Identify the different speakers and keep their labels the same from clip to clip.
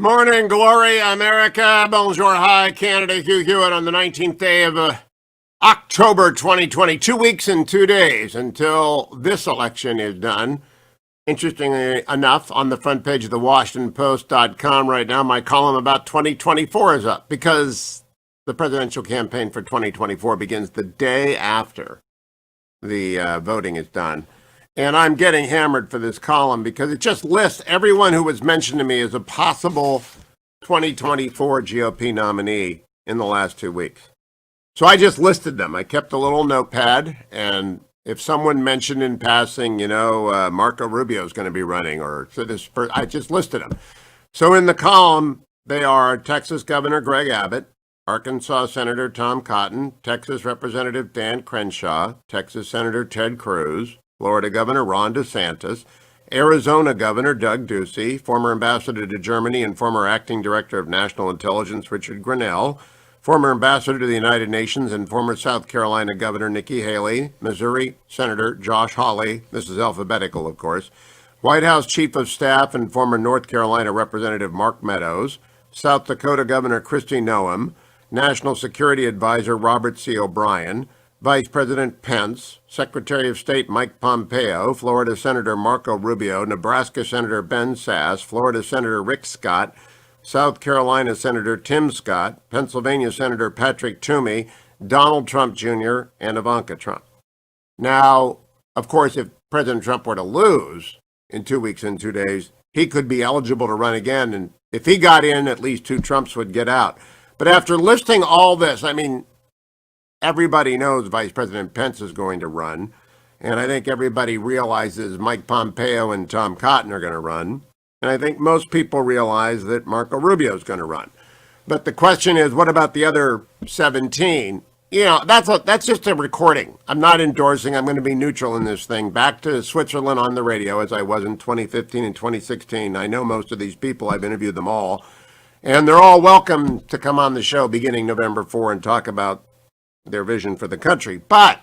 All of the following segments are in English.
Speaker 1: Morning, glory, America. Bonjour, hi, Canada. Hugh Hewitt on the 19th day of October 2020. 2 weeks and 2 days until this election is done. Interestingly enough, on the front page of the WashingtonPost.com right now, my column about 2024 is up because the presidential campaign for 2024 begins the day after the voting is done. And I'm getting hammered for this column because it just lists everyone who was mentioned to me as a possible 2024 GOP nominee in the last 2 weeks. So I just listed them. I kept a little notepad, and if someone mentioned in passing, Marco Rubio is going to be running, I just listed them. So in the column, they are Texas Governor Greg Abbott, Arkansas Senator Tom Cotton, Texas Representative Dan Crenshaw, Texas Senator Ted Cruz, Florida Governor Ron DeSantis, Arizona Governor Doug Ducey, former ambassador to Germany and former acting director of national intelligence Richard Grenell, former ambassador to the United Nations and former South Carolina Governor Nikki Haley, Missouri Senator Josh Hawley, this is alphabetical of course, White House Chief of Staff and former North Carolina Representative Mark Meadows, South Dakota Governor Kristi Noem, National Security Advisor Robert C. O'Brien, Vice President Pence, Secretary of State Mike Pompeo, Florida Senator Marco Rubio, Nebraska Senator Ben Sasse, Florida Senator Rick Scott, South Carolina Senator Tim Scott, Pennsylvania Senator Patrick Toomey, Donald Trump Jr., and Ivanka Trump. Now, of course, if President Trump were to lose in 2 weeks and 2 days, he could be eligible to run again. And if he got in, at least 2 Trumps would get out. But after listing all this, everybody knows Vice President Pence is going to run, and I think everybody realizes Mike Pompeo and Tom Cotton are going to run, and I think most people realize that Marco Rubio is going to run. But the question is, what about the other 17? That's just a recording. I'm not endorsing. I'm going to be neutral in this thing. Back to Switzerland on the radio, as I was in 2015 and 2016. I know most of these people. I've interviewed them all, and they're all welcome to come on the show beginning November 4 and talk about their vision for the country. But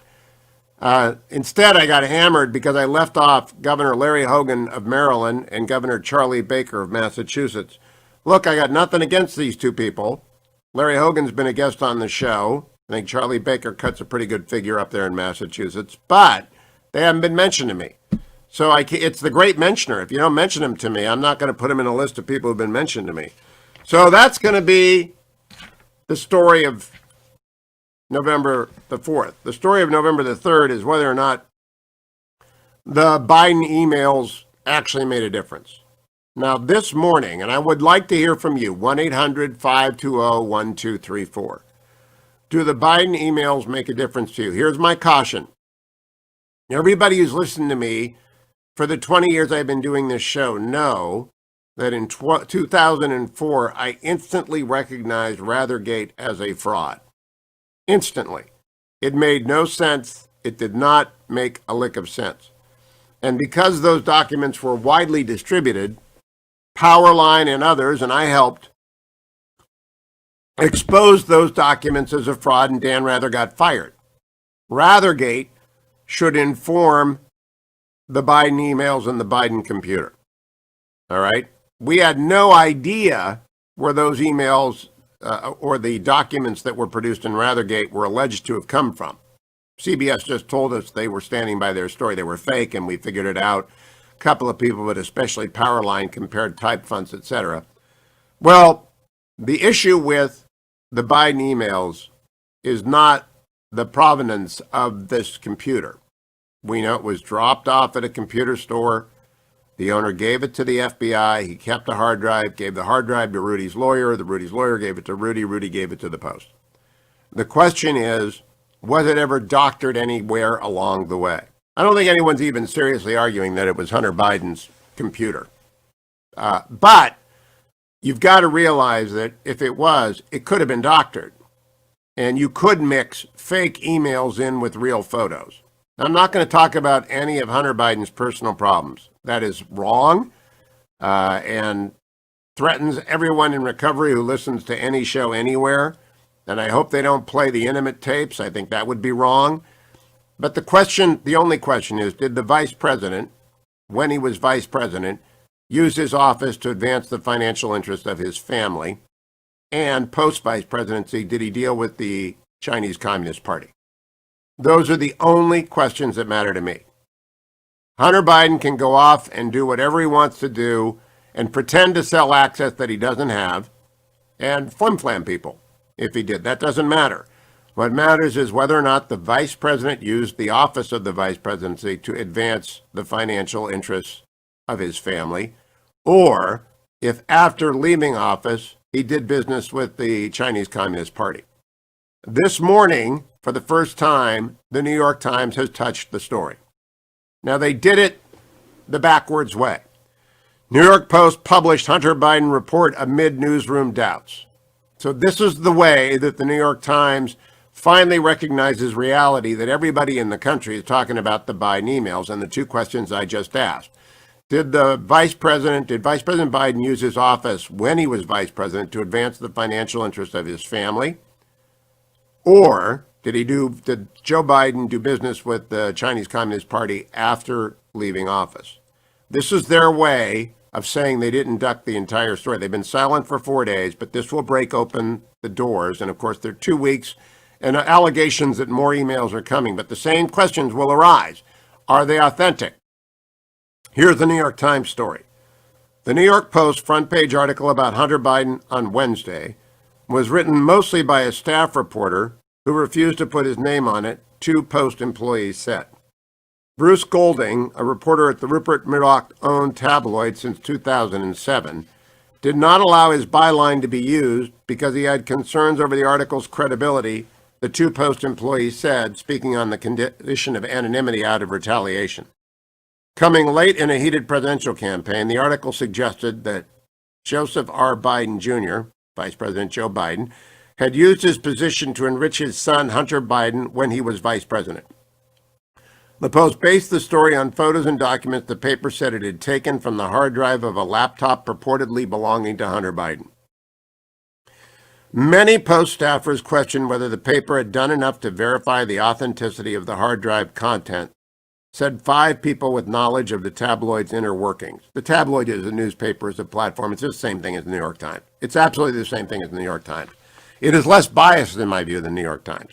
Speaker 1: instead, I got hammered because I left off Governor Larry Hogan of Maryland and Governor Charlie Baker of Massachusetts. Look, I got nothing against these 2 people. Larry Hogan's been a guest on the show. I think Charlie Baker cuts a pretty good figure up there in Massachusetts, but they haven't been mentioned to me. So it's the great mentioner. If you don't mention them to me, I'm not going to put them in a list of people who've been mentioned to me. So that's going to be the story of November the 4th. The story of November the 3rd is whether or not the Biden emails actually made a difference. Now, this morning, and I would like to hear from you, 1-800-520-1234. Do the Biden emails make a difference to you? Here's my caution. Everybody who's listened to me for the 20 years I've been doing this show know that in 2004, I instantly recognized Rathergate as a fraud. Instantly. It made no sense. It did not make a lick of sense. And because those documents were widely distributed, Powerline and others, and I helped, exposed those documents as a fraud, and Dan Rather got fired. Rathergate should inform the Biden emails and the Biden computer. All right? We had no idea where those emails or the documents that were produced in Rathergate were alleged to have come from. CBS just told us they were standing by their story. They were fake, and we figured it out. A couple of people, but especially Powerline, compared type fonts, etc. Well, the issue with the Biden emails is not the provenance of this computer. We know it was dropped off at a computer store. The owner gave it to the FBI. He kept a hard drive, gave the hard drive to Rudy's lawyer. Rudy's lawyer gave it to Rudy. Rudy gave it to the Post. The question is, was it ever doctored anywhere along the way? I don't think anyone's even seriously arguing that it was Hunter Biden's computer. But you've got to realize that if it was, it could have been doctored. And you could mix fake emails in with real photos. I'm not going to talk about any of Hunter Biden's personal problems. That is wrong and threatens everyone in recovery who listens to any show anywhere. And I hope they don't play the intimate tapes. I think that would be wrong. But the only question is, did the vice president, when he was vice president, use his office to advance the financial interest of his family? And post-vice presidency, did he deal with the Chinese Communist Party? Those are the only questions that matter to me. Hunter Biden can go off and do whatever he wants to do and pretend to sell access that he doesn't have and flim-flam people if he did. That doesn't matter. What matters is whether or not the vice president used the office of the vice presidency to advance the financial interests of his family, or if after leaving office, he did business with the Chinese Communist Party. This morning, for the first time, the New York Times has touched the story. Now, they did it the backwards way. New York Post published Hunter Biden report amid newsroom doubts. So this is the way that the New York Times finally recognizes reality that everybody in the country is talking about the Biden emails and the two questions I just asked. Did Vice President Biden use his office when he was vice president to advance the financial interests of his family? Or did Joe Biden do business with the Chinese Communist Party after leaving office? This is their way of saying they didn't duck the entire story. They've been silent for 4 days, but this will break open the doors. And of course, they're 2 weeks and allegations that more emails are coming, but the same questions will arise. Are they authentic? Here's the New York Times story. The New York Post front page article about Hunter Biden on Wednesday was written mostly by a staff reporter who refused to put his name on it, 2 Post employees said. Bruce Golding, a reporter at the Rupert Murdoch-owned tabloid since 2007, did not allow his byline to be used because he had concerns over the article's credibility, the 2 Post employees said, speaking on the condition of anonymity out of retaliation. Coming late in a heated presidential campaign, the article suggested that Joseph R. Biden Jr., Vice President Joe Biden, had used his position to enrich his son, Hunter Biden, when he was vice president. The Post based the story on photos and documents the paper said it had taken from the hard drive of a laptop purportedly belonging to Hunter Biden. Many Post staffers questioned whether the paper had done enough to verify the authenticity of the hard drive content, said 5 people with knowledge of the tabloid's inner workings. The tabloid is a newspaper, is a platform. It's just the same thing as the New York Times. It's absolutely the same thing as the New York Times. It is less biased, in my view, than the New York Times.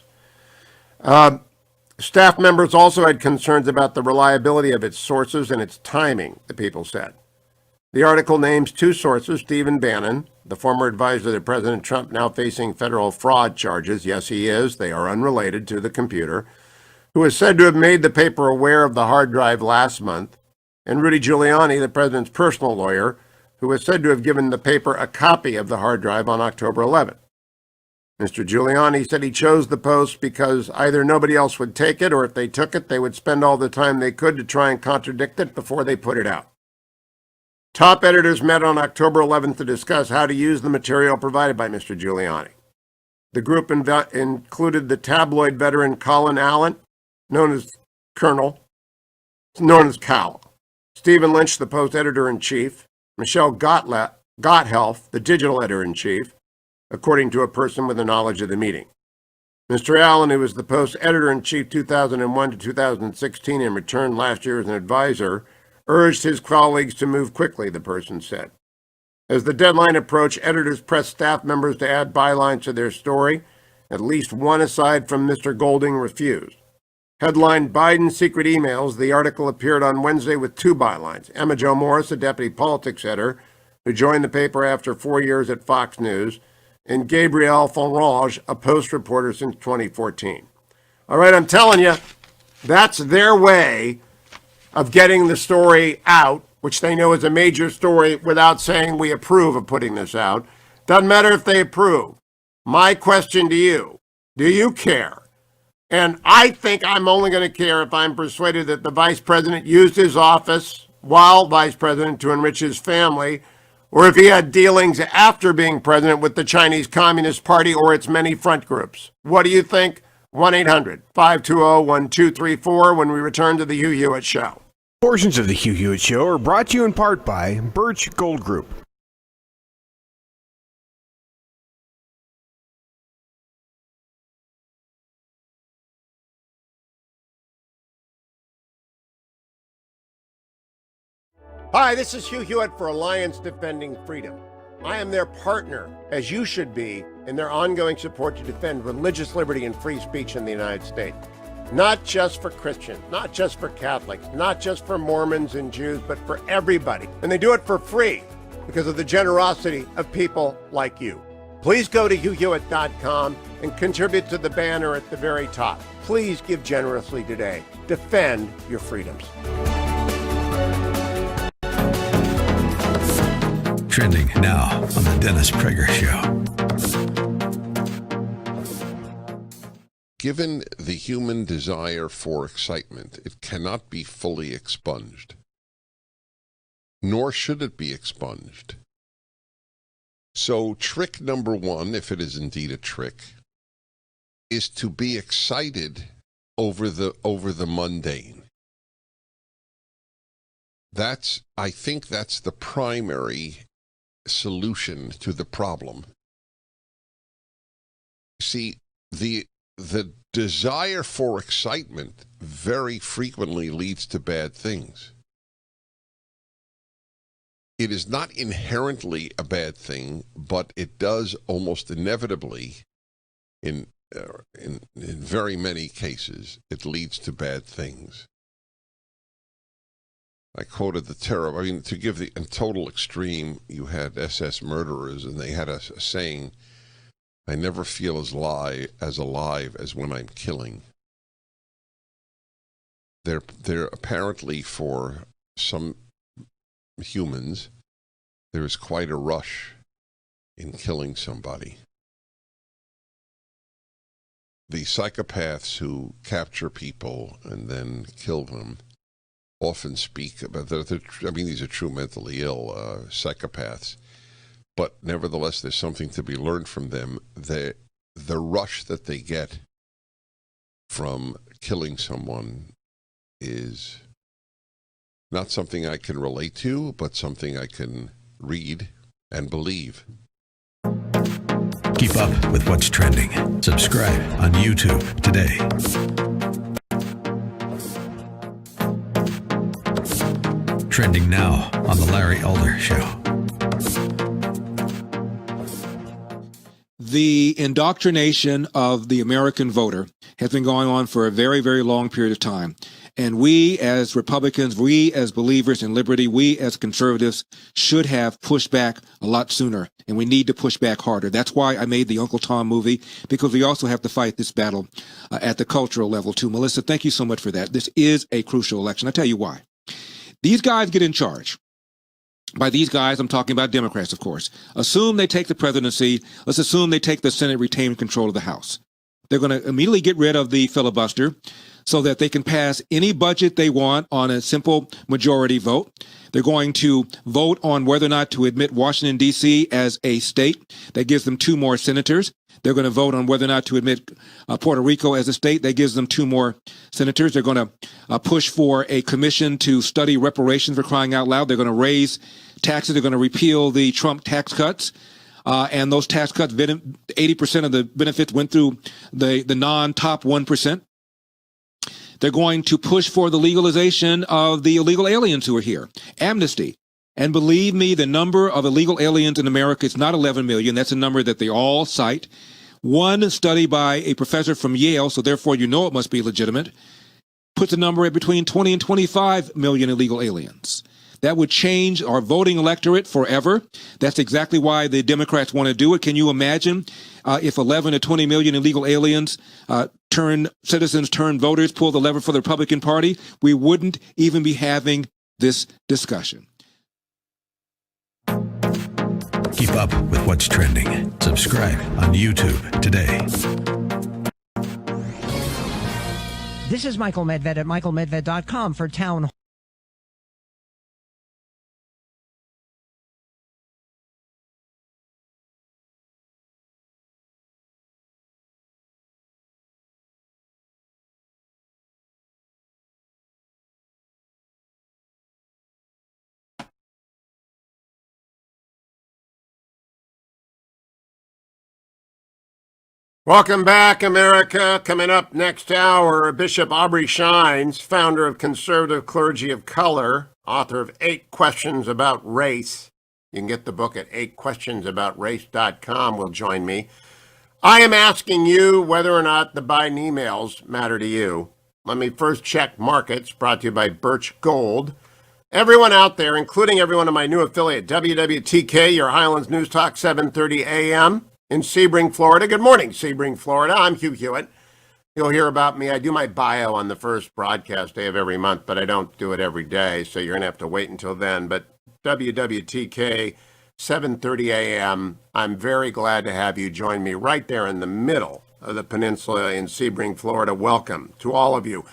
Speaker 1: Staff members also had concerns about the reliability of its sources and its timing, the people said. The article names 2 sources, Stephen Bannon, the former advisor to President Trump, now facing federal fraud charges. Yes, he is. They are unrelated to the computer, who is said to have made the paper aware of the hard drive last month, and Rudy Giuliani, the president's personal lawyer, who is said to have given the paper a copy of the hard drive on October 11th. Mr. Giuliani said he chose the Post because either nobody else would take it, or if they took it, they would spend all the time they could to try and contradict it before they put it out. Top editors met on October 11th to discuss how to use the material provided by Mr. Giuliani. The group included the tabloid veteran Colin Allen, known as Cal, Stephen Lynch, the Post editor-in-chief, Michelle Gotthelf, the digital editor-in-chief, according to a person with a knowledge of the meeting. Mr. Allen, who was the Post editor-in-chief 2001 to 2016 and returned last year as an advisor, urged his colleagues to move quickly, the person said. As the deadline approached, editors pressed staff members to add bylines to their story. At least one, aside from Mr. Golding, refused. Headlined Biden Secret Emails, the article appeared on Wednesday with 2 bylines. Emma Jo Morris, a deputy politics editor, who joined the paper after 4 years at Fox News, and Gabrielle Fonrange, a Post reporter since 2014. All right, I'm telling you, that's their way of getting the story out, which they know is a major story, without saying we approve of putting this out. Doesn't matter if they approve. My question to you, do you care? And I think I'm only going to care if I'm persuaded that the vice president used his office while vice president to enrich his family, or if he had dealings after being president with the Chinese Communist Party or its many front groups. What do you think? 1-800-520-1234 when we return to the Hugh Hewitt Show.
Speaker 2: Portions of the Hugh Hewitt Show are brought to you in part by Birch Gold Group.
Speaker 1: Hi, this is Hugh Hewitt for Alliance Defending Freedom. I am their partner, as you should be, in their ongoing support to defend religious liberty and free speech in the United States. Not just for Christians, not just for Catholics, not just for Mormons and Jews, but for everybody. And they do it for free because of the generosity of people like you. Please go to hughhewitt.com and contribute to the banner at the very top. Please give generously today. Defend your freedoms.
Speaker 3: Trending now on the Dennis Prager Show.
Speaker 4: Given the human desire for excitement, it cannot be fully expunged. Nor should it be expunged. So trick number one, if it is indeed a trick, is to be excited over the mundane. I think that's the primary solution to the problem. See, the desire for excitement very frequently leads to bad things. It is not inherently a bad thing, but it does almost inevitably, in very many cases, it leads to bad things. I quoted the terror. I mean, to give the total extreme, you had SS murderers, and they had a saying, "I never feel as alive as when I'm killing." They're apparently, for some humans, there is quite a rush in killing somebody. The psychopaths who capture people and then kill them often speak about these are true mentally ill psychopaths, but nevertheless there's something to be learned from them. The rush that they get from killing someone is not something I can relate to, but something I can read and believe.
Speaker 3: Keep up with what's trending. Subscribe on YouTube today. Trending now on The Larry Elder Show.
Speaker 5: The indoctrination of the American voter has been going on for a very, very long period of time. And we as Republicans, we as believers in liberty, we as conservatives should have pushed back a lot sooner. And we need to push back harder. That's why I made the Uncle Tom movie, because we also have to fight this battle at the cultural level too. Melissa, thank you so much for that. This is a crucial election. I'll tell you why. These guys get in charge. By these guys, I'm talking about Democrats, of course. Assume they take the presidency. Let's assume they take the Senate, retain control of the House. They're going to immediately get rid of the filibuster so that they can pass any budget they want on a simple majority vote. They're going to vote on whether or not to admit Washington, D.C. as a state. That gives them 2 more senators. They're going to vote on whether or not to admit Puerto Rico as a state. That gives them 2 more senators. They're going to push for a commission to study reparations, for crying out loud. They're going to raise taxes. They're going to repeal the Trump tax cuts. And those tax cuts, 80% of the benefits went through the non-top 1%. They're going to push for the legalization of the illegal aliens who are here, amnesty. And believe me, the number of illegal aliens in America is not 11 million. That's a number that they all cite. One study by a professor from Yale, so therefore you know it must be legitimate, puts a number at between 20 and 25 million illegal aliens. That would change our voting electorate forever. That's exactly why the Democrats want to do it. Can you imagine if 11 to 20 million illegal aliens turn voters, pull the lever for the Republican Party? We wouldn't even be having this discussion.
Speaker 3: Keep up with what's trending. Subscribe on YouTube today.
Speaker 6: This is Michael Medved at michaelmedved.com for Town
Speaker 1: Welcome back, America. Coming up next hour, Bishop Aubrey Shines, founder of Conservative Clergy of Color, author of 8 Questions About Race. You can get the book at 8questionsaboutace.com, will join me. I am asking you whether or not the Biden emails matter to you. Let me first check markets, brought to you by Birch Gold. Everyone out there, including everyone in my new affiliate, WWTK, your Highlands News Talk, 7:30 a.m. in Sebring, Florida. Good morning, Sebring, Florida. I'm Hugh Hewitt. You'll hear about me. I do my bio on the first broadcast day of every month, but I don't do it every day, so you're going to have to wait until then. But WWTK, 7:30 a.m., I'm very glad to have you join me right there in the middle of the peninsula in Sebring, Florida. Welcome to all of you.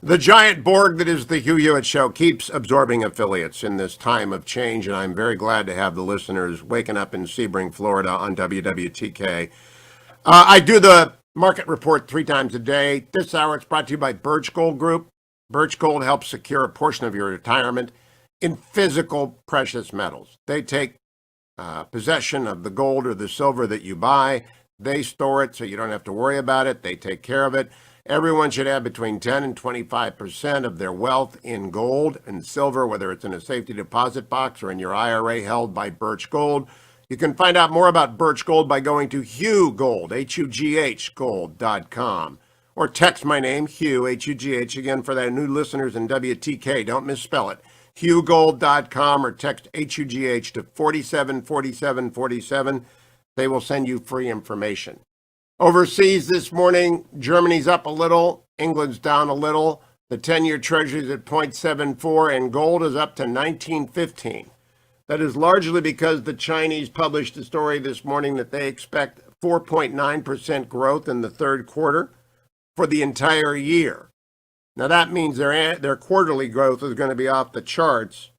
Speaker 1: The giant Borg that is the Hugh Hewitt Show keeps absorbing affiliates in this time of change, and I'm very glad to have the listeners waking up in Sebring, Florida on WWTK. I do the market report 3 times a day. This hour it's brought to you by Birch Gold Group. Birch Gold helps secure a portion of your retirement in physical precious metals. They take possession of the gold or the silver that you buy. They store it so you don't have to worry about it. They take care of it. Everyone should have between 10 and 25% of their wealth in gold and silver, whether it's in a safety deposit box or in your IRA held by Birch Gold. You can find out more about Birch Gold by going to Hugh Gold, HUGH Gold.com, or text my name, Hugh, HUGH, again for the new listeners in WTK. Don't misspell it. HughGold.com, or text HUGH to 474747. They will send you free information. Overseas this morning, Germany's up a little, England's down a little. The 10-year Treasury is at 0.74, and gold is up to 1915. That is largely because the Chinese published a story this morning that they expect 4.9% growth in the third quarter for the entire year. Now that means their quarterly growth is going to be off the charts,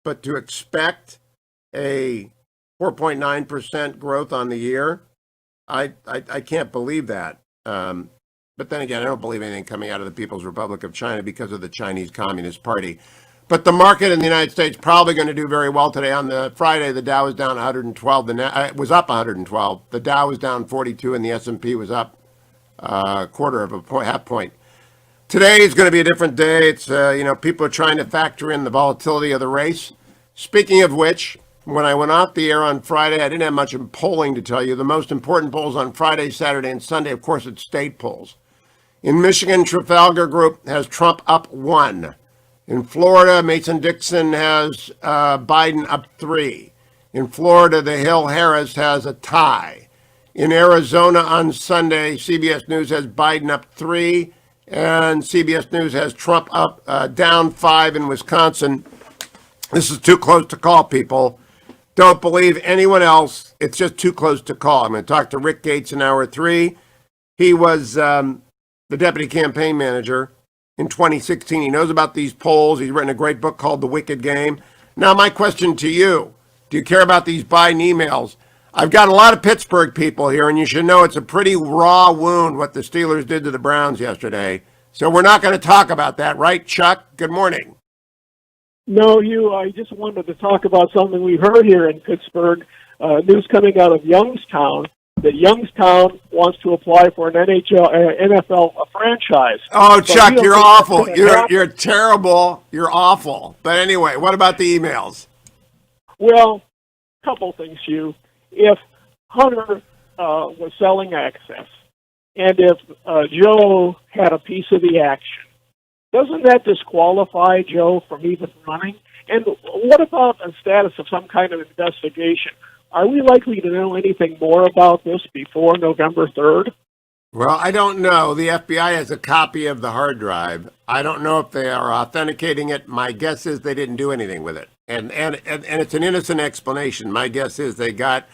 Speaker 1: but to expect a 4.9% growth on the year, I can't believe that. But then again, I don't believe anything coming out of the People's Republic of China because of the Chinese Communist Party. But the market in the United States probably going to do very well today. On the Friday, the Dow was down 112. It was up 112. The Dow was down 42, and the S&P was up a quarter of a point, half point. Today is going to be a different day. It's people are trying to factor in the volatility of the race. Speaking of which, when I went off the air on Friday, I didn't have much polling to tell you. The most important polls on Friday, Saturday, and Sunday, of course, it's state polls. In Michigan, Trafalgar Group has Trump up 1. In Florida, Mason-Dixon has Biden up 3. In Florida, the Hill-Harris has a tie. In Arizona on Sunday, CBS News has Biden up 3, and CBS News has Trump up down 5 in Wisconsin. This is too close to call, people. Don't believe anyone else. It's just too close to call. I'm going to talk to Rick Gates in hour 3. He was the deputy campaign manager in 2016. He knows about these polls. He's written a great book called The Wicked Game. Now, my question to you, do you care about these Biden emails? I've got a lot of Pittsburgh people here, and you should know it's a pretty raw wound what the Steelers did to the Browns yesterday. So we're not going to talk about that, right, Chuck? Good morning.
Speaker 7: No, Hugh, I just wanted to talk about something we heard here in Pittsburgh, news coming out of Youngstown, that Youngstown wants to apply for an NFL franchise.
Speaker 1: Oh, Chuck, you're awful. You're terrible. You're awful. But anyway, what about the emails?
Speaker 7: Well, a couple things, Hugh. If Hunter was selling access, and if Joe had a piece of the action, doesn't that disqualify Joe from even running? And what about a status of some kind of investigation? Are we likely to know anything more about this before November 3rd?
Speaker 1: Well, I don't know. The FBI has a copy of the hard drive. I don't know if they are authenticating it. My guess is they didn't do anything with it. And it's an innocent explanation. My guess is they got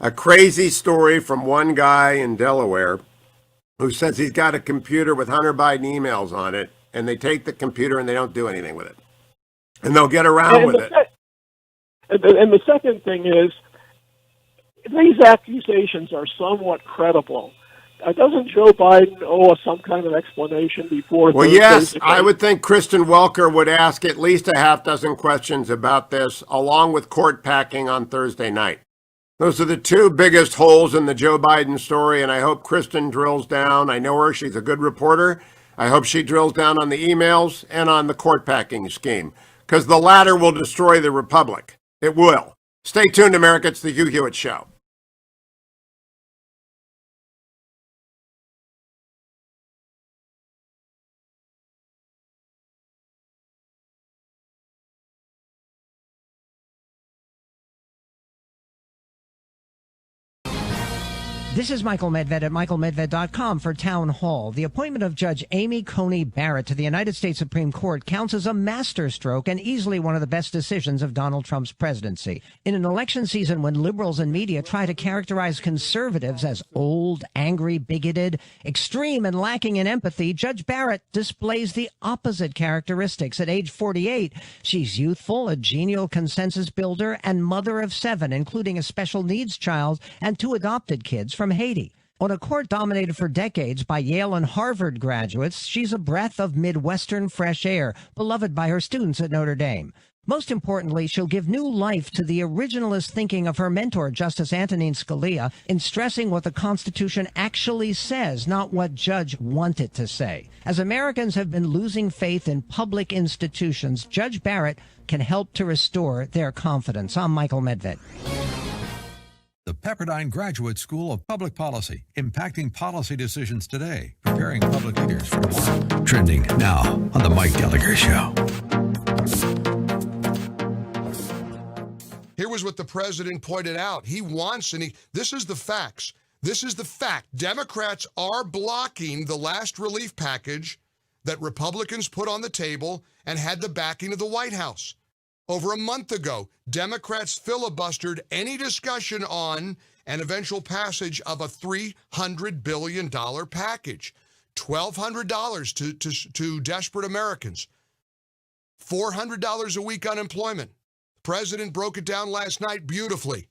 Speaker 1: a crazy story from one guy in Delaware who says he's got a computer with Hunter Biden emails on it, and they take the computer and they don't do anything with it. And they'll get around with it.
Speaker 7: And the second thing is, these accusations are somewhat credible. Doesn't Joe Biden owe us some kind of explanation before?
Speaker 1: Well, yes, I would think Kristen Welker would ask at least a half dozen questions about this, along with court packing on Thursday night. Those are the two biggest holes in the Joe Biden story, and I hope Kristen drills down. I know her. She's a good reporter. I hope she drills down on the emails and on the court packing scheme. because the latter will destroy the republic. It will. Stay tuned, America. It's the Hugh Hewitt Show.
Speaker 6: This is Michael Medved at michaelmedved.com for Town Hall. The appointment of Judge Amy Coney Barrett to the United States Supreme Court counts as a masterstroke and easily one of the best decisions of Donald Trump's presidency. In an election season when liberals and media try to characterize conservatives as old, angry, bigoted, extreme, and lacking in empathy, Judge Barrett displays the opposite characteristics. At age 48, she's youthful, a genial consensus builder, and mother of 7, including a special needs child and 2 adopted kids from Haiti. On a court dominated for decades by Yale and Harvard graduates, she's a breath of Midwestern fresh air, beloved by her students at Notre Dame. Most importantly, she'll give new life to the originalist thinking of her mentor, Justice Antonin Scalia, in stressing what the Constitution actually says, not what Judge wanted to say. As Americans have been losing faith in public institutions, Judge Barrett can help to restore their confidence. I'm Michael Medved.
Speaker 3: The Pepperdine Graduate School of Public Policy, impacting policy decisions today, preparing public leaders for tomorrow. Trending now on The Mike Gallagher Show.
Speaker 8: Here was what the president pointed out. He wants, this is the facts. This is the fact. Democrats are blocking the last relief package that Republicans put on the table and had the backing of the White House. Over a month ago, Democrats filibustered any discussion on an eventual passage of a $300 billion package, $1,200 to desperate Americans, $400 a week unemployment. The president broke it down last night beautifully.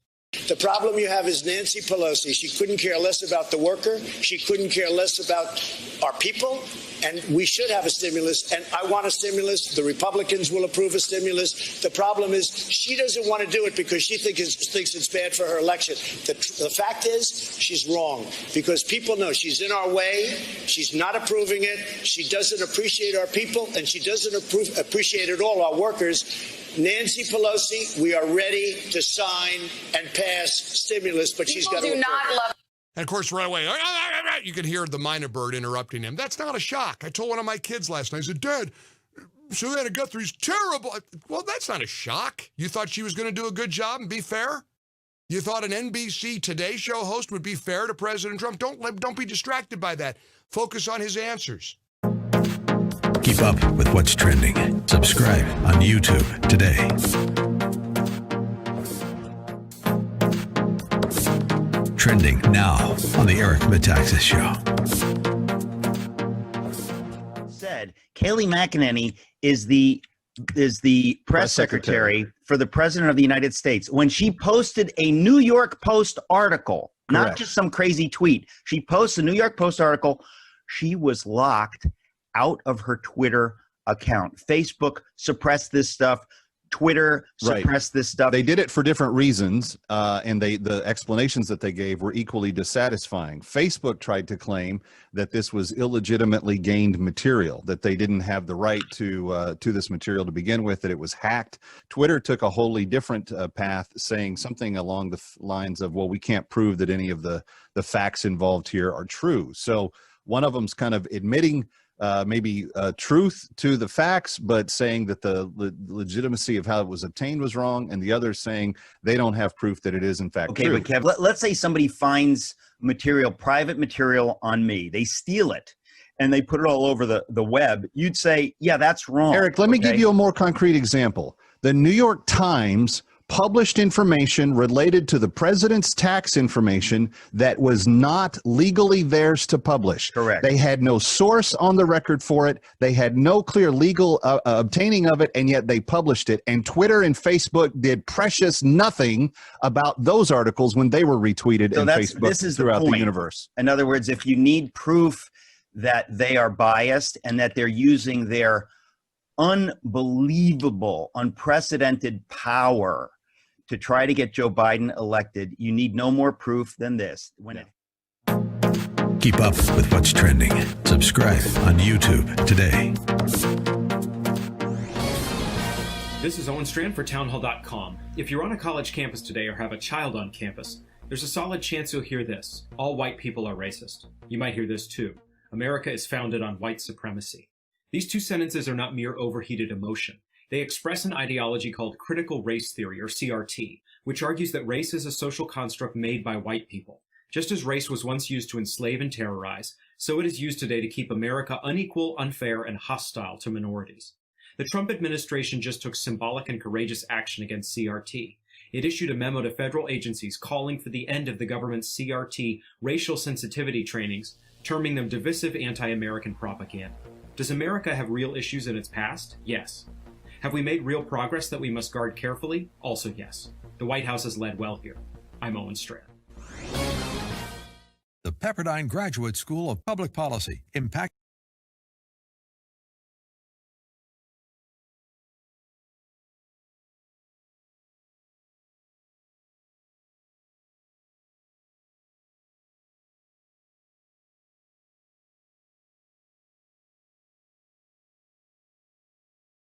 Speaker 9: The problem you have is Nancy Pelosi. She couldn't care less about the worker. She couldn't care less about our people. And we should have a stimulus. And I want a stimulus. The Republicans will approve a stimulus. The problem is she doesn't want to do it because she thinks it's bad for her election. The fact is she's wrong because people know she's in our way. She's not approving it. She doesn't appreciate our people, and she doesn't appreciate at all our workers. Nancy Pelosi, we are ready to sign and pass stimulus, but she's got to.
Speaker 8: And of course, right away, you can hear the minor bird interrupting him. That's not a shock. I told one of my kids last night, I said, Dad, Savannah Guthrie's terrible. Well, that's not a shock. You thought she was going to do a good job and be fair? You thought an NBC Today Show host would be fair to President Trump? Don't be distracted by that. Focus on his answers.
Speaker 3: Keep up with what's trending. Subscribe on YouTube today. Trending now on the Eric Metaxas Show.
Speaker 10: Said Kayleigh McEnany is the press secretary for the President of the United States. When she posted a New York Post article, not just some crazy tweet, she posts a New York Post article, she was locked out of her Twitter account. Facebook suppressed this stuff. Twitter suppressed this stuff.
Speaker 11: They did it for different reasons, and the explanations that they gave were equally dissatisfying. Facebook tried to claim that this was illegitimately gained material, that they didn't have the right to this material to begin with, that it was hacked. Twitter took a wholly different path, saying something along the lines of, well, we can't prove that any of the facts involved here are true. So one of them's kind of admitting maybe truth to the facts, but saying that the legitimacy of how it was obtained was wrong, and the other saying they don't have proof that it is in fact true.
Speaker 10: Okay, but Kev, let's say somebody finds material, private material on me. They steal it, and they put it all over the web. You'd say, yeah, that's wrong.
Speaker 11: Eric, let me give you a more concrete example. The New York Times published information related to the president's tax information that was not legally theirs to publish.
Speaker 10: Correct.
Speaker 11: They had no source on the record for it. They had no clear legal obtaining of it, and yet they published it. And Twitter and Facebook did precious nothing about those articles when they were retweeted in Facebook throughout the universe.
Speaker 10: In other words, if you need proof that they are biased and that they're using their unbelievable, unprecedented power to try to get Joe Biden elected, you need no more proof than this.
Speaker 3: Keep up with what's trending. Subscribe on YouTube today.
Speaker 12: This is Owen Strand for townhall.com. If you're on a college campus today or have a child on campus, there's a solid chance you'll hear this. All white people are racist. You might hear this too. America is founded on white supremacy. These two sentences are not mere overheated emotion. They express an ideology called critical race theory, or CRT, which argues that race is a social construct made by white people. Just as race was once used to enslave and terrorize, so it is used today to keep America unequal, unfair, and hostile to minorities. The Trump administration just took symbolic and courageous action against CRT. It issued a memo to federal agencies calling for the end of the government's CRT racial sensitivity trainings, terming them divisive anti-American propaganda. Does America have real issues in its past? Yes. Have we made real progress that we must guard carefully? Also yes. The White House has led well here. I'm Owen Strand.
Speaker 3: The Pepperdine Graduate School of Public Policy, impact.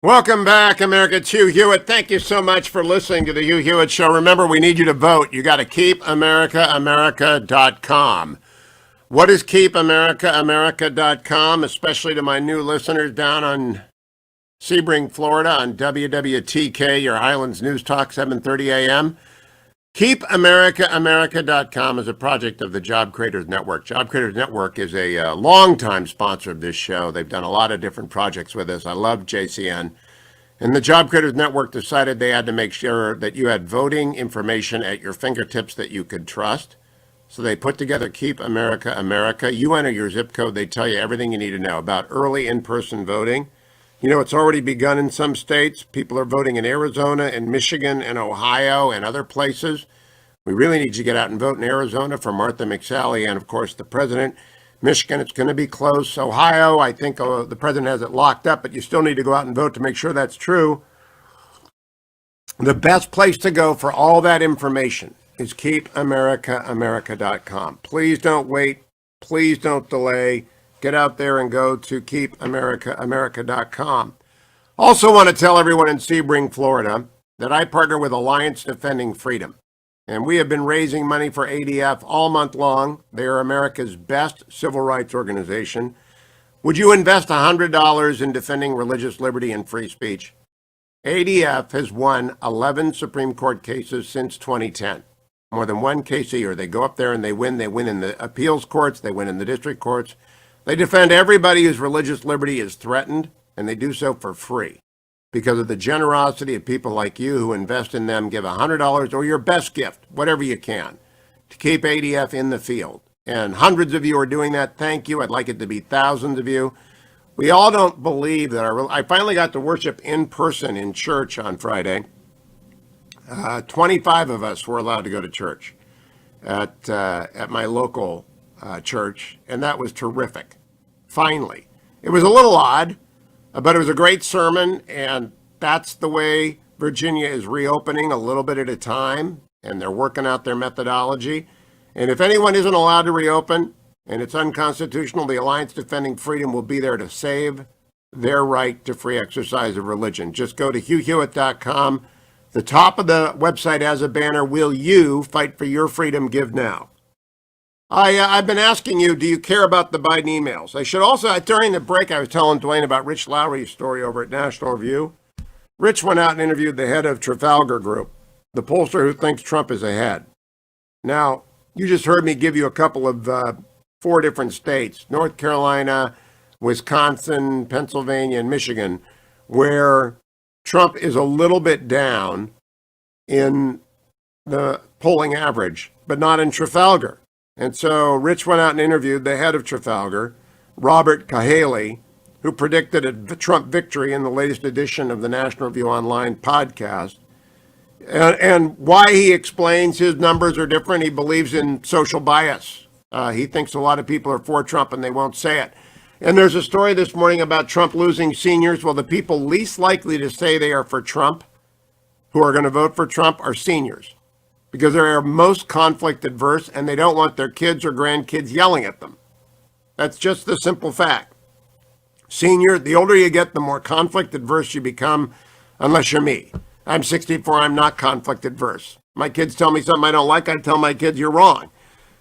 Speaker 1: Welcome back, America. It's Hugh Hewitt. Thank you so much for listening to the Hugh Hewitt Show. Remember, we need you to vote. You got to keepamericaamerica.com. What is keepamericaamerica.com, especially to my new listeners down on Sebring, Florida, on WWTK, your Highlands News Talk, 7:30 a.m.? KeepAmericaAmerica.com is a project of the Job Creators Network. Job Creators Network is a longtime sponsor of this show. They've done a lot of different projects with us. I love JCN. And the Job Creators Network decided they had to make sure that you had voting information at your fingertips that you could trust. So they put together Keep America America. You enter your zip code. They tell you everything you need to know about early in-person voting. You know, it's already begun in some states. People are voting in Arizona and Michigan and Ohio and other places. We really need you to get out and vote in Arizona for Martha McSally and, of course, the president. Michigan, it's going to be close. Ohio, I think the president has it locked up, but you still need to go out and vote to make sure that's true. The best place to go for all that information is keepamericaamerica.com. Please don't wait. Please don't delay. Get out there and go to keepamericaamerica.com. Also want to tell everyone in Sebring, Florida, that I partner with Alliance Defending Freedom. And we have been raising money for ADF all month long. They are America's best civil rights organization. Would you invest $100 in defending religious liberty and free speech? ADF has won 11 Supreme Court cases since 2010. More than one case a year. They go up there and they win. They win in the appeals courts. They win in the district courts. They defend everybody whose religious liberty is threatened, and they do so for free because of the generosity of people like you who invest in them. Give $100 or your best gift, whatever you can, to keep ADF in the field. And hundreds of you are doing that. Thank you. I'd like it to be thousands of you. We all don't believe that I finally got to worship in person in church on Friday. 25 of us were allowed to go to church at my local church, and that was terrific. Finally. It was a little odd, but it was a great sermon, and that's the way Virginia is reopening a little bit at a time, and they're working out their methodology. And if anyone isn't allowed to reopen, and it's unconstitutional, the Alliance Defending Freedom will be there to save their right to free exercise of religion. Just go to HughHewitt.com. The top of the website has a banner, Will You Fight for Your Freedom? Give Now. I've been asking you, do you care about the Biden emails? I should also, during the break, I was telling Dwayne about Rich Lowry's story over at National Review. Rich went out and interviewed the head of Trafalgar Group, the pollster who thinks Trump is ahead. Now, you just heard me give you a couple of 4 different states, North Carolina, Wisconsin, Pennsylvania, and Michigan, where Trump is a little bit down in the polling average, but not in Trafalgar. And so Rich went out and interviewed the head of Trafalgar, Robert Cahaly, who predicted a Trump victory in the latest edition of the National Review Online podcast. And why he explains his numbers are different. He believes in social bias. He thinks a lot of people are for Trump and they won't say it. And there's a story this morning about Trump losing seniors. Well, the people least likely to say they are for Trump, who are going to vote for Trump, are seniors, because they are most conflict adverse and they don't want their kids or grandkids yelling at them. That's just the simple fact. Senior, the older you get, the more conflict adverse you become. unless you're me. I'm 64. I'm not conflict adverse. My kids tell me something I don't like. I tell my kids, you're wrong.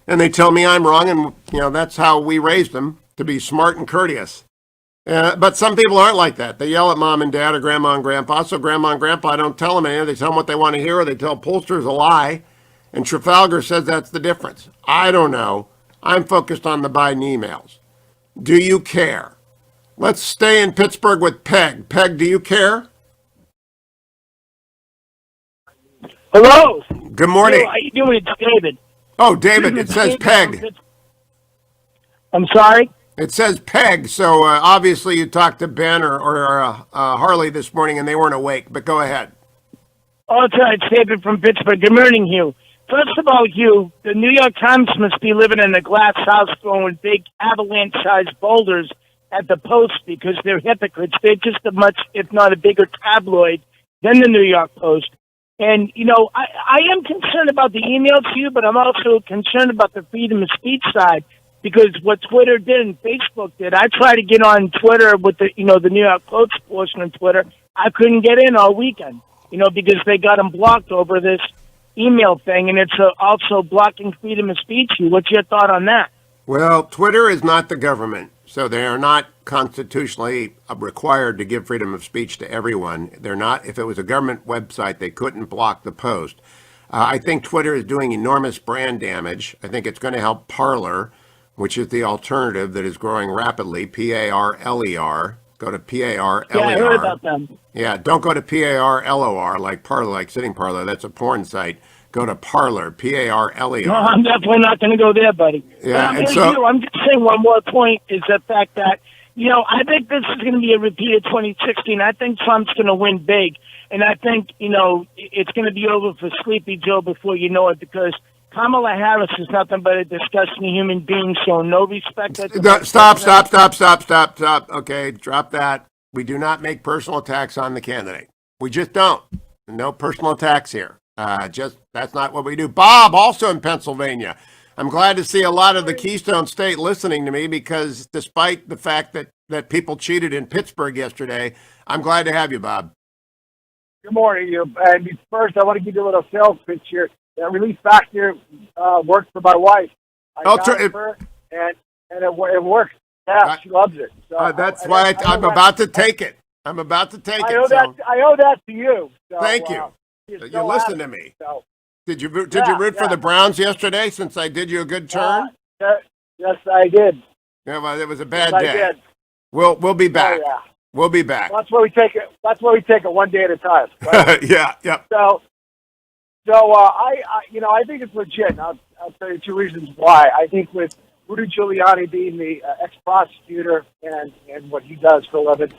Speaker 1: And they tell me I'm wrong. And, that's how we raised them, to be smart and courteous. But some people aren't like that. They yell at mom and dad or grandma and grandpa. So grandma and grandpa don't tell them anything. They tell them what they want to hear, or they tell pollsters a lie. And Trafalgar says that's the difference. I don't know. I'm focused on the Biden emails. Do you care? Let's stay in Pittsburgh with Peg. Peg, do you care?
Speaker 13: Hello.
Speaker 1: Good morning.
Speaker 13: How you doing? It's David.
Speaker 1: Oh, David, it says Peg.
Speaker 13: I'm sorry?
Speaker 1: It says Peg, so obviously you talked to Ben or Harley this morning and they weren't awake, but go ahead.
Speaker 13: Oh, it's right. It's David from Pittsburgh. Good morning, Hugh. First of all, Hugh, the New York Times must be living in a glass house throwing big avalanche-sized boulders at the Post because they're hypocrites. They're just as much, if not a bigger tabloid than the New York Post. And, I am concerned about the emails to you, but I'm also concerned about the freedom of speech side because what Twitter did and Facebook did. I tried to get on Twitter with the New York Post portion of Twitter. I couldn't get in all weekend, because they got them blocked over this email thing, and it's also blocking freedom of speech. What's your thought on that?
Speaker 1: Well, Twitter is not the government, so they are not constitutionally required to give freedom of speech to everyone. They're not. If it was a government website, they couldn't block the post. I think Twitter is doing enormous brand damage. I think it's going to help Parler, which is the alternative that is growing rapidly, Parler. Go to Parler.
Speaker 13: Yeah, I heard about them.
Speaker 1: Yeah, don't go to Parlor like Parler, like sitting Parler. That's a porn site. Go to Parler, Parler.
Speaker 13: No, I'm definitely not going to go there, buddy.
Speaker 1: Yeah,
Speaker 13: I'm just saying one more point is the fact that, I think this is going to be a repeat of 2016. I think Trump's going to win big. And I think, it's going to be over for Sleepy Joe before you know it because Kamala Harris is nothing but a disgusting human being, so no respect.
Speaker 1: Stop. Okay, drop that. We do not make personal attacks on the candidate. We just don't. No personal attacks here. That's not what we do. Bob, also in Pennsylvania. I'm glad to see a lot of the Keystone State listening to me because despite the fact that people cheated in Pittsburgh yesterday, I'm glad to have you, Bob.
Speaker 14: Good morning, you. And first, I want to give you a little sales pitch here. That Relief Factor works for my wife. I got it for her, and it works. Yeah, she loves it. So
Speaker 1: that's why I'm about to take it. I'm about to take it.
Speaker 14: I owe that to you. So,
Speaker 1: thank you. You listen to me.
Speaker 14: So.
Speaker 1: Did you root for the Browns yesterday since I did you a good turn?
Speaker 14: Yes, I did.
Speaker 1: Yeah, well, it was a bad
Speaker 14: day.
Speaker 1: I did. We'll be back. Oh, yeah. We'll be back.
Speaker 14: That's where we take it. That's where we take it one day at a time. Right?
Speaker 1: Yeah.
Speaker 14: So I think it's legit. And I'll tell you two reasons why. I think with Rudy Giuliani being the ex-prosecutor and what he does for a living,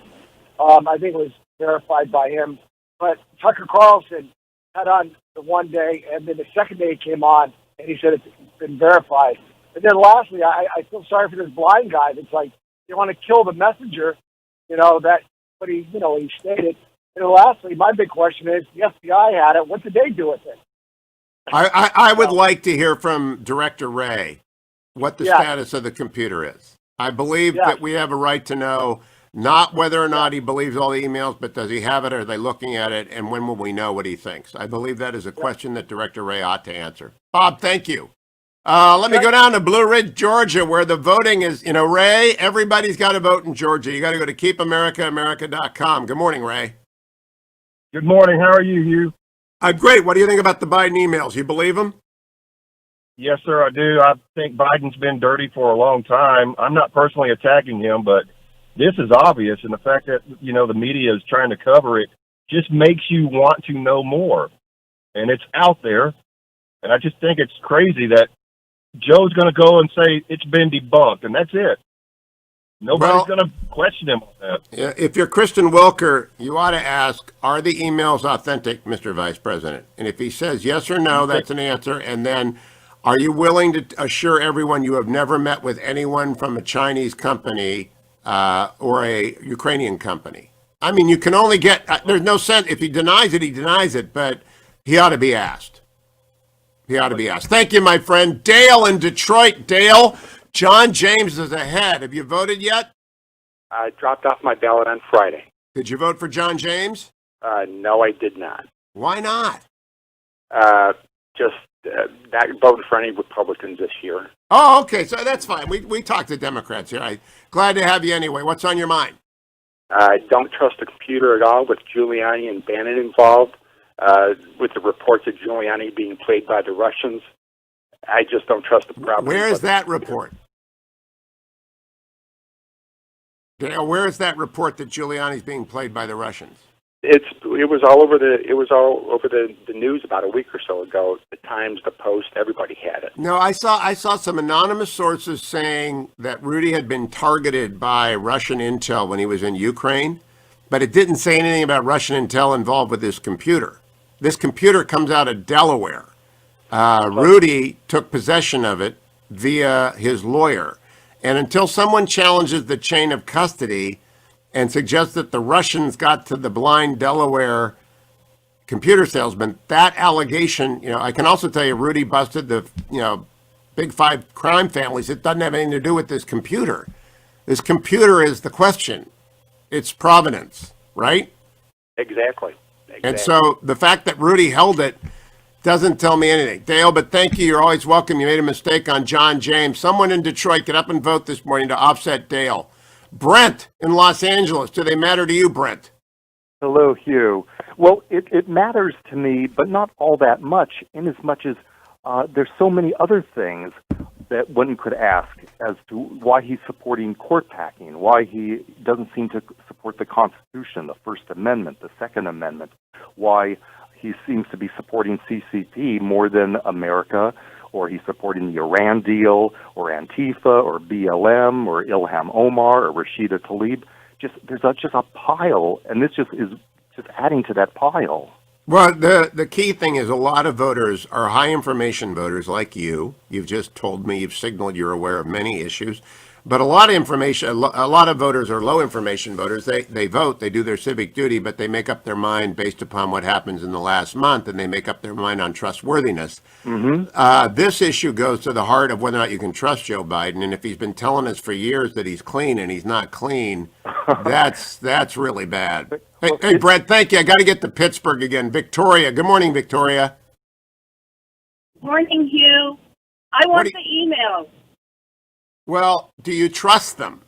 Speaker 14: I think it was verified by him. But Tucker Carlson had on the one day, and then the second day he came on, and he said it's been verified. And then lastly, I feel sorry for this blind guy that's like, you want to kill the messenger, but he stated. And lastly, my big question is, the FBI had it. What did they do with it?
Speaker 1: I would like to hear from Director Wray what the status of the computer is. I believe that we have a right to know not whether or not he believes all the emails, but does he have it? Are they looking at it? And when will we know what he thinks? I believe that is a question that Director Wray ought to answer. Bob, thank you. Let me go down to Blue Ridge, Georgia, where the voting is, Ray, everybody's got to vote in Georgia. You got to go to keepamericaamerica.com. Good morning, Ray.
Speaker 15: Good morning. How are you, Hugh?
Speaker 1: I'm great. What do you think about the Biden emails? You believe them?
Speaker 15: Yes, sir, I do. I think Biden's been dirty for a long time. I'm not personally attacking him, but this is obvious, and the fact that, the media is trying to cover it just makes you want to know more. And it's out there, and I just think it's crazy that Joe's going to go and say it's been debunked, and that's it. Nobody's going to question him on that.
Speaker 1: Yeah, if you're Kristen Welker, you ought to ask, are the emails authentic, Mr. Vice President? And if he says yes or no, that's an answer. And then, are you willing to assure everyone you have never met with anyone from a Chinese company or a Ukrainian company? I mean, you can only get, there's no sense, if he denies it, he denies it, but he ought to be asked. He ought to be asked. Thank you, my friend. Dale in Detroit. Dale, John James is ahead. Have you voted yet?
Speaker 16: I dropped off my ballot on Friday.
Speaker 1: Did you vote for John James?
Speaker 16: No, I did not.
Speaker 1: Why not?
Speaker 16: Just not voted for any Republicans this year.
Speaker 1: Oh, okay, so that's fine. We talked to Democrats here. Glad to have you anyway. What's on your mind?
Speaker 16: I don't trust the computer at all with Giuliani and Bannon involved, with the reports of Giuliani being played by the Russians. I just don't trust the property.
Speaker 1: Where is that report? Dale, where is that report that Giuliani's being played by the Russians?
Speaker 16: It was all over the news about a week or so ago. The Times, the Post, everybody had it.
Speaker 1: No, I saw some anonymous sources saying that Rudy had been targeted by Russian intel when he was in Ukraine, but it didn't say anything about Russian intel involved with this computer. This computer comes out of Delaware. Rudy took possession of it via his lawyer. And until someone challenges the chain of custody and suggests that the Russians got to the blind Delaware computer salesman, that allegation, I can also tell you Rudy busted the, big five crime families. It doesn't have anything to do with this computer. This computer is the question. It's provenance, right?
Speaker 16: Exactly.
Speaker 1: And so the fact that Rudy held it doesn't tell me anything. Dale, but thank you. You're always welcome. You made a mistake on John James. Someone in Detroit, get up and vote this morning to offset Dale. Brent in Los Angeles. Do they matter to you, Brent?
Speaker 17: Hello, Hugh. Well, it matters to me, but not all that much, in as much as there's so many other things that one could ask as to why he's supporting court packing, why he doesn't seem to support the Constitution, the First Amendment, the Second Amendment, why he seems to be supporting CCP more than America, or he's supporting the Iran deal, or Antifa, or BLM, or Ilham Omar, or Rashida Tlaib. There's just a pile, and this just is just adding to that pile.
Speaker 1: Well, the key thing is a lot of voters are high information voters like you. You've just told me, you've signaled you're aware of many issues. But a lot of voters are low information voters. They vote, they do their civic duty, but they make up their mind based upon what happens in the last month, and they make up their mind on trustworthiness.
Speaker 17: Mm-hmm.
Speaker 1: This issue goes to the heart of whether or not you can trust Joe Biden. And if he's been telling us for years that he's clean and he's not clean, that's really bad. Hey, Brett, thank you. I got to get to Pittsburgh again. Victoria. Good morning, Victoria.
Speaker 18: Morning, Hugh. I want the emails.
Speaker 1: Well, do you trust them?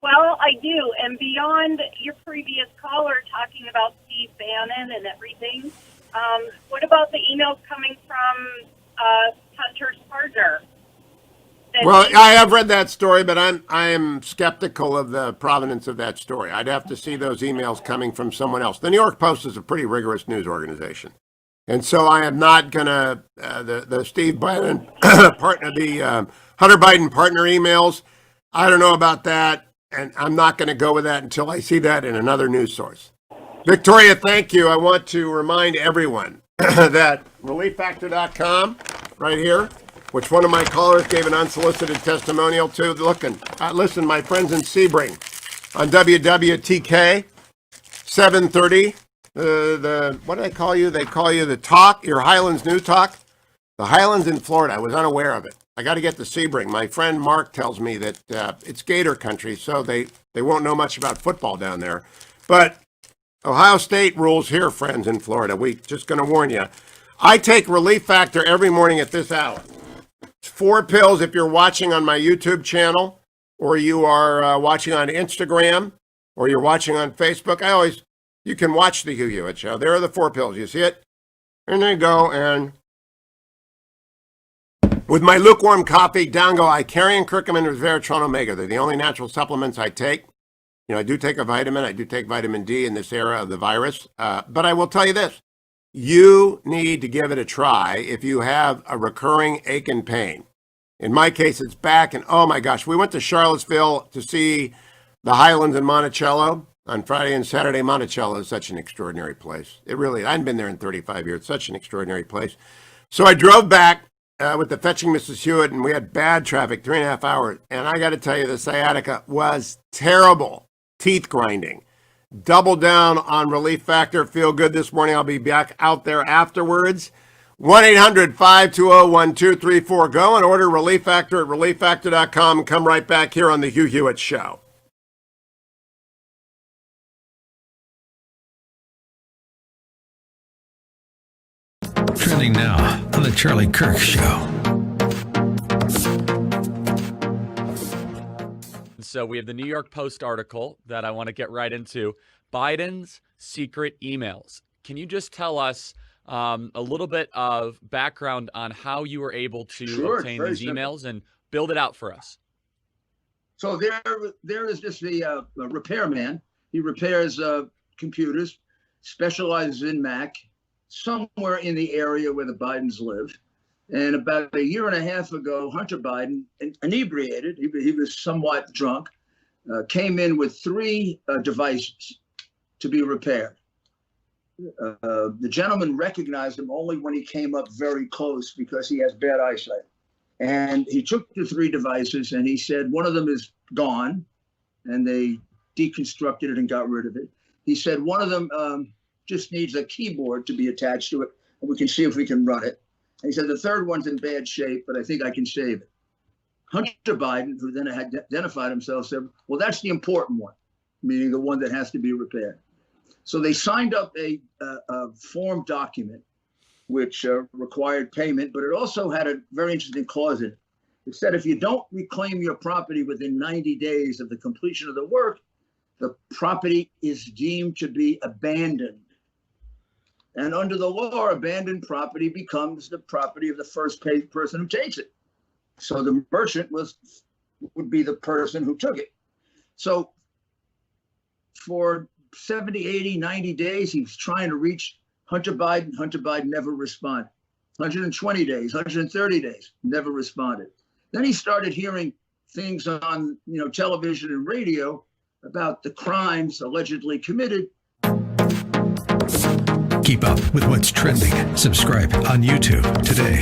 Speaker 18: Well, I do. And beyond your previous caller talking about Steve Bannon and everything, what about the emails coming from Hunter's partner?
Speaker 1: Well, I have read that story, but I am skeptical of the provenance of that story. I'd have to see those emails coming from someone else. The New York Post is a pretty rigorous news organization. And so I am not going to, the Steve Bannon partner, the Hunter Biden partner emails, I don't know about that, and I'm not going to go with that until I see that in another news source. Victoria, thank you. I want to remind everyone that ReliefFactor.com, right here, which one of my callers gave an unsolicited testimonial to. Listen, my friends in Sebring on WWTK, 730. What do they call you? They call you the Talk, your Highlands New Talk. The Highlands in Florida. I was unaware of it. I got to get to Sebring. My friend Mark tells me that it's Gator country, so they won't know much about football down there. But Ohio State rules here, friends in Florida. We just going to warn you. I take Relief Factor every morning at this hour. It's 4 pills if you're watching on my YouTube channel, or you are watching on Instagram, or you're watching on Facebook. You can watch the Hugh Hewitt Show. There are the 4 pills. You see it? And there you go. And with my lukewarm coffee, down go Icarian, curcumin, resveratrol, omega. They're the only natural supplements I take. I do take a vitamin. I do take vitamin D in this era of the virus. But I will tell you this. You need to give it a try if you have a recurring ache and pain. In my case, it's back. And oh my gosh, we went to Charlottesville to see the Highlands in Monticello on Friday and Saturday. Monticello is such an extraordinary place. It really, I hadn't been there in 35 years. Such an extraordinary place. So I drove back with the Fetching Mrs. Hewitt, and we had bad traffic, 3.5 hours. And I got to tell you, the sciatica was terrible. Teeth grinding. Double down on Relief Factor. Feel good this morning. I'll be back out there afterwards. 1-800-520-1234. Go and order Relief Factor at ReliefFactor.com and come right back here on the Hugh Hewitt Show.
Speaker 3: Trending now on the Charlie Kirk Show.
Speaker 19: So we have the New York Post article that I want to get right into. Biden's secret emails. Can you just tell us a little bit of background on how you were able to obtain these emails and build it out for us?
Speaker 20: So there is just the repairman. He repairs computers, specializes in Mac, somewhere in the area where the Bidens live. And about a year and a half ago, Hunter Biden, inebriated, he was somewhat drunk, came in with 3 devices to be repaired. The gentleman recognized him only when he came up very close because he has bad eyesight. And he took the 3 devices and he said, one of them is gone, and they deconstructed it and got rid of it. He said, one of them just needs a keyboard to be attached to it, and we can see if we can run it. And he said, the third one's in bad shape, but I think I can save it. Hunter Biden, who then had identified himself, said, well, that's the important one, meaning the one that has to be repaired. So they signed up a form document, which required payment, but it also had a very interesting clause in it. It said, if you don't reclaim your property within 90 days of the completion of the work, the property is deemed to be abandoned. And under the law, abandoned property becomes the property of the first person who takes it. So the merchant would be the person who took it. So for 70, 80, 90 days, he was trying to reach Hunter Biden. Hunter Biden never responded. 120 days, 130 days, never responded. Then he started hearing things on television and radio about the crimes allegedly committed.
Speaker 3: Keep up with what's trending. Subscribe on YouTube today.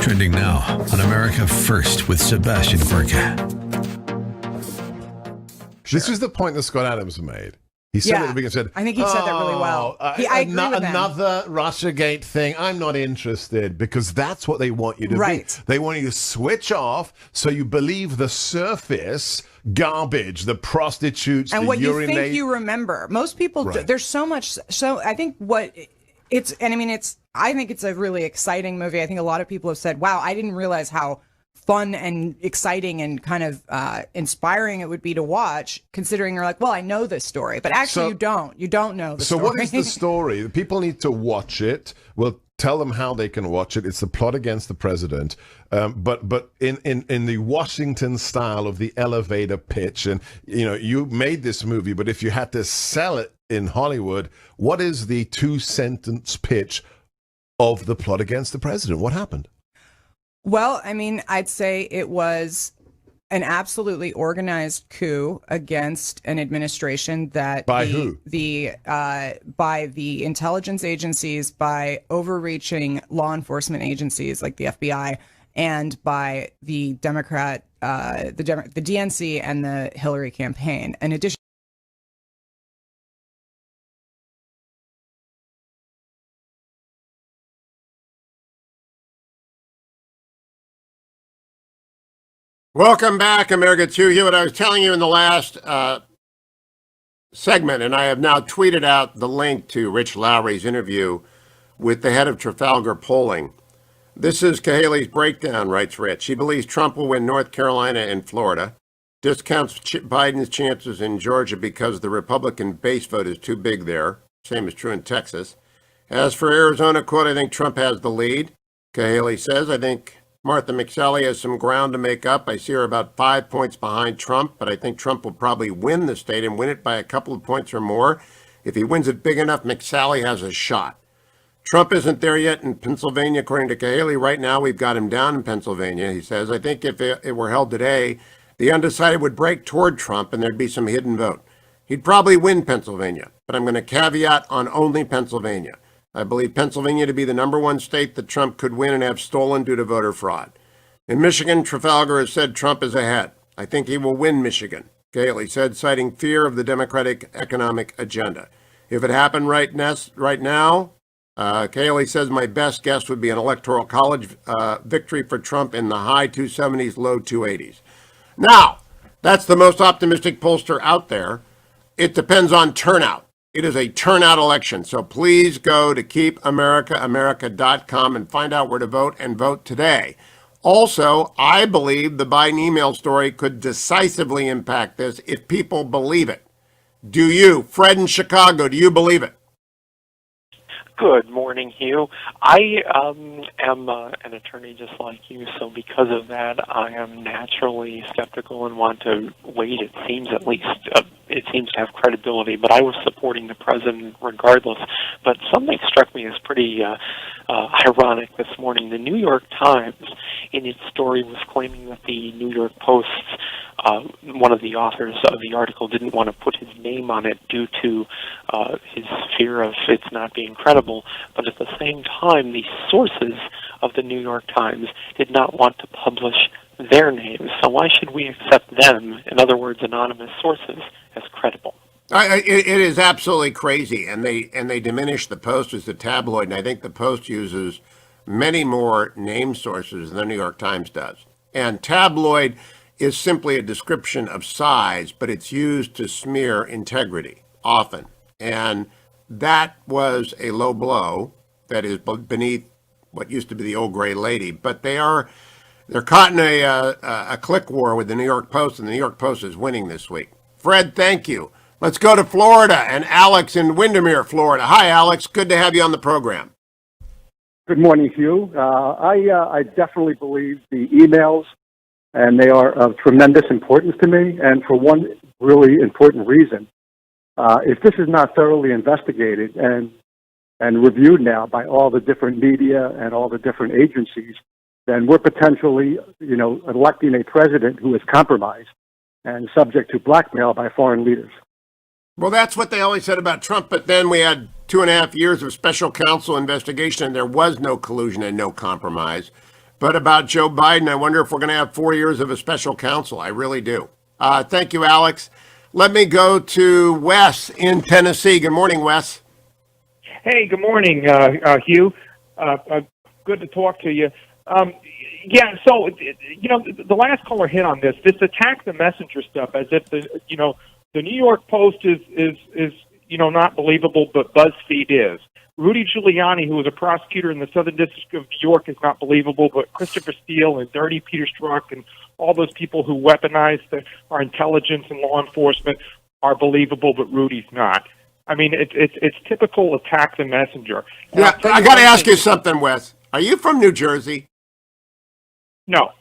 Speaker 3: Trending now on America First with Sebastian Gorka.
Speaker 21: This is the point that Scott Adams made. He said at the beginning,
Speaker 22: I think he said that really well. I agree with him.
Speaker 21: Another Russiagate thing. I'm not interested, because that's what they want you to
Speaker 22: Right.
Speaker 21: be. They want you to switch off so you believe the surface garbage, the prostitutes,
Speaker 22: And
Speaker 21: the
Speaker 22: what
Speaker 21: urinate.
Speaker 22: you think you remember. Most people,
Speaker 21: Right.
Speaker 22: there's so much. So I think I think it's a really exciting movie. I think a lot of people have said, wow, I didn't realize how fun and exciting and kind of inspiring it would be to watch, considering you're like, well, I know this story, but actually you don't know the story.
Speaker 21: So what is the story? People need to watch it. We'll tell them how they can watch it. It's the plot against the president, but in the Washington style of the elevator pitch. And you made this movie, but if you had to sell it in Hollywood, what is the 2-sentence pitch of the plot against the president? What happened?
Speaker 22: Well, I mean, I'd say it was an absolutely organized coup against an administration that
Speaker 21: by
Speaker 22: the intelligence agencies, by overreaching law enforcement agencies like the FBI, and by the Democrat, the DNC and the Hillary campaign. In addition.
Speaker 1: Welcome back, America. It's Hugh Hewitt. I was telling you in the last segment, and I have now tweeted out the link to Rich Lowry's interview with the head of Trafalgar Polling. This is Cahaley's breakdown, writes Rich. She believes Trump will win North Carolina and Florida, discounts Biden's chances in Georgia because the Republican base vote is too big there. Same is true in Texas. As for Arizona, quote, I think Trump has the lead. Cahaley says, I think Martha McSally has some ground to make up. I see her about 5 points behind Trump, but I think Trump will probably win the state and win it by a couple of points or more. If he wins it big enough, McSally has a shot. Trump isn't there yet in Pennsylvania, according to Cahaley. Right now, we've got him down in Pennsylvania, he says. I think if it were held today, the undecided would break toward Trump and there'd be some hidden vote. He'd probably win Pennsylvania, but I'm going to caveat on only Pennsylvania. I believe Pennsylvania to be the #1 state that Trump could win and have stolen due to voter fraud. In Michigan, Trafalgar has said Trump is ahead. I think he will win Michigan, Cahaley said, citing fear of the Democratic economic agenda. If it happened right now, Cahaley says my best guess would be an electoral college victory for Trump in the high 270s, low 280s. Now, that's the most optimistic pollster out there. It depends on turnout. It is a turnout election. So please go to keepamericaamerica.com and find out where to vote and vote today. Also, I believe the Biden email story could decisively impact this if people believe it. Do you? Fred in Chicago, do you believe it?
Speaker 2: Good morning, Hugh. I am an attorney just like you, so because of that, I am naturally skeptical and want to wait. It seems at least it seems to have credibility, but I was supporting the president regardless. But something struck me as pretty ironic this morning. The New York Times, in its story, was claiming that the New York Post's one of the authors of the article didn't want to put his name on it due to his fear of it not being credible, but at the same time, the sources of the New York Times did not want to publish their names. So why should we accept them, in other words, anonymous sources, as credible?
Speaker 1: It is absolutely crazy, and they diminish the Post as the tabloid, and I think the Post uses many more name sources than the New York Times does. And tabloid is simply a description of size, but it's used to smear integrity often. And that was a low blow that is beneath what used to be the old gray lady. But they're caught in a click war with the New York Post, and the New York Post is winning this week. Fred, thank you. Let's go to Florida and Alex in Windermere, Florida. Hi, Alex. Good to have you on the program.
Speaker 4: Good morning, Hugh. I definitely believe the emails, and they are of tremendous importance to me, and for one really important reason. If this is not thoroughly investigated and reviewed now by all the different media and all the different agencies, then we're potentially, electing a president who is compromised and subject to blackmail by foreign leaders.
Speaker 1: Well, that's what they always said about Trump, but then we had 2.5 years of special counsel investigation, and there was no collusion and no compromise. But about Joe Biden, I wonder if we're going to have 4 years of a special counsel. I really do. Thank you, Alex. Let me go to Wes in Tennessee. Good morning, Wes.
Speaker 23: Hey, good morning, Hugh. Good to talk to you. So, the last caller hit on this attack the messenger stuff as if the New York Post is not believable, but BuzzFeed is. Rudy Giuliani, who was a prosecutor in the Southern District of New York, is not believable, but Christopher Steele and Dirty Peter Strzok and all those people who weaponize our intelligence and law enforcement are believable, but Rudy's not. I mean, it's typical attack the messenger. And
Speaker 1: yeah, I got to ask you something, Wes. Are you from New Jersey?
Speaker 23: No.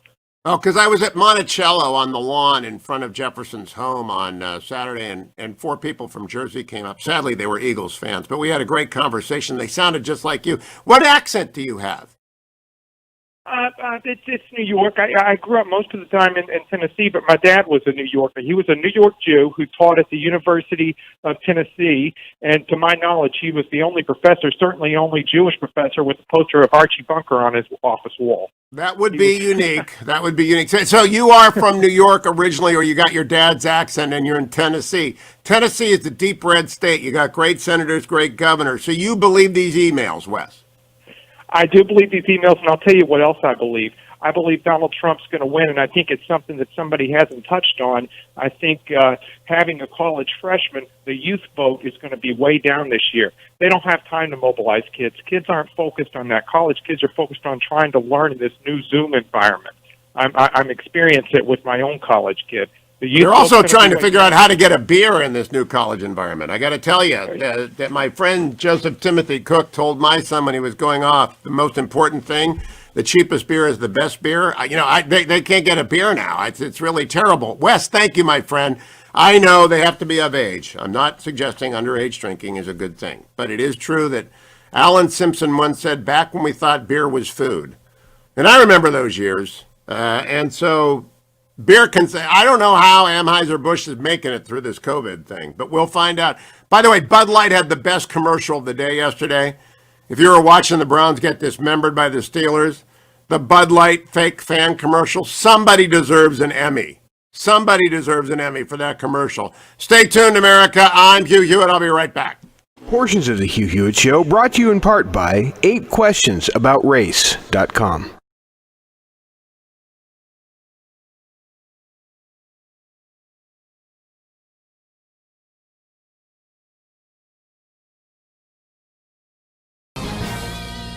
Speaker 1: Oh, because I was at Monticello on the lawn in front of Jefferson's home on Saturday, and 4 people from Jersey came up. Sadly, they were Eagles fans, but we had a great conversation. They sounded just like you. What accent do you have?
Speaker 23: It's New York. I grew up most of the time in Tennessee, but my dad was a New Yorker. He was a New York Jew who taught at the University of Tennessee, and to my knowledge, he was the only professor, certainly only Jewish professor, with a poster of Archie Bunker on his office wall.
Speaker 1: That would be unique. That would be unique. So you are from New York originally, or you got your dad's accent and you're in Tennessee. Tennessee is the deep red state. You got great senators, great governors. So you believe these emails, Wes?
Speaker 23: I do believe these emails, and I'll tell you what else I believe. I believe Donald Trump's going to win, and I think it's something that somebody hasn't touched on. I think having a college freshman, the youth vote is going to be way down this year. They don't have time to mobilize kids. Kids aren't focused on that. College kids are focused on trying to learn in this new Zoom environment. I'm experiencing it with my own college kid.
Speaker 1: They're also trying to figure out how to get a beer in this new college environment. I got to tell you that my friend Joseph Timothy Cook told my son when he was going off, the most important thing, the cheapest beer is the best beer. They can't get a beer now. It's really terrible. Wes, thank you, my friend. I know they have to be of age. I'm not suggesting underage drinking is a good thing, but it is true that Alan Simpson once said, back when we thought beer was food. And I remember those years. And so beer can say, I don't know how Anheuser-Busch is making it through this COVID thing, but we'll find out. By the way, Bud Light had the best commercial of the day yesterday. If you were watching the Browns get dismembered by the Steelers, the Bud Light fake fan commercial, somebody deserves an Emmy. Somebody deserves an Emmy for that commercial. Stay tuned, America. I'm Hugh Hewitt. I'll be right back.
Speaker 24: Portions of the Hugh Hewitt Show brought to you in part by 8questionsaboutace.com.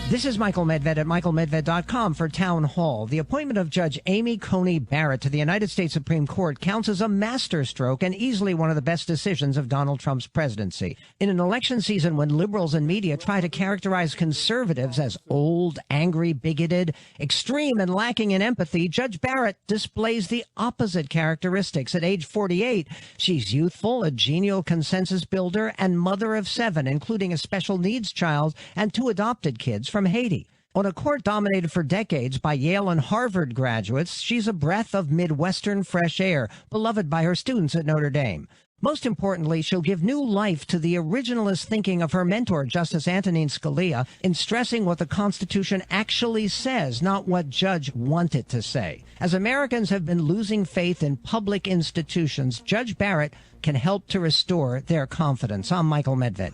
Speaker 5: This is Michael Medved at michaelmedved.com for Town Hall. The appointment of Judge Amy Coney Barrett to the United States Supreme Court counts as a masterstroke and easily one of the best decisions of Donald Trump's presidency. In an election season when liberals and media try to characterize conservatives as old, angry, bigoted, extreme, and lacking in empathy, Judge Barrett displays the opposite characteristics. At age 48, she's youthful, a genial consensus builder, and mother of 7, including a special needs child and 2 adopted kids from Haiti. On a court dominated for decades by Yale and Harvard graduates, she's a breath of Midwestern fresh air, beloved by her students at Notre Dame. Most importantly, she'll give new life to the originalist thinking of her mentor, Justice Antonin Scalia, in stressing what the Constitution actually says, not what Judge wanted to say. As Americans have been losing faith in public institutions, Judge Barrett can help to restore their confidence. I'm Michael Medved.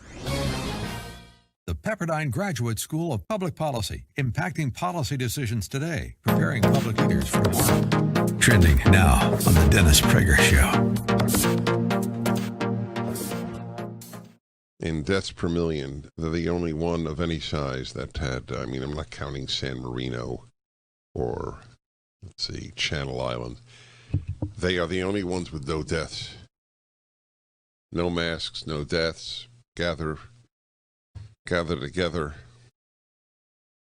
Speaker 3: The Pepperdine Graduate School of Public Policy, impacting policy decisions today, preparing public leaders for tomorrow. Trending now on The Dennis Prager Show.
Speaker 21: In deaths per million, they're the only one of any size that had, I'm not counting San Marino or, Channel Island. They are the only ones with no deaths. No masks, no deaths, gather together,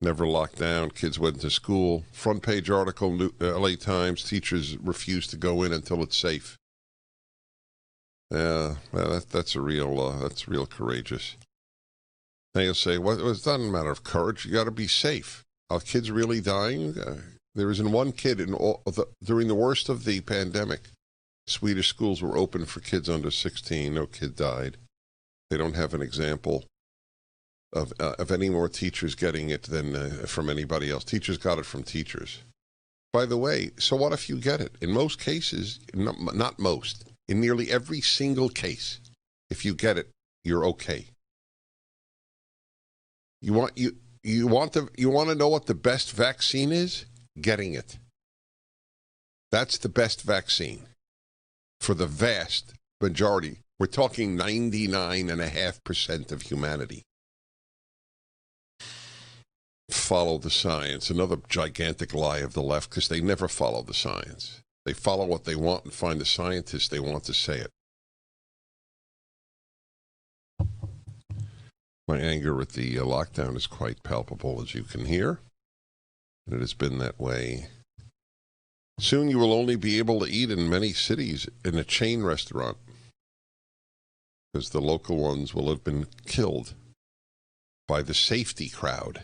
Speaker 21: never locked down, kids went to school. Front page article, LA Times, teachers refuse to go in until it's safe. That's real courageous. Now you'll say, well, it's not a matter of courage, you got to be safe. Are kids really dying? There isn't one kid during the worst of the pandemic. Swedish schools were open for kids under 16, no kid died. They don't have an example of any more teachers getting it than from anybody else. Teachers got it from teachers. By the way, so what if you get it? In most cases, not most, in nearly every single case, if you get it, you're okay. You want to know what the best vaccine is? Getting it. That's the best vaccine for the vast majority. We're talking 99.5% of humanity. Follow the science. Another gigantic lie of the left, because they never follow the science. They follow what they want and find the scientists they want to say it. My anger at the lockdown is quite palpable, as you can hear. And it has been that way. Soon you will only be able to eat in many cities in a chain restaurant, because the local ones will have been killed by the safety crowd.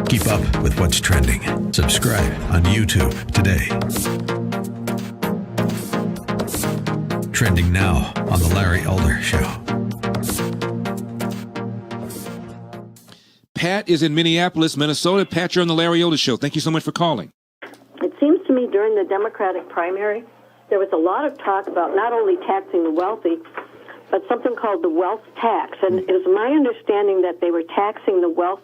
Speaker 3: Keep up with what's trending. Subscribe on YouTube today. Trending now on The Larry Elder Show.
Speaker 6: Pat is in Minneapolis, Minnesota. Pat, you're on The Larry Elder Show. Thank you so much for calling.
Speaker 7: It seems to me during the Democratic primary, there was a lot of talk about not only taxing the wealthy, but something called the wealth tax. And it was my understanding that they were taxing the wealth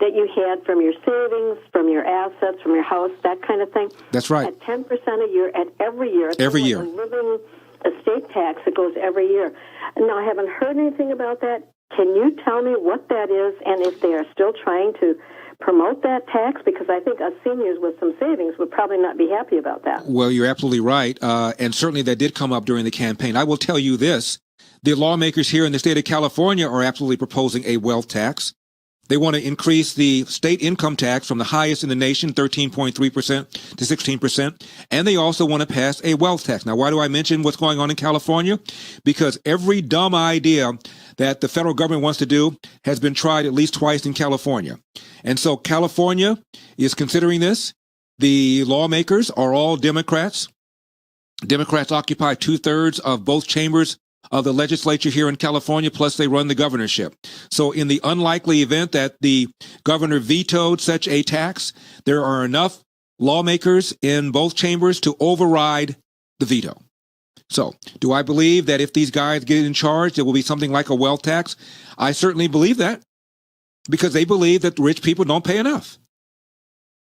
Speaker 7: that you had from your savings, from your assets, from your house, that kind of thing.
Speaker 6: That's right.
Speaker 7: At 10% a year, at every year.
Speaker 6: Every year.
Speaker 7: Like a living estate tax that goes every year. Now, I haven't heard anything about that. Can you tell me what that is and if they are still trying to promote that tax? Because I think us seniors with some savings would probably not be happy about that.
Speaker 6: Well, you're absolutely right. And certainly that did come up during the campaign. I will tell you this. The lawmakers here in the state of California are absolutely proposing a wealth tax. They want to increase the state income tax from the highest in the nation, 13.3% to 16%. And they also want to pass a wealth tax. Now, why do I mention what's going on in California? Because every dumb idea that the federal government wants to do has been tried at least twice in California. And so California is considering this. The lawmakers are all Democrats. Democrats occupy 2/3 of both chambers of the legislature here in California, plus they run the governorship. So in the unlikely event that the governor vetoed such a tax, there are enough lawmakers in both chambers to override the veto. So do I believe that if these guys get in charge, there will be something like a wealth tax? I certainly believe that, because they believe that rich people don't pay enough.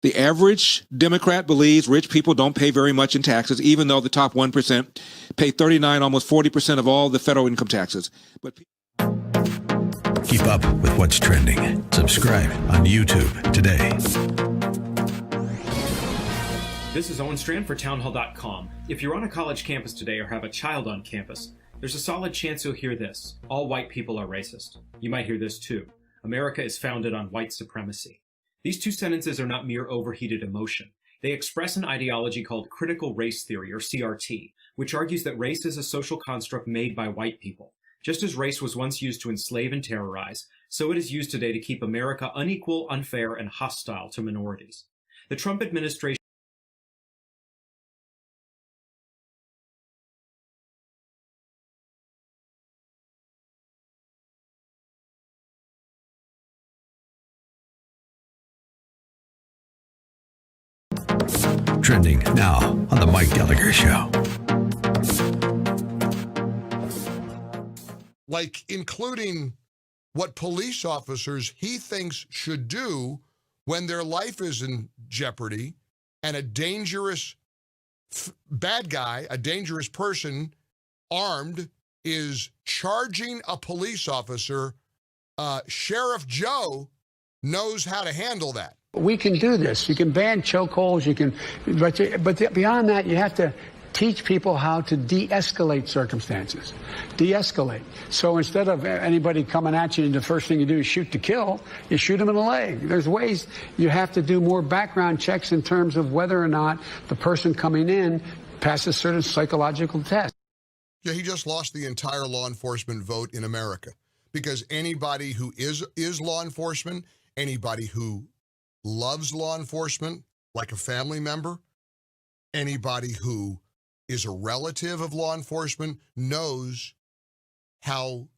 Speaker 6: The average Democrat believes rich people don't pay very much in taxes, even though the top 1% pay 39, almost 40% of all the federal income taxes. But
Speaker 3: Keep up with what's trending. Subscribe on YouTube today.
Speaker 12: This is Owen Strand for townhall.com. If you're on a college campus today or have a child on campus, there's a solid chance you'll hear this. All white people are racist. You might hear this too. America is founded on white supremacy. These two sentences are not mere overheated emotion. They express an ideology called critical race theory, or CRT, which argues that race is a social construct made by white people. Just as race was once used to enslave and terrorize, so it is used today to keep America unequal, unfair, and hostile to minorities. The Trump administration
Speaker 3: Trending now on The Mike Gallagher Show.
Speaker 8: Like including what police officers he thinks should do when their life is in jeopardy and a dangerous bad guy, a dangerous person armed is charging a police officer. Sheriff Joe knows how to handle that.
Speaker 9: We can do this. You can ban chokeholds. You can, but beyond that, you have to teach people how to de-escalate circumstances. De-escalate. So instead of anybody coming at you, and the first thing you do is shoot to kill, you shoot them in the leg. There's ways you have to do more background checks in terms of whether or not the person coming in passes certain psychological tests.
Speaker 8: Yeah, he just lost the entire law enforcement vote in America because anybody who is law enforcement, anybody who loves law enforcement like a family member, anybody who is a relative of law enforcement knows how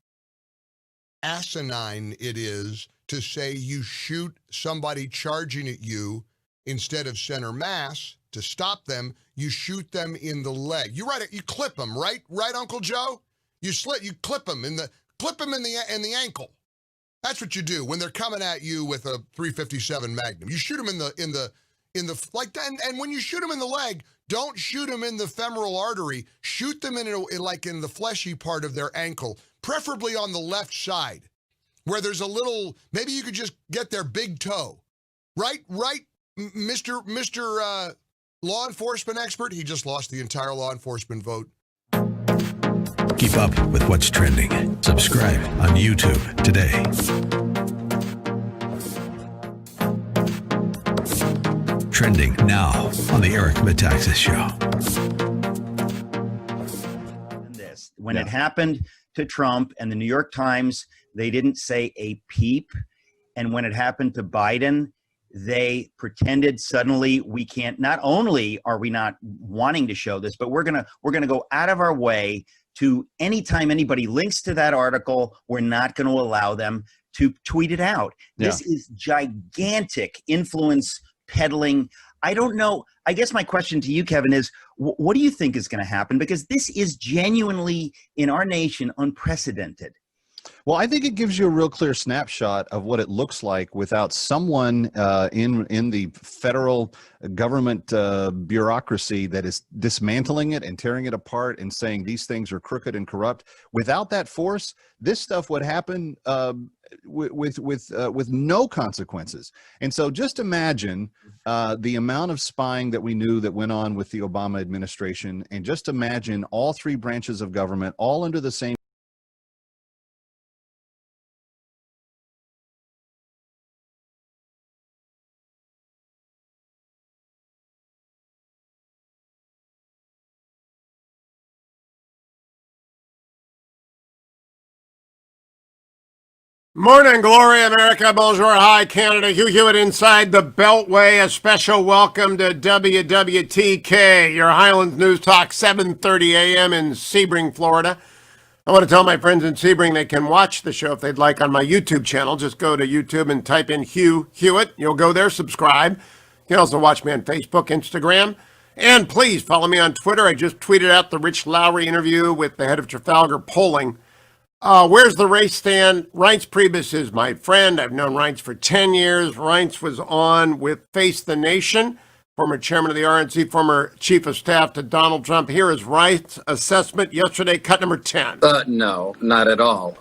Speaker 8: asinine it is to say you shoot somebody charging at you instead of center mass to stop them. You shoot them in the leg. You clip them, right, Uncle Joe? You clip them in the ankle. That's what you do when they're coming at you with a .357 Magnum. You shoot them in the like that, and when you shoot them in the leg, don't shoot them in the femoral artery. Shoot them in the fleshy part of their ankle, preferably on the left side, where there's a little. Maybe you could just get their big toe, right, Mr. Law enforcement expert. He just lost the entire law enforcement vote.
Speaker 3: Keep up with what's trending. Subscribe on YouTube today. Trending now on the Eric Metaxas Show.
Speaker 10: When it happened to Trump and the New York Times, they didn't say a peep. And when it happened to Biden, they pretended suddenly we can't. Not only are we not wanting to show this, but we're gonna go out of our way to anytime anybody links to that article, we're not going to allow them to tweet it out. Yeah. This is gigantic influence peddling. I don't know. I guess my question to you, Kevin, is what do you think is going to happen? Because this is genuinely, in our nation, unprecedented.
Speaker 11: Well, I think it gives you a real clear snapshot of what it looks like without someone in the federal government bureaucracy that is dismantling it and tearing it apart and saying these things are crooked and corrupt. Without that force, this stuff would happen with no consequences. And so just imagine the amount of spying that we knew that went on with the Obama administration, and just imagine all three branches of government all under the same.
Speaker 1: Morning, glory, America, bonjour, hi, Canada. Hugh Hewitt inside the Beltway. A special welcome to WWTK, your Highlands News Talk, 7:30 a.m. in Sebring, Florida. I want to tell my friends in Sebring they can watch the show if they'd like on my YouTube channel. Just go to YouTube and type in Hugh Hewitt. You'll go there, subscribe. You can also watch me on Facebook, Instagram, and please follow me on Twitter. I just tweeted out the Rich Lowry interview with the head of Trafalgar Polling. Where's the race stand? Reince Priebus is my friend. I've known Reince for 10 years. Reince was on with Face the Nation former chairman of the RNC, former chief of staff to Donald Trump. Here is Wright's assessment yesterday, cut number 10.
Speaker 13: No, not at all.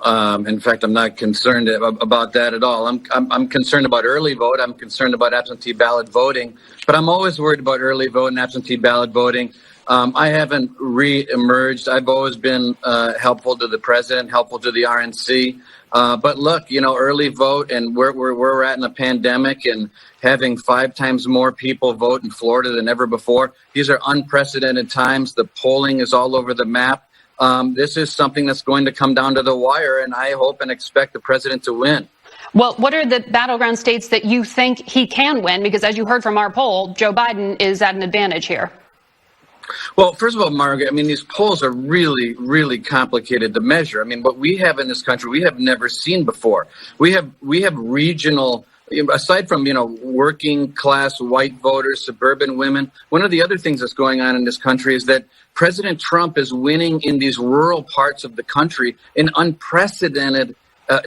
Speaker 13: In fact, I'm not concerned about that at all. I'm concerned about early vote. I'm concerned about absentee ballot voting, but I'm always worried about early vote and absentee ballot voting. I haven't re-emerged. I've always been helpful to the president, helpful to the RNC. But look, early vote and where we're at in the pandemic and having 5 times more people vote in Florida than ever before. These are unprecedented times. The polling is all over the map. This is something that's going to come down to the wire, and I hope and expect the president to win.
Speaker 14: Well, what are the battleground states that you think he can win? Because as you heard from our poll, Joe Biden is at an advantage here.
Speaker 13: Well, first of all, Margaret, these polls are really, really complicated to measure. What we have in this country, we have never seen before. We have regional, aside from, working class white voters, suburban women. One of the other things that's going on in this country is that President Trump is winning in these rural parts of the country in unprecedented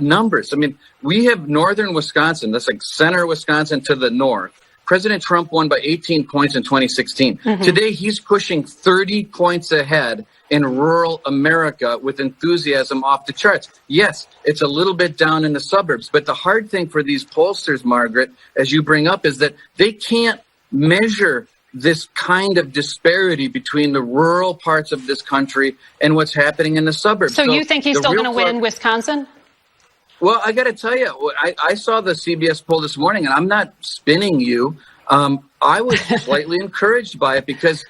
Speaker 13: numbers. We have northern Wisconsin, that's like center Wisconsin to the north. President Trump won by 18 points in 2016. Mm-hmm. Today, he's pushing 30 points ahead in rural America with enthusiasm off the charts. Yes, it's a little bit down in the suburbs, but the hard thing for these pollsters, Margaret, as you bring up, is that they can't measure this kind of disparity between the rural parts of this country and what's happening in the suburbs.
Speaker 14: So you think he's still going to win in Wisconsin?
Speaker 13: Well, I got to tell you, I saw the CBS poll this morning, and I'm not spinning you. I was slightly encouraged by it because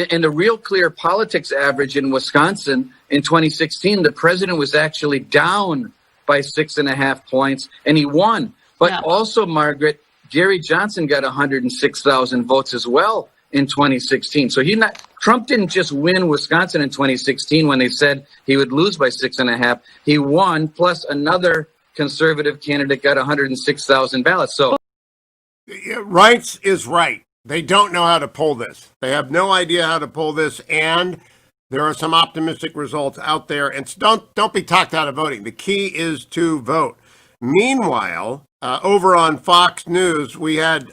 Speaker 13: in the Real Clear Politics average in Wisconsin in 2016, the president was actually down by 6.5 points, and he won. But also, Margaret, Gary Johnson got 106,000 votes as well in 2016. So Trump didn't just win Wisconsin in 2016 when they said he would lose by 6.5. He won, plus another conservative candidate got 106,000 ballots. So
Speaker 1: Wrights is right. They don't know how to poll this. They have no idea how to poll this, and there are some optimistic results out there. And don't be talked out of voting. The key is to vote. Meanwhile, over on Fox News, we had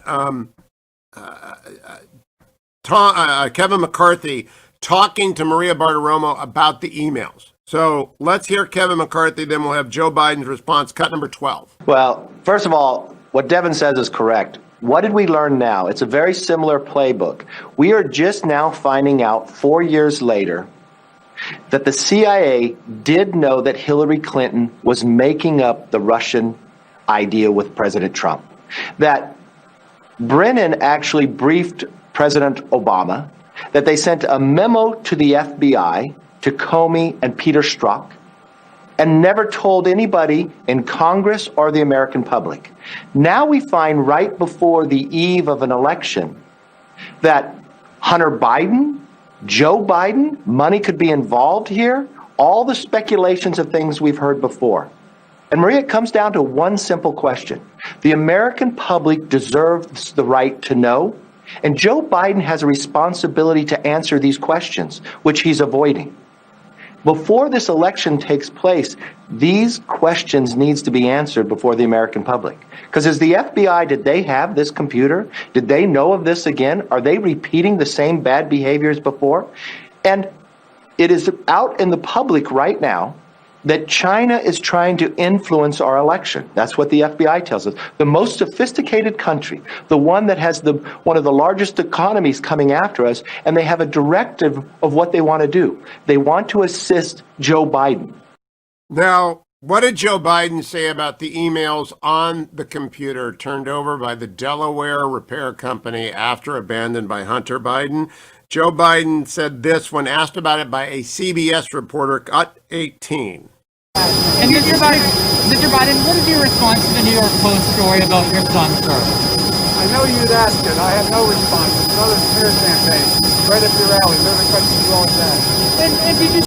Speaker 1: Kevin McCarthy talking to Maria Bartiromo about the emails. So let's hear Kevin McCarthy, then we'll have Joe Biden's response, cut number 12.
Speaker 15: Well, first of all, what Devin says is correct. What did we learn now? It's a very similar playbook. We are just now finding out 4 years later that the CIA did know that Hillary Clinton was making up the Russian idea with President Trump. That Brennan actually briefed President Obama, that they sent a memo to the FBI, to Comey and Peter Strzok, and never told anybody in Congress or the American public. Now we find right before the eve of an election that Hunter Biden, Joe Biden, money could be involved here, all the speculations of things we've heard before. And Maria, it comes down to one simple question. The American public deserves the right to know, and Joe Biden has a responsibility to answer these questions, which he's avoiding. Before this election takes place, these questions needs to be answered before the American public. Because as the FBI, did they have this computer? Did they know of this again? Are they repeating the same bad behaviors before? And it is out in the public right now that China is trying to influence our election. That's what the FBI tells us. The most sophisticated country, the one that has one of the largest economies coming after us, and they have a directive of what they want to do. They want to assist Joe Biden.
Speaker 1: Now, what did Joe Biden say about the emails on the computer turned over by the Delaware repair company after abandoned by Hunter Biden? Joe Biden said this when asked about it by a CBS reporter, cut 18.
Speaker 16: And Mr. Biden, what is your response to the New York Post story about your son, sir?
Speaker 9: I know you'd ask it. I have no response. It's another smear campaign. Right up your alley. They're the questions you always ask.
Speaker 16: And did you...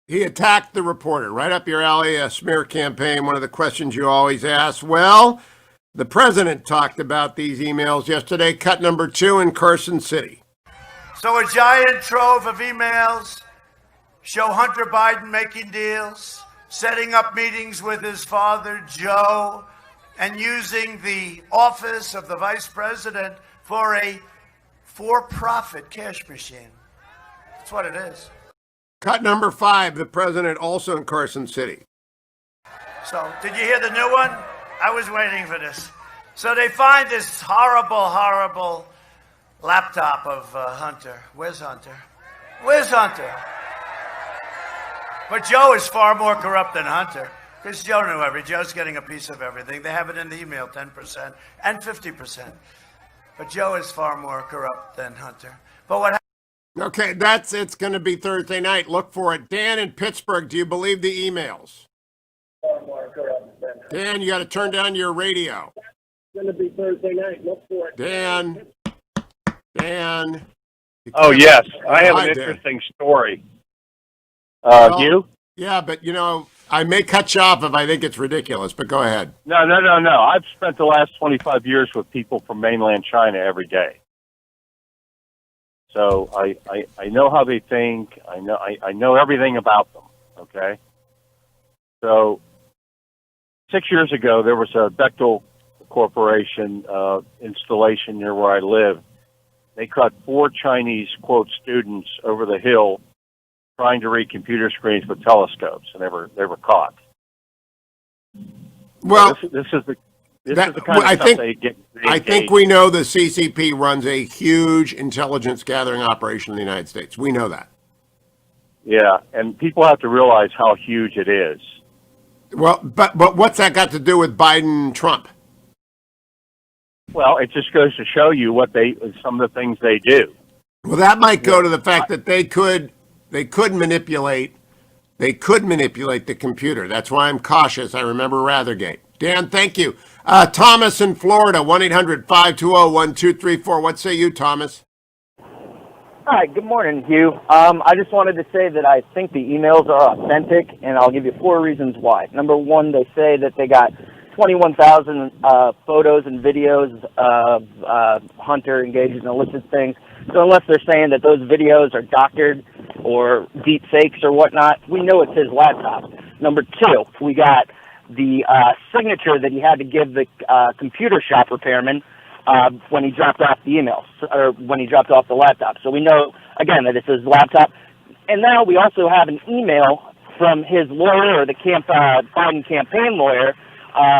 Speaker 1: He attacked the reporter. Right up your alley, a smear campaign, one of the questions you always ask. Well, the president talked about these emails yesterday, cut number 2 in Carson City.
Speaker 25: So a giant trove of emails show Hunter Biden making deals, setting up meetings with his father, Joe, and using the office of the vice president for a for-profit cash machine. That's what it is.
Speaker 1: Cut number 5, the president also in Carson City.
Speaker 25: So, did you hear the new one? I was waiting for this. So they find this horrible, horrible laptop of Hunter. Where's Hunter? Where's Hunter? But Joe is far more corrupt than Hunter. Because Joe knew Joe's getting a piece of everything. They have it in the email, 10% and 50%. But Joe is far more corrupt than Hunter. But what
Speaker 1: Okay, it's going to be Thursday night. Look for it. Dan in Pittsburgh, do you believe the emails? Dan, you got to turn down your radio.
Speaker 17: It's going to be Thursday night. Look for it.
Speaker 1: Dan.
Speaker 18: Oh, yes. I have
Speaker 1: Hi,
Speaker 18: an
Speaker 1: Dan.
Speaker 18: interesting story.
Speaker 1: Well,
Speaker 18: You?
Speaker 1: Yeah, but, I may cut you off if I think it's ridiculous, but go ahead.
Speaker 18: No. I've spent the last 25 years with people from mainland China every day. So I know how they think. I know everything about them, okay? So 6 years ago, there was a Bechtel Corporation installation near where I live. They caught 4 Chinese, quote, students over the hill trying to read computer screens with telescopes, and they were caught.
Speaker 1: Well,
Speaker 18: so this is the kind of stuff they get.
Speaker 1: I think we know the CCP runs a huge intelligence gathering operation in the United States. We know that.
Speaker 18: Yeah, and people have to realize how huge it is.
Speaker 1: Well, but what's that got to do with Biden and Trump?
Speaker 18: Well, it just goes to show you some of the things they do.
Speaker 1: Well, that might go to the fact that they could manipulate the computer. That's why I'm cautious. I remember Rathergate. Dan, thank you. Thomas in Florida, 1-800-520-1234. What say you, Thomas?
Speaker 19: Hi, good morning, Hugh. I just wanted to say that I think the emails are authentic, and I'll give you 4 reasons why. Number one, they say that they got 21,000 photos and videos of Hunter engaged in illicit things. So unless they're saying that those videos are doctored or deep fakes or whatnot, we know it's his laptop. Number 2, we got the signature that he had to give the computer shop repairman when he dropped off the emails, or when he dropped off the laptop. So we know, again, that it's his laptop. And now we also have an email from his lawyer, or the Biden campaign lawyer,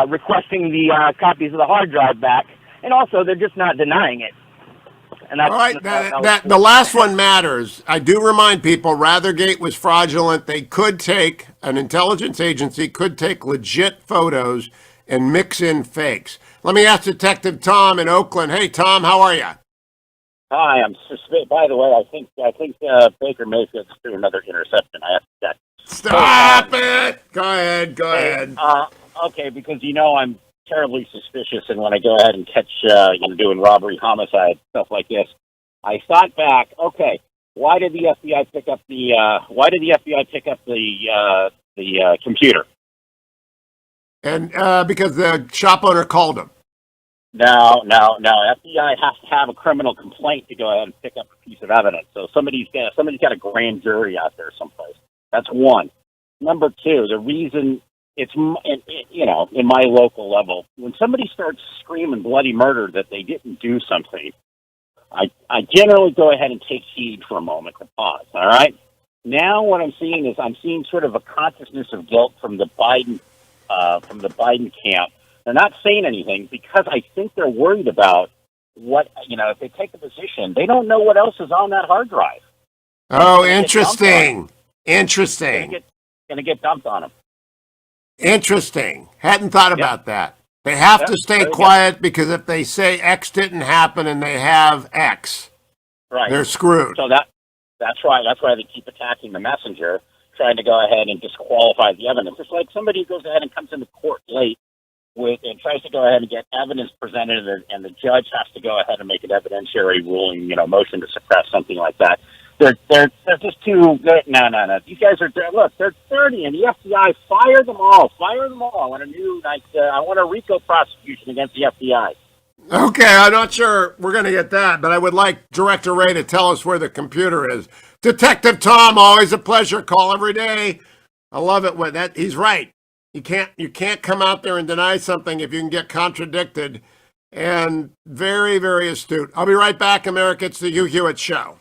Speaker 19: requesting the copies of the hard drive back. And also, they're just not denying it. And that's,
Speaker 1: all right, the last one matters. I do remind people, Rathergate was fraudulent. They could take, an intelligence agency could take legit photos and mix in fakes. Let me ask Detective Tom in Oakland. Hey, Tom, how are you?
Speaker 20: Hi, I'm suspicious. By the way, I think Baker Mayfield's threw another interception. I have to check.
Speaker 1: Stop it! Go ahead.
Speaker 20: Okay, because I'm terribly suspicious, and when I go ahead and catch doing robbery, homicide, stuff like this, I thought back. Okay, why did the FBI pick up the computer?
Speaker 1: And because the shop owner called him.
Speaker 20: No. FBI has to have a criminal complaint to go ahead and pick up a piece of evidence. So somebody's got a grand jury out there someplace. That's one. Number 2, the reason it's in my local level, when somebody starts screaming bloody murder that they didn't do something, I generally go ahead and take heed for a moment to pause. All right. Now what I'm seeing sort of a consciousness of guilt from the Biden camp. They're not saying anything because I think they're worried about what, if they take a position, they don't know what else is on that hard drive.
Speaker 1: Oh, interesting. Interesting.
Speaker 20: Going to get dumped on them.
Speaker 1: Interesting. Hadn't thought about that. They have to stay quiet because if they say X didn't happen and they have X,
Speaker 20: right,
Speaker 1: they're screwed.
Speaker 20: So that's right. That's why they keep attacking the messenger, trying to go ahead and disqualify the evidence. It's like somebody who goes ahead and comes into court late and tries to go ahead and get evidence presented, and the judge has to go ahead and make an evidentiary ruling, motion to suppress, something like that. They're just too. No. These guys they're 30, and the FBI fire them all. I want I want a RICO prosecution against the FBI.
Speaker 1: Okay, I'm not sure we're going to get that, but I would like Director Ray to tell us where the computer is. Detective Tom, always a pleasure. Call every day. I love it when he's right. You can't come out there and deny something if you can get contradicted. and very, very astute. I'll be right back, America. It's the Hugh Hewitt Show.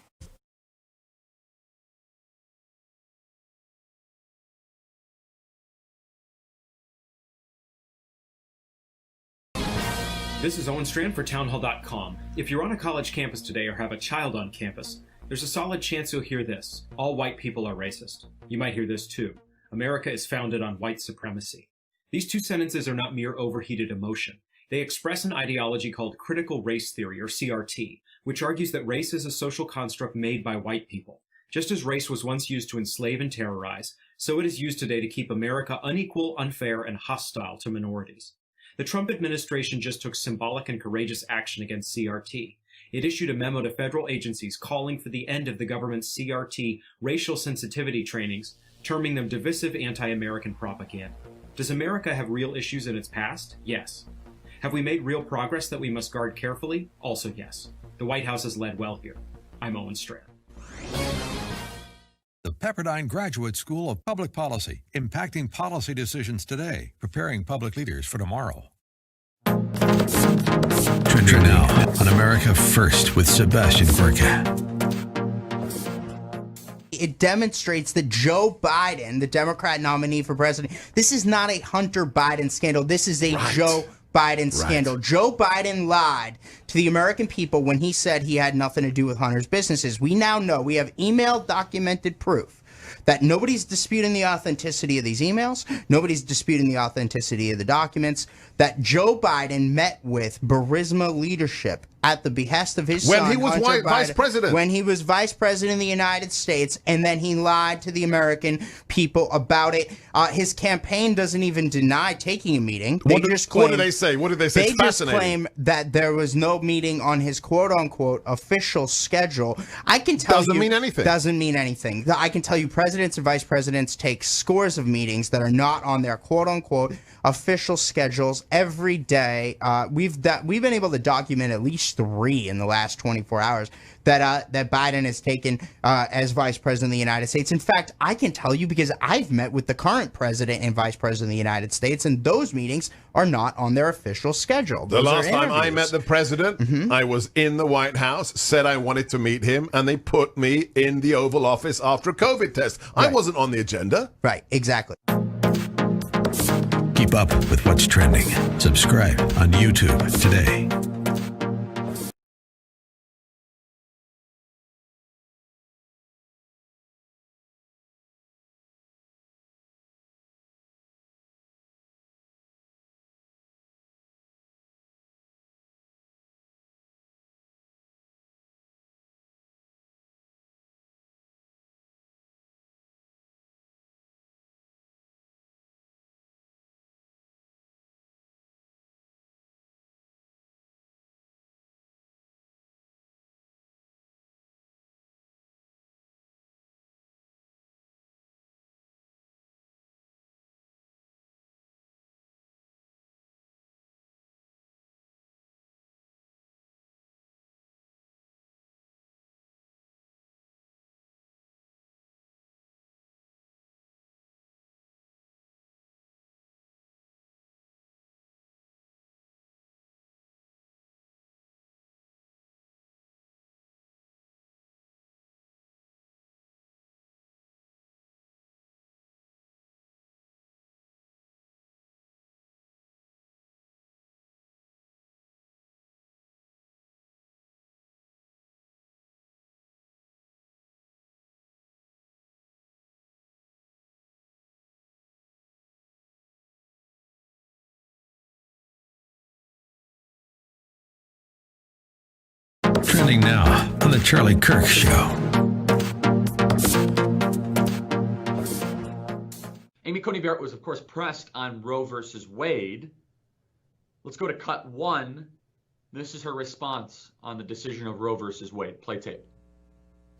Speaker 12: This is Owen Strand for townhall.com. If you're on a college campus today or have a child on campus, there's a solid chance you'll hear this. All white people are racist. You might hear this too. America is founded on white supremacy. These two sentences are not mere overheated emotion. They express an ideology called critical race theory, or CRT, which argues that race is a social construct made by white people. Just as race was once used to enslave and terrorize, so it is used today to keep America unequal, unfair, and hostile to minorities. The Trump administration just took symbolic and courageous action against CRT. It issued a memo to federal agencies calling for the end of the government's CRT racial sensitivity trainings, terming them divisive anti-American propaganda. Does America have real issues in its past? Yes. Have we made real progress that we must guard carefully? Also yes. The White House has led well here. I'm Owen Strand.
Speaker 3: The Pepperdine Graduate School of Public Policy, impacting policy decisions today, preparing public leaders for tomorrow. Trending now on America First with Sebastian Gorka.
Speaker 2: It demonstrates that Joe Biden, the Democrat nominee for president, this is not a Hunter Biden scandal. This is a Joe Biden scandal. Joe Biden lied to the American people when he said he had nothing to do with Hunter's businesses. We now know, we have email documented proof that nobody's disputing the authenticity of these emails, nobody's disputing the authenticity of the documents, that Joe Biden met with Burisma leadership at the behest of his son,
Speaker 21: when he was
Speaker 2: Hunter
Speaker 21: vice
Speaker 2: Biden,
Speaker 21: president.
Speaker 2: when he was vice president of the United States, and then he lied to the American people about it. His campaign doesn't even deny taking a meeting.
Speaker 21: What do they say? What did they say?
Speaker 2: They
Speaker 21: It's
Speaker 2: just
Speaker 21: fascinating.
Speaker 2: claim that there was no meeting on his quote-unquote official schedule. I can tell
Speaker 21: Doesn't
Speaker 2: you...
Speaker 21: mean anything.
Speaker 2: Doesn't mean anything. I can tell you presidents and vice presidents take scores of meetings that are not on their quote-unquote official schedules every day. We've been able to document at least 3 in the last 24 hours that Biden has taken as vice president of the United States. In fact, I can tell you because I've met with the current president and vice president of the United States, and those meetings are not on their official schedule.
Speaker 21: The
Speaker 2: Those
Speaker 21: last
Speaker 2: are
Speaker 21: time I
Speaker 2: interviews.
Speaker 21: met the president, I was in the White House, said I wanted to meet him, and they put me in the Oval Office after a COVID test. I wasn't on the agenda.
Speaker 2: Right, exactly.
Speaker 3: Keep up with what's trending. Subscribe on YouTube today. Trending now on the Charlie Kirk Show.
Speaker 4: Amy Coney Barrett was, of course, pressed on Roe versus Wade. Let's go to cut 1. This is her response on the decision of Roe versus Wade. Play tape.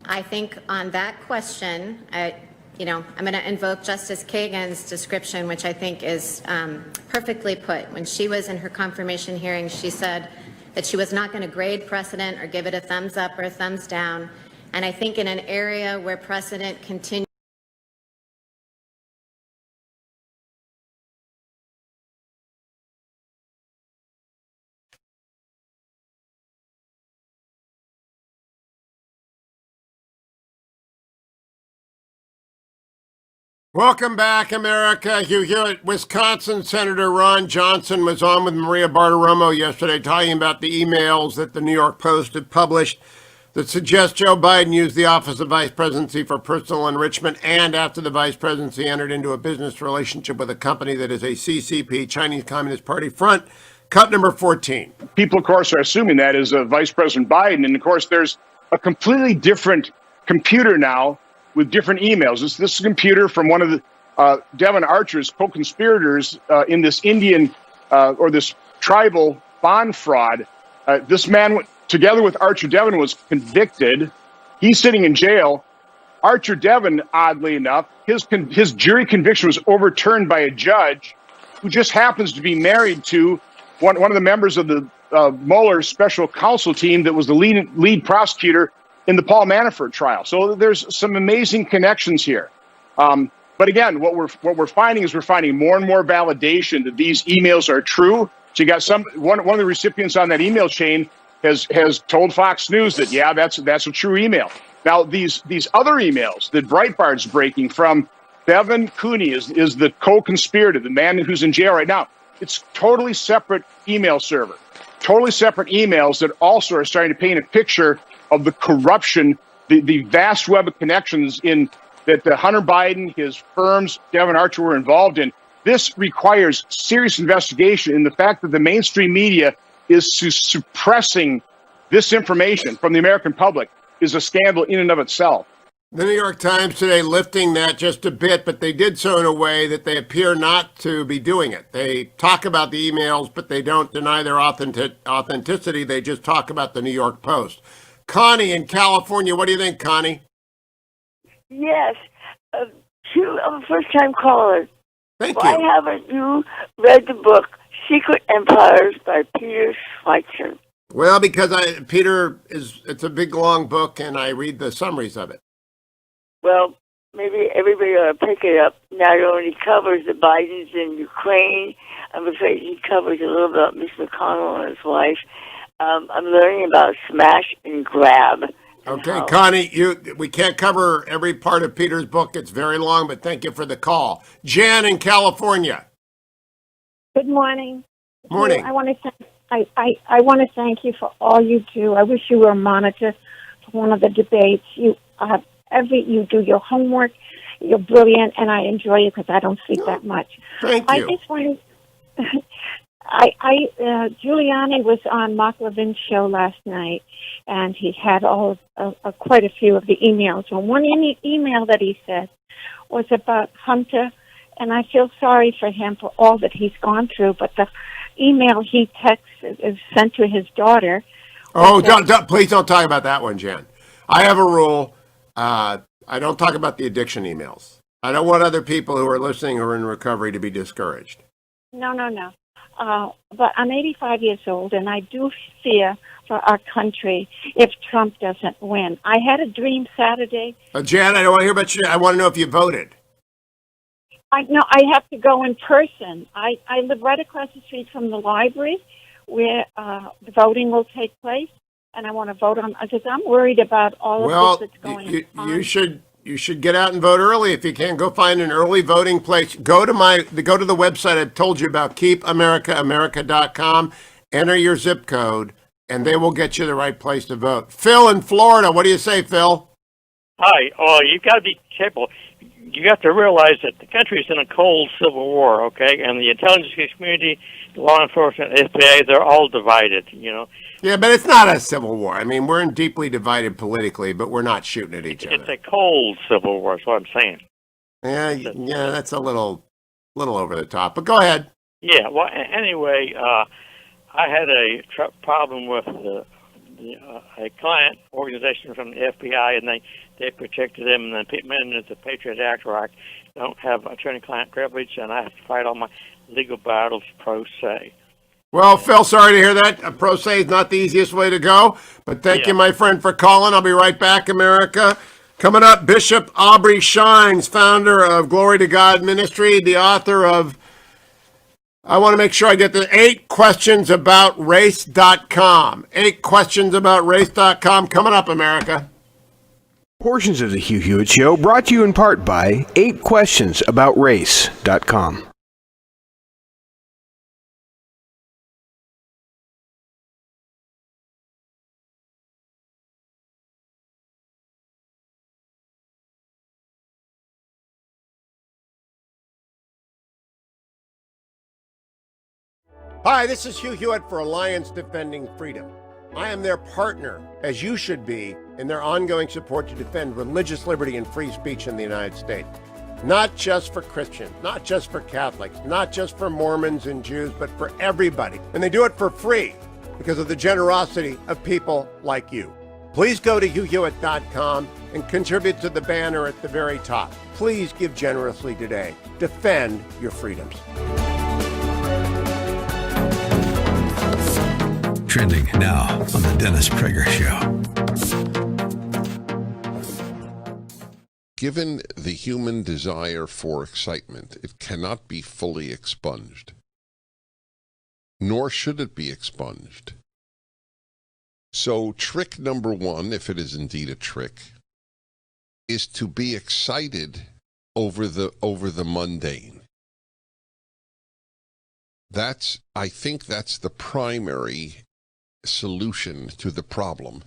Speaker 22: I think on that question, I'm going to invoke Justice Kagan's description, which I think is perfectly put. When she was in her confirmation hearing, she said that she was not going to grade precedent or give it a thumbs up or a thumbs down. And I think in an area where precedent continues
Speaker 1: Welcome back, America. Hugh Hewitt. Wisconsin Senator Ron Johnson was on with Maria Bartiromo yesterday talking about the emails that the New York Post had published that suggest Joe Biden used the office of vice presidency for personal enrichment, and after the vice presidency entered into a business relationship with a company that is a CCP, Chinese Communist Party front. Cut number 14.
Speaker 5: People, of course, are assuming that is Vice President Biden. And, of course, there's a completely different computer now with different emails. This is a computer from one of the Devon Archer's co-conspirators in this Indian or this tribal bond fraud. This man, together with Archer Devon, was convicted. He's sitting in jail. Archer Devon, oddly enough, his jury conviction was overturned by a judge who just happens to be married to one of the members of the Mueller special counsel team that was the lead prosecutor in the Paul Manafort trial. So there's some amazing connections here. But again, what we're finding is we're finding more and more validation that these emails are true. So you got one of the recipients on that email chain has told Fox News that, yeah, that's a true email. Now, these other emails that Breitbart's breaking from Bevan Cooney is the co-conspirator, the man who's in jail right now. It's totally separate email server, totally separate emails that also are starting to paint a picture of the corruption, the vast web of connections that Hunter Biden, his firms, Devon Archer were involved in. This requires serious investigation in the fact that the mainstream media is suppressing this information from the American public is a scandal in and of itself.
Speaker 1: The New York Times today lifting that just a bit, but they did so in a way that they appear not to be doing it. They talk about the emails, but they don't deny their authenticity. They just talk about the New York Post. Connie in California, what do you think, Connie?
Speaker 6: Yes. I'm a first-time caller.
Speaker 1: Thank
Speaker 6: Why
Speaker 1: you.
Speaker 6: haven't you read the book Secret Empires by Peter Schweitzer?
Speaker 1: Well, because it's a big, long book, and I read the summaries of it.
Speaker 6: Well, maybe everybody ought to pick it up. Not only covers the Bidens in Ukraine, I'm afraid he covers a little about Mitch McConnell and his wife. I'm learning about smash and grab.
Speaker 1: Okay, Connie, we can't cover every part of Peter's book. It's very long, but thank you for the call. Jan in California.
Speaker 7: Good morning.
Speaker 1: Morning.
Speaker 7: I want to thank you for all you do. I wish you were a monitor for one of the debates. You do your homework. You're brilliant, and I enjoy you because I don't speak that much.
Speaker 1: Thank you.
Speaker 7: I just wanted. Giuliani was on Mark Levin's show last night, and he had quite a few of the emails. And one email that he said was about Hunter, and I feel sorry for him for all that he's gone through. But the email he is sent to his daughter.
Speaker 1: Oh, please don't talk about that one, Jan. I have a rule. I don't talk about the addiction emails. I don't want other people who are listening who are in recovery to be discouraged.
Speaker 7: No. But I'm 85 years old, and I do fear for our country if Trump doesn't win. I had a dream Saturday.
Speaker 1: Jan, I don't want to hear about you. I want to know if you voted.
Speaker 7: I have to go in person. I live right across the street from the library where the voting will take place, and I want to vote on because I'm worried about all of this that's going on.
Speaker 1: You should get out and vote early if you can. Go find an early voting place. Go to the website I've told you about, keepamericaamerica.com. Enter your zip code, and they will get you the right place to vote. Phil in Florida, what do you say, Phil?
Speaker 23: Hi. Oh, you've got to be careful. You have to realize that the country's in a cold civil war, okay? And the intelligence community, the law enforcement, FBI, they're all divided,
Speaker 1: Yeah, but it's not a civil war. I mean, we're deeply divided politically, but we're not shooting at each other.
Speaker 23: It's a cold civil war, is what I'm saying.
Speaker 1: Yeah, that's a little over the top, but go ahead.
Speaker 23: Yeah, well, anyway, I had a problem with a client organization from the FBI, and they protected them, and the men of the Patriot Act where I don't have attorney-client privilege, and I have to fight all my legal battles pro se.
Speaker 1: Well, Phil, sorry to hear that. Pro se is not the easiest way to go, but thank you, my friend, for calling. I'll be right back, America. Coming up, Bishop Aubrey Shines, founder of Glory to God Ministry, the author of, I want to make sure I get the 8 questions about race.com. 8 questions about race.com. Coming up, America.
Speaker 8: Portions of the Hugh Hewitt Show brought to you in part by 8questionsaboutace.com.
Speaker 1: Hi, this is Hugh Hewitt for Alliance Defending Freedom. I am their partner, as you should be, in their ongoing support to defend religious liberty and free speech in the United States. Not just for Christians, not just for Catholics, not just for Mormons and Jews, but for everybody. And they do it for free because of the generosity of people like you. Please go to HughHewitt.com and contribute to the banner at the very top. Please give generously today. Defend your freedoms.
Speaker 3: Trending now on the Dennis Prager Show.
Speaker 10: Given the human desire for excitement, it cannot be fully expunged. Nor should it be expunged. So trick number one, if it is indeed a trick, is to be excited over the mundane. I think that's the primary solution to the problem.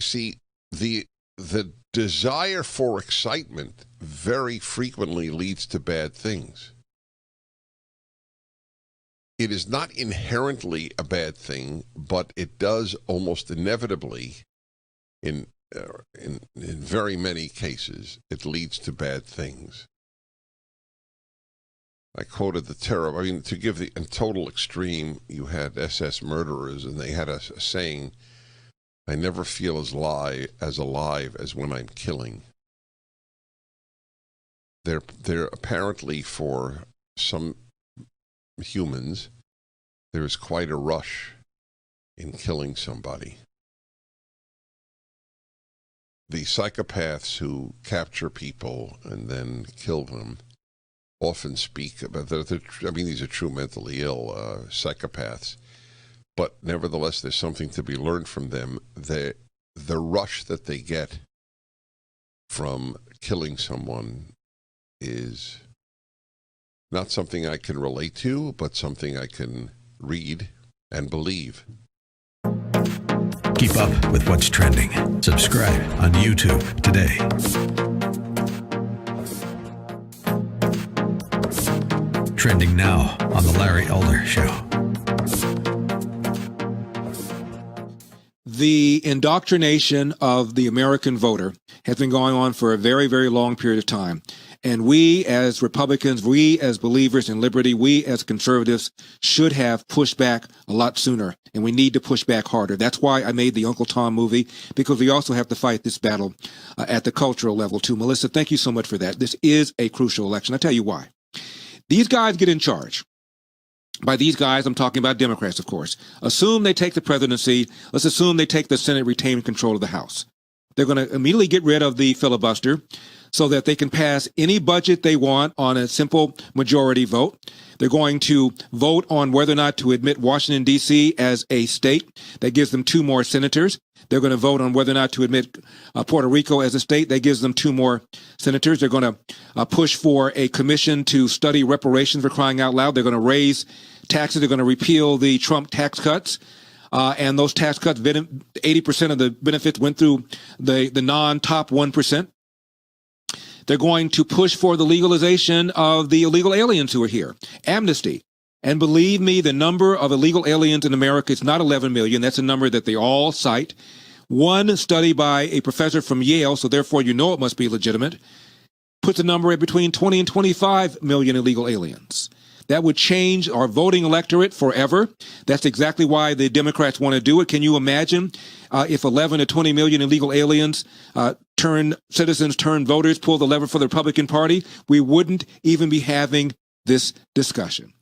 Speaker 10: See, the desire for excitement very frequently leads to bad things. It is not inherently a bad thing, but it does almost inevitably, in very many cases, it leads to bad things. I quoted the terror. I mean, to give the total extreme, you had SS murderers, and they had a saying, "I never feel as alive as when I'm killing." They're apparently, for some humans, there's quite a rush in killing somebody. The psychopaths who capture people and then kill them often speak about these are true mentally ill psychopaths, but nevertheless there's something to be learned from them. The rush that they get from killing someone is not something I can relate to, but something I can read and believe.
Speaker 3: Keep up with what's trending. Subscribe on YouTube today. Trending now on The Larry Elder Show.
Speaker 11: The indoctrination of the American voter has been going on for a very, very long period of time. And we as Republicans, we as believers in liberty, we as conservatives should have pushed back a lot sooner. And we need to push back harder. That's why I made the Uncle Tom movie, because we also have to fight this battle at the cultural level too. Melissa, thank you so much for that. This is a crucial election. I'll tell you why. These guys get in charge. By these guys, I'm talking about Democrats, of course. Assume they take the presidency. Let's assume they take the Senate, retain control of the House. They're going to immediately get rid of the filibuster so that they can pass any budget they want on a simple majority vote. They're going to vote on whether or not to admit Washington, D.C. as a state. That gives them 2 more senators. They're going to vote on whether or not to admit Puerto Rico as a state. That gives them 2 more senators. They're going to push for a commission to study reparations, for crying out loud. They're going to raise taxes. They're going to repeal the Trump tax cuts. And those tax cuts, 80% of the benefits went through the non-top 1%. They're going to push for the legalization of the illegal aliens who are here, amnesty. And believe me, the number of illegal aliens in America is not 11 million. That's a number that they all cite. One study by a professor from Yale, so therefore you know it must be legitimate, puts a number at between 20 and 25 million illegal aliens. That would change our voting electorate forever. That's exactly why the Democrats want to do it. Can you imagine if 11 to 20 million illegal aliens turn voters, pull the lever for the Republican Party? We wouldn't even be having this discussion.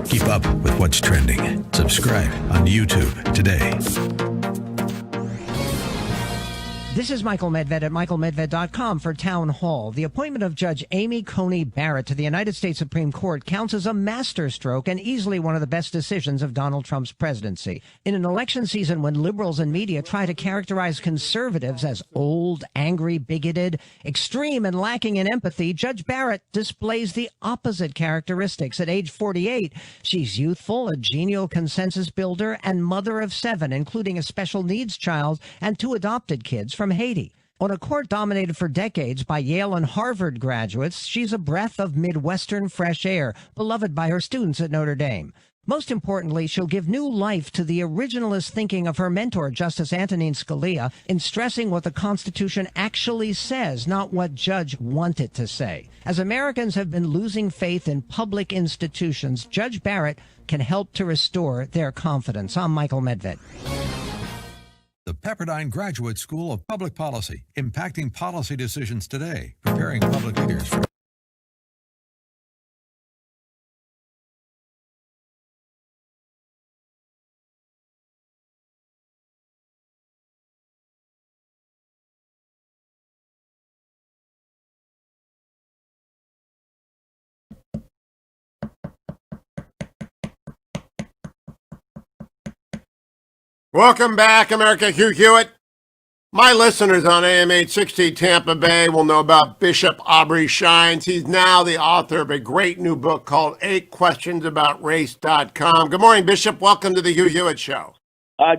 Speaker 3: Keep up with what's trending. Subscribe on YouTube today.
Speaker 9: This is Michael Medved at michaelmedved.com for Town Hall. The appointment of Judge Amy Coney Barrett to the United States Supreme Court counts as a masterstroke and easily one of the best decisions of Donald Trump's presidency. In an election season when liberals and media try to characterize conservatives as old, angry, bigoted, extreme, and lacking in empathy, Judge Barrett displays the opposite characteristics. At age 48, she's youthful, a genial consensus builder, and mother of 7, including a special needs child and 2 adopted kids from Haiti. On a court dominated for decades by Yale and Harvard graduates, she's a breath of Midwestern fresh air, beloved by her students at Notre Dame. Most importantly, she'll give new life to the originalist thinking of her mentor, Justice Antonin Scalia, in stressing what the Constitution actually says, not what Judge wanted to say. As Americans have been losing faith in public institutions, Judge Barrett can help to restore their confidence. I'm Michael Medved.
Speaker 3: The Pepperdine Graduate School of Public Policy, impacting policy decisions today, preparing public leaders for
Speaker 1: Welcome back, America. Hugh Hewitt. My listeners on AM 860 Tampa Bay will know about Bishop Aubrey Shines. He's now the author of a great new book called 8 Questions About Race.com. Good morning, Bishop. Welcome to the Hugh Hewitt Show.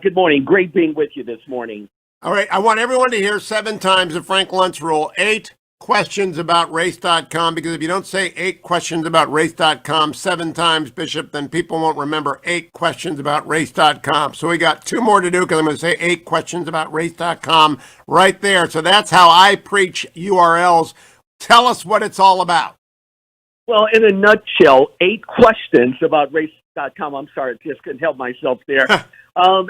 Speaker 13: Good morning. Great being with you this morning.
Speaker 1: All right. I want everyone to hear 7 times the Frank Luntz rule, 8 questions about race.com, because if you don't say 8 questions about race.com 7 times, Bishop, then people won't remember 8 questions about race.com. So we got 2 more to do because I'm going to say 8 questions about race.com right there. So that's how I preach URLs. Tell us what it's all about.
Speaker 13: Well, in a nutshell, 8 questions about race.com. I'm sorry, I just couldn't help myself there.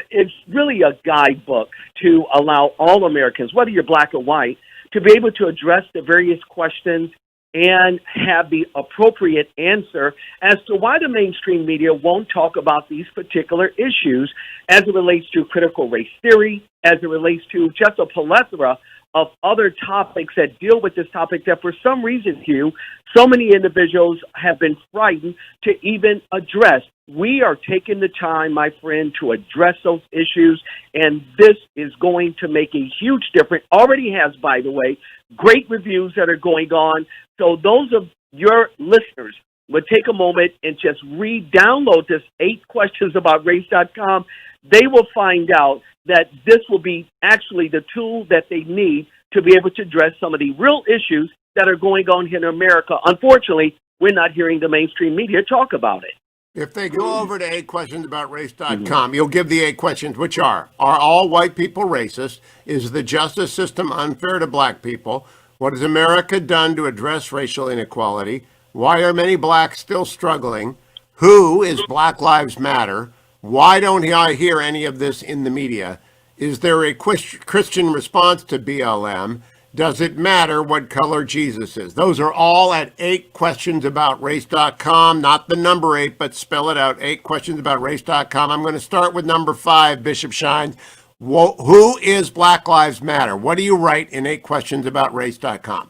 Speaker 13: It's really a guidebook to allow all Americans, whether you're black or white, to be able to address the various questions and have the appropriate answer as to why the mainstream media won't talk about these particular issues as it relates to critical race theory, as it relates to just a plethora of other topics that deal with this topic that for some reason, Hugh, so many individuals have been frightened to even address. We are taking the time, my friend, to address those issues, and this is going to make a huge difference. Already has, by the way, great reviews that are going on. So those of your listeners would take a moment and just download this 8 questions about race.com. They will find out that this will be actually the tool that they need to be able to address some of the real issues that are going on here in America. Unfortunately, we're not hearing the mainstream media talk about it.
Speaker 1: If they go over to 8 questions about race.com, you'll give the 8 questions, which are all white people racist? Is the justice system unfair to black people? What has America done to address racial inequality? Why are many blacks still struggling? Who is Black Lives Matter? Why don't I hear any of this in the media? Is there a Christian response to BLM? Does it matter what color Jesus is? Those are all at 8 questions about race.com, not the number 8, but spell it out, 8 questions about race.com. I'm going to start with number 5, Bishop Shines. Who is Black Lives Matter? What do you write in 8 questions about race.com?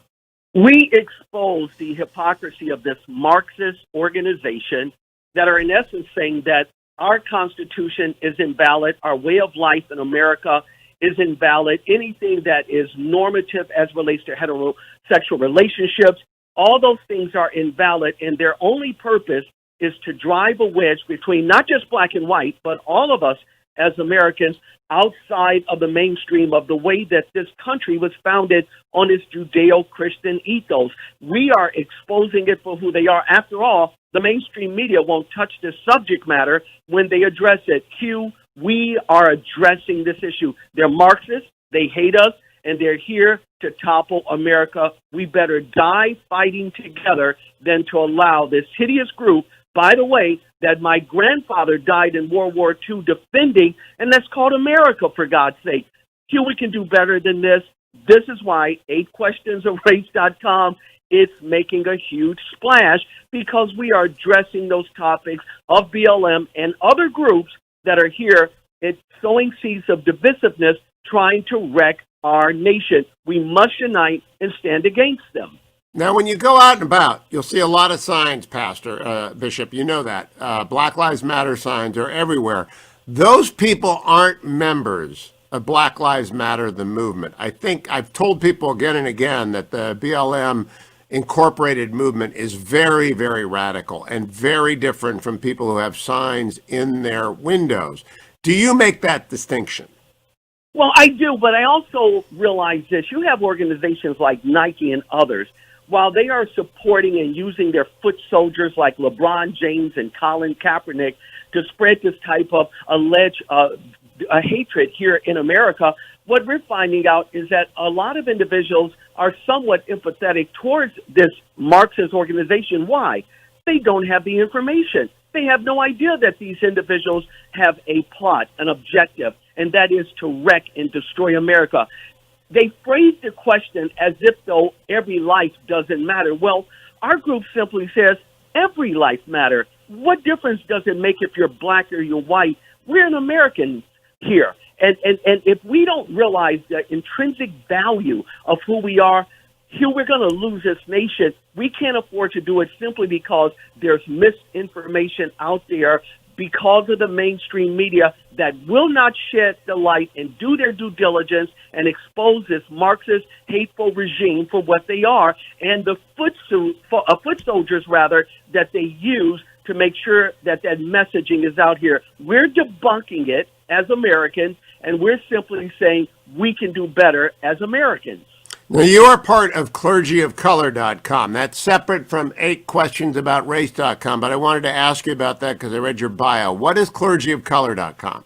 Speaker 13: We expose the hypocrisy of this Marxist organization that are in essence saying that our Constitution is invalid, our way of life in America is invalid, anything that is normative as relates to heterosexual relationships, all those things are invalid, and their only purpose is to drive a wedge between not just black and white, but all of us as Americans outside of the mainstream of the way that this country was founded on its Judeo-Christian ethos. We are exposing it for who they are. After all, the mainstream media won't touch this subject matter when they address it. Q, we are addressing this issue. They're Marxists, they hate us, and they're here to topple America. We better die fighting together than to allow this hideous group, by the way, that my grandfather died in World War II defending, and that's called America, for God's sake. Q, we can do better than this. This is why 8questionsofrace.com is making a huge splash, because we are addressing those topics of BLM and other groups that are here at sowing seeds of divisiveness, trying to wreck our nation. We must unite and stand against them.
Speaker 1: Now, when you go out and about, you'll see a lot of signs, Pastor, Bishop, you know that. Black Lives Matter signs are everywhere. Those people aren't members of Black Lives Matter, the movement. I think I've told people again and again that the BLM Incorporated movement is very, very radical and very different from people who have signs in their windows. Do you make that distinction?
Speaker 13: Well, I do, but I also realize this. You have organizations like Nike and others. While they are supporting and using their foot soldiers like LeBron James and Colin Kaepernick to spread this type of alleged hatred here in America, what we're finding out is that a lot of individuals are somewhat empathetic towards this Marxist organization. Why? They don't have the information. They have no idea that these individuals have a plot, an objective, and that is to wreck and destroy America. They phrase the question as if though every life doesn't matter. Well, our group simply says every life matters. What difference does it make if you're black or you're white? We're an American here. And if we don't realize the intrinsic value of who we are, here we're going to lose this nation. We can't afford to do it simply because there's misinformation out there because of the mainstream media that will not shed the light and do their due diligence and expose this Marxist, hateful regime for what they are, and the foot soldiers, rather, that they use to make sure that that messaging is out here. We're debunking it as Americans, and we're simply saying we can do better as Americans.
Speaker 1: Now, you are part of clergyofcolor.com. That's separate from 8questionsaboutace.com, but I wanted to ask you about that because I read your bio. What is clergyofcolor.com?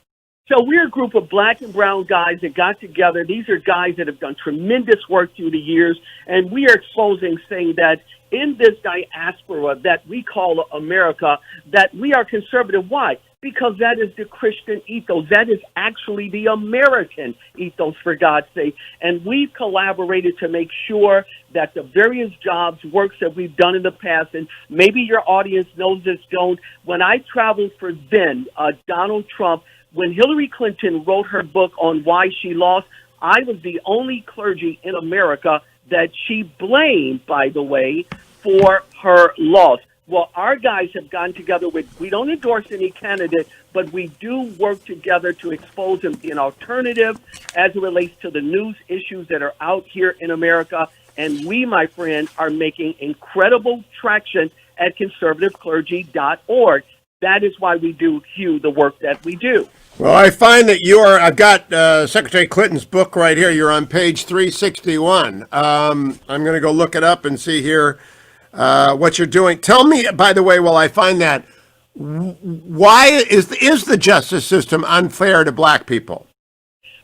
Speaker 13: So we're a group of black and brown guys that got together. These are guys that have done tremendous work through the years, and we are exposing, saying that in this diaspora that we call America, that we are conservative. Why? Because that is the Christian ethos. That is actually the American ethos, for God's sake. And we've collaborated to make sure that the various jobs, works that we've done in the past, and maybe your audience knows this, don't. When I traveled for then Donald Trump, when Hillary Clinton wrote her book on why she lost, I was the only clergy in America that she blamed, by the way, for her loss. Well, our guys have gotten together with, we don't endorse any candidate, but we do work together to expose them an alternative as it relates to the news issues that are out here in America. And we, my friend, are making incredible traction at conservativeclergy.org. That is why we do, Hugh, the work that we do.
Speaker 1: Well, I find that you are, I've got Secretary Clinton's book right here. You're on page 361. I'm going to go look it up and see here what you're doing. Tell me, by the way, while I find that, why is the justice system unfair to black people?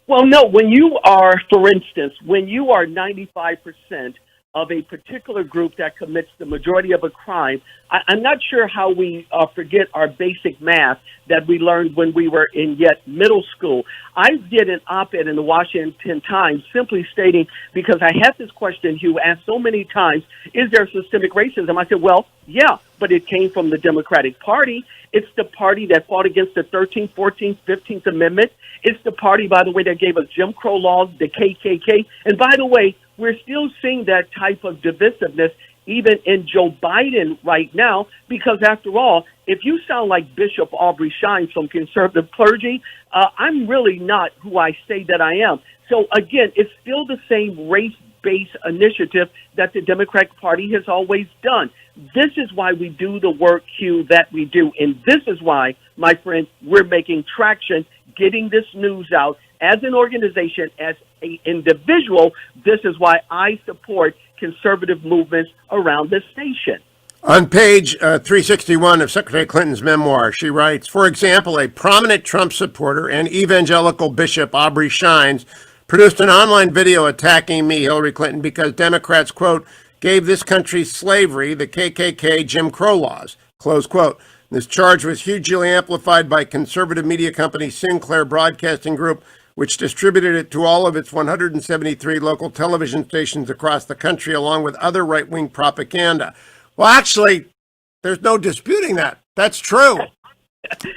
Speaker 13: Well, no, when you are, for instance, when you are 95% of a particular group that commits the majority of a crime, I'm not sure how we forget our basic math that we learned when we were in yet middle school. I did an op-ed in the Washington Times simply stating, because I had this question, Hugh, asked so many times, is there systemic racism? I said, well, yeah, but it came from the Democratic Party. It's the party that fought against the 13th, 14th, 15th Amendment. It's the party, by the way, that gave us Jim Crow laws, the KKK. And by the way, we're still seeing that type of divisiveness even in Joe Biden right now, because after all, if you sound like Bishop Aubrey Shines from conservative clergy, I'm really not who I say that I am. So again, it's still the same race-based initiative that the Democratic Party has always done. This is why we do the work, Hugh, that we do. And this is why, my friend, we're making traction, getting this news out as an organization, as an individual. This is why I support conservative movements around this nation.
Speaker 1: On page 361 of Secretary Clinton's memoir, she writes, for example, a prominent Trump supporter and evangelical bishop, Aubrey Shines, produced an online video attacking me, Hillary Clinton, because Democrats, quote, gave this country slavery, the KKK, Jim Crow laws, close quote. This charge was hugely amplified by conservative media company Sinclair Broadcasting Group, which distributed it to all of its 173 local television stations across the country, along with other right-wing propaganda. Well, actually, there's no disputing that. That's true.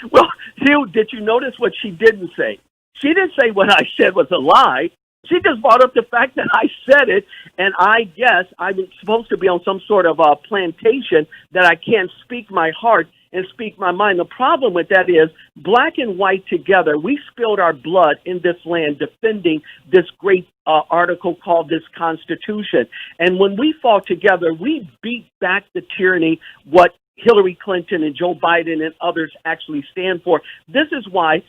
Speaker 13: Well, Hugh, did you notice what she didn't say? She didn't say what I said was a lie. She just brought up the fact that I said it, and I guess I'm supposed to be on some sort of plantation that I can't speak my heart and speak my mind. The problem with that is black and white together, we spilled our blood in this land defending this great article called this Constitution. And when we fought together, we beat back the tyranny, what Hillary Clinton and Joe Biden and others actually stand for. This is why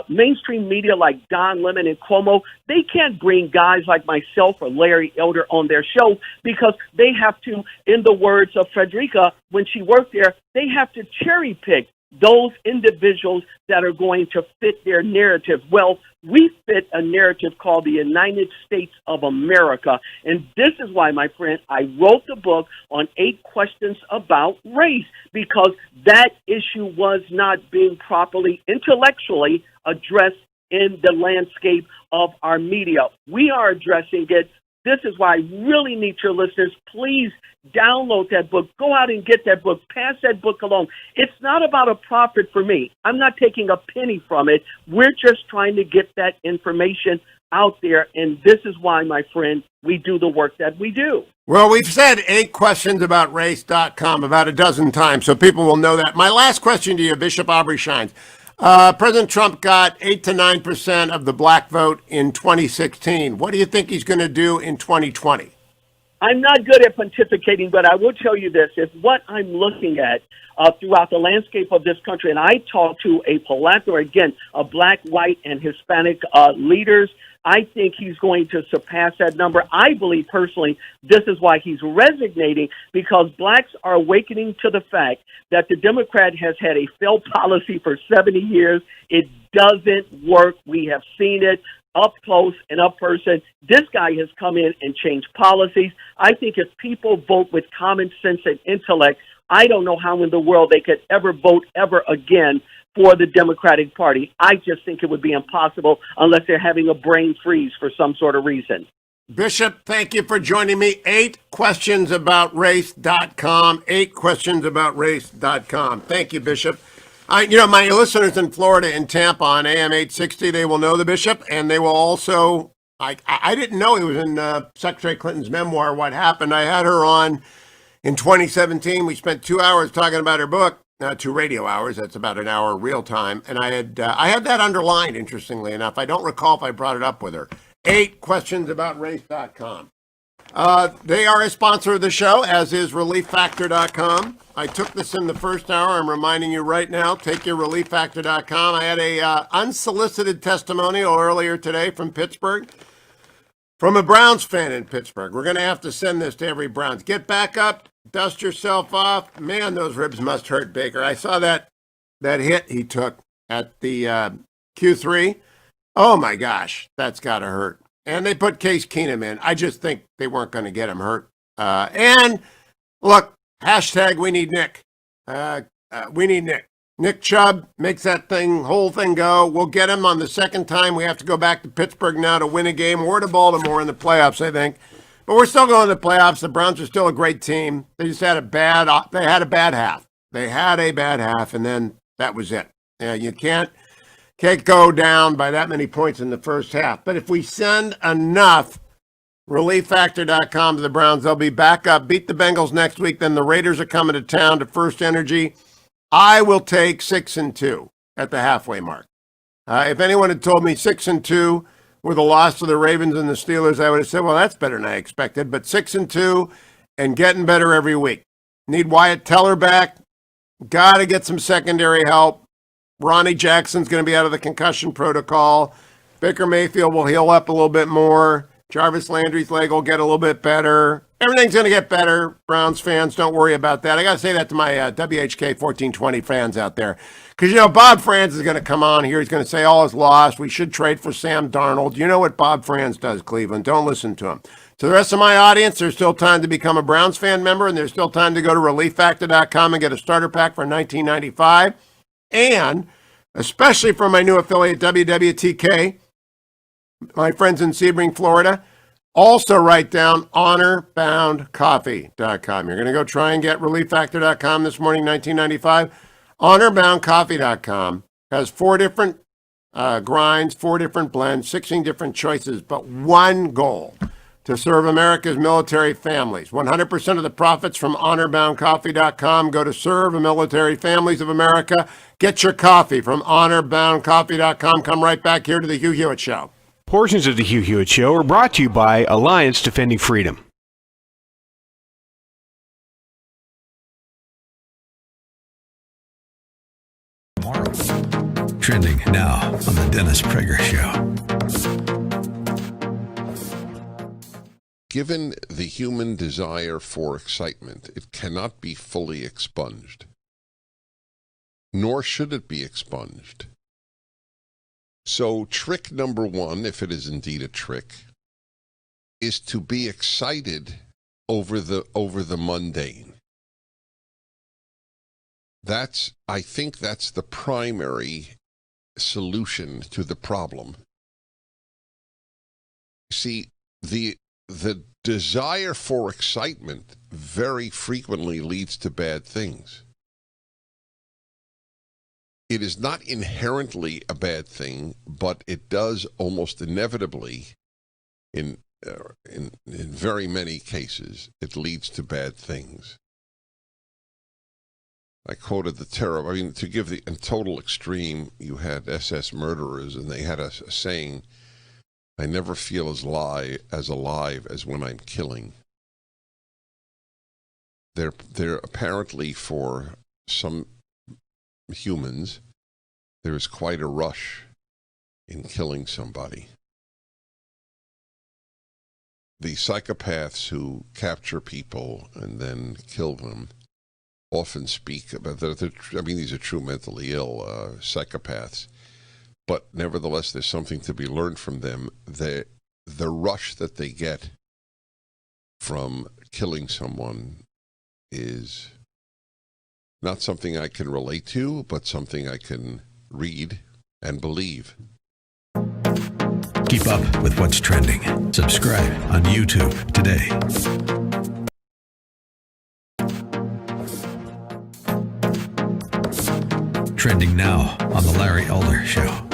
Speaker 13: mainstream media like Don Lemon and Cuomo, they can't bring guys like myself or Larry Elder on their show because they have to, in the words of Frederica, when she worked there, they have to cherry pick those individuals that are going to fit their narrative. Well, we fit a narrative called the United States of America. And this is why, my friend, I wrote the book on 8 questions about race, because that issue was not being properly intellectually addressed in the landscape of our media. We are addressing it. This is why I really need your listeners. Please download that book. Go out and get that book. Pass that book along. It's not about a profit for me. I'm not taking a penny from it. We're just trying to get that information out there. And this is why, my friend, we do the work that we do.
Speaker 1: Well, we've said 8questionsaboutace.com about a dozen times, so people will know that. My last question to you, Bishop Aubrey Shines. President Trump got 8 to 9% of the black vote in 2016. What do you think he's going to do in 2020?
Speaker 13: I'm not good at pontificating, but I will tell you this. If what I'm looking at throughout the landscape of this country, and I talk to a plethora, again, of black, white, and Hispanic leaders, I think he's going to surpass that number. I believe personally this is why he's resignating, because blacks are awakening to the fact that the Democrat has had a failed policy for 70 years. It doesn't work. We have seen it up close and up person. This guy has come in and changed policies. I think if people vote with common sense and intellect, I don't know how in the world they could ever vote ever again for the Democratic Party. I just think it would be impossible unless they're having a brain freeze for some sort of reason.
Speaker 1: Bishop, thank you for joining me. 8questionsaboutace.com. 8questionsaboutace.com. Thank you, Bishop. My listeners in Florida and Tampa on AM 860, they will know the Bishop, and they will also, I didn't know he was in Secretary Clinton's memoir, What Happened. I had her on in 2017. We spent 2 hours talking about her book. 2 radio hours. That's about an hour real time. And I had that underlined, interestingly enough. I don't recall if I brought it up with her. 8questionsaboutace.com. They are a sponsor of the show, as is relieffactor.com. I took this in the first hour. I'm reminding you right now, take your relieffactor.com. I had a unsolicited testimonial earlier today from Pittsburgh, from a Browns fan in Pittsburgh. We're going to have to send this to every Browns. Get back up. Dust yourself off. Man, those ribs must hurt, Baker. I saw that hit he took at the Q3. Oh, my gosh. That's got to hurt. And they put Case Keenum in. I just think they weren't going to get him hurt. And, look, hashtag we need Nick. We need Nick. Nick Chubb makes that whole thing go. We'll get him on the second time. We have to go back to Pittsburgh now to win a game, or to Baltimore in the playoffs, I think. But we're still going to the playoffs. The Browns are still a great team. They just had a bad half. They had a bad half, and then that was it. You can't go down by that many points in the first half. But if we send enough relieffactor.com to the Browns, they'll be back up, beat the Bengals next week. Then the Raiders are coming to town to First Energy. I will take 6-2 at the halfway mark. If anyone had told me 6-2 with a loss to the Ravens and the Steelers, I would have said, well, that's better than I expected. But 6-2 and getting better every week. Need Wyatt Teller back. Got to get some secondary help. Ronnie Jackson's going to be out of the concussion protocol. Baker Mayfield will heal up a little bit more. Jarvis Landry's leg will get a little bit better. Everything's going to get better. Browns fans, don't worry about that. I got to say that to my WHK 1420 fans out there. Because, Bob Franz is going to come on here. He's going to say all is lost. We should trade for Sam Darnold. You know what Bob Franz does, Cleveland. Don't listen to him. To the rest of my audience, there's still time to become a Browns fan member, and there's still time to go to relieffactor.com and get a starter pack for $19.95. And especially for my new affiliate, WWTK, my friends in Sebring, Florida, also write down honorboundcoffee.com. You're going to go try and get relieffactor.com this morning, $19.95. Honorboundcoffee.com has 4 different grinds, 4 different blends, 16 different choices, but one goal: to serve America's military families. 100% of the profits from honorboundcoffee.com go to serve the military families of America. Get your coffee from honorboundcoffee.com. Come right back here to the Hugh Hewitt Show.
Speaker 8: Portions of the Hugh Hewitt Show are brought to you by Alliance Defending Freedom.
Speaker 3: Trending now on the Dennis Prager Show.
Speaker 10: Given the human desire for excitement, it cannot be fully expunged, nor should it be expunged. So trick number 1, if it is indeed a trick, is to be excited over the mundane. I think that's the primary solution to the problem. See, the desire for excitement very frequently leads to bad things. It is not inherently a bad thing, but it does almost inevitably, in very many cases, it leads to bad things. I quoted the terror. I mean, to give the in total extreme, you had SS murderers, and they had a saying, "I never feel as alive as when I'm killing." They're apparently, for some humans, there is quite a rush in killing somebody. The psychopaths who capture people and then kill them often speak about these are true mentally ill psychopaths, but nevertheless there's something to be learned from them. The rush that they get from killing someone is not something I can relate to, but something I can read and believe.
Speaker 3: Keep up with what's trending. Subscribe on YouTube today. Trending now on The Larry Elder Show.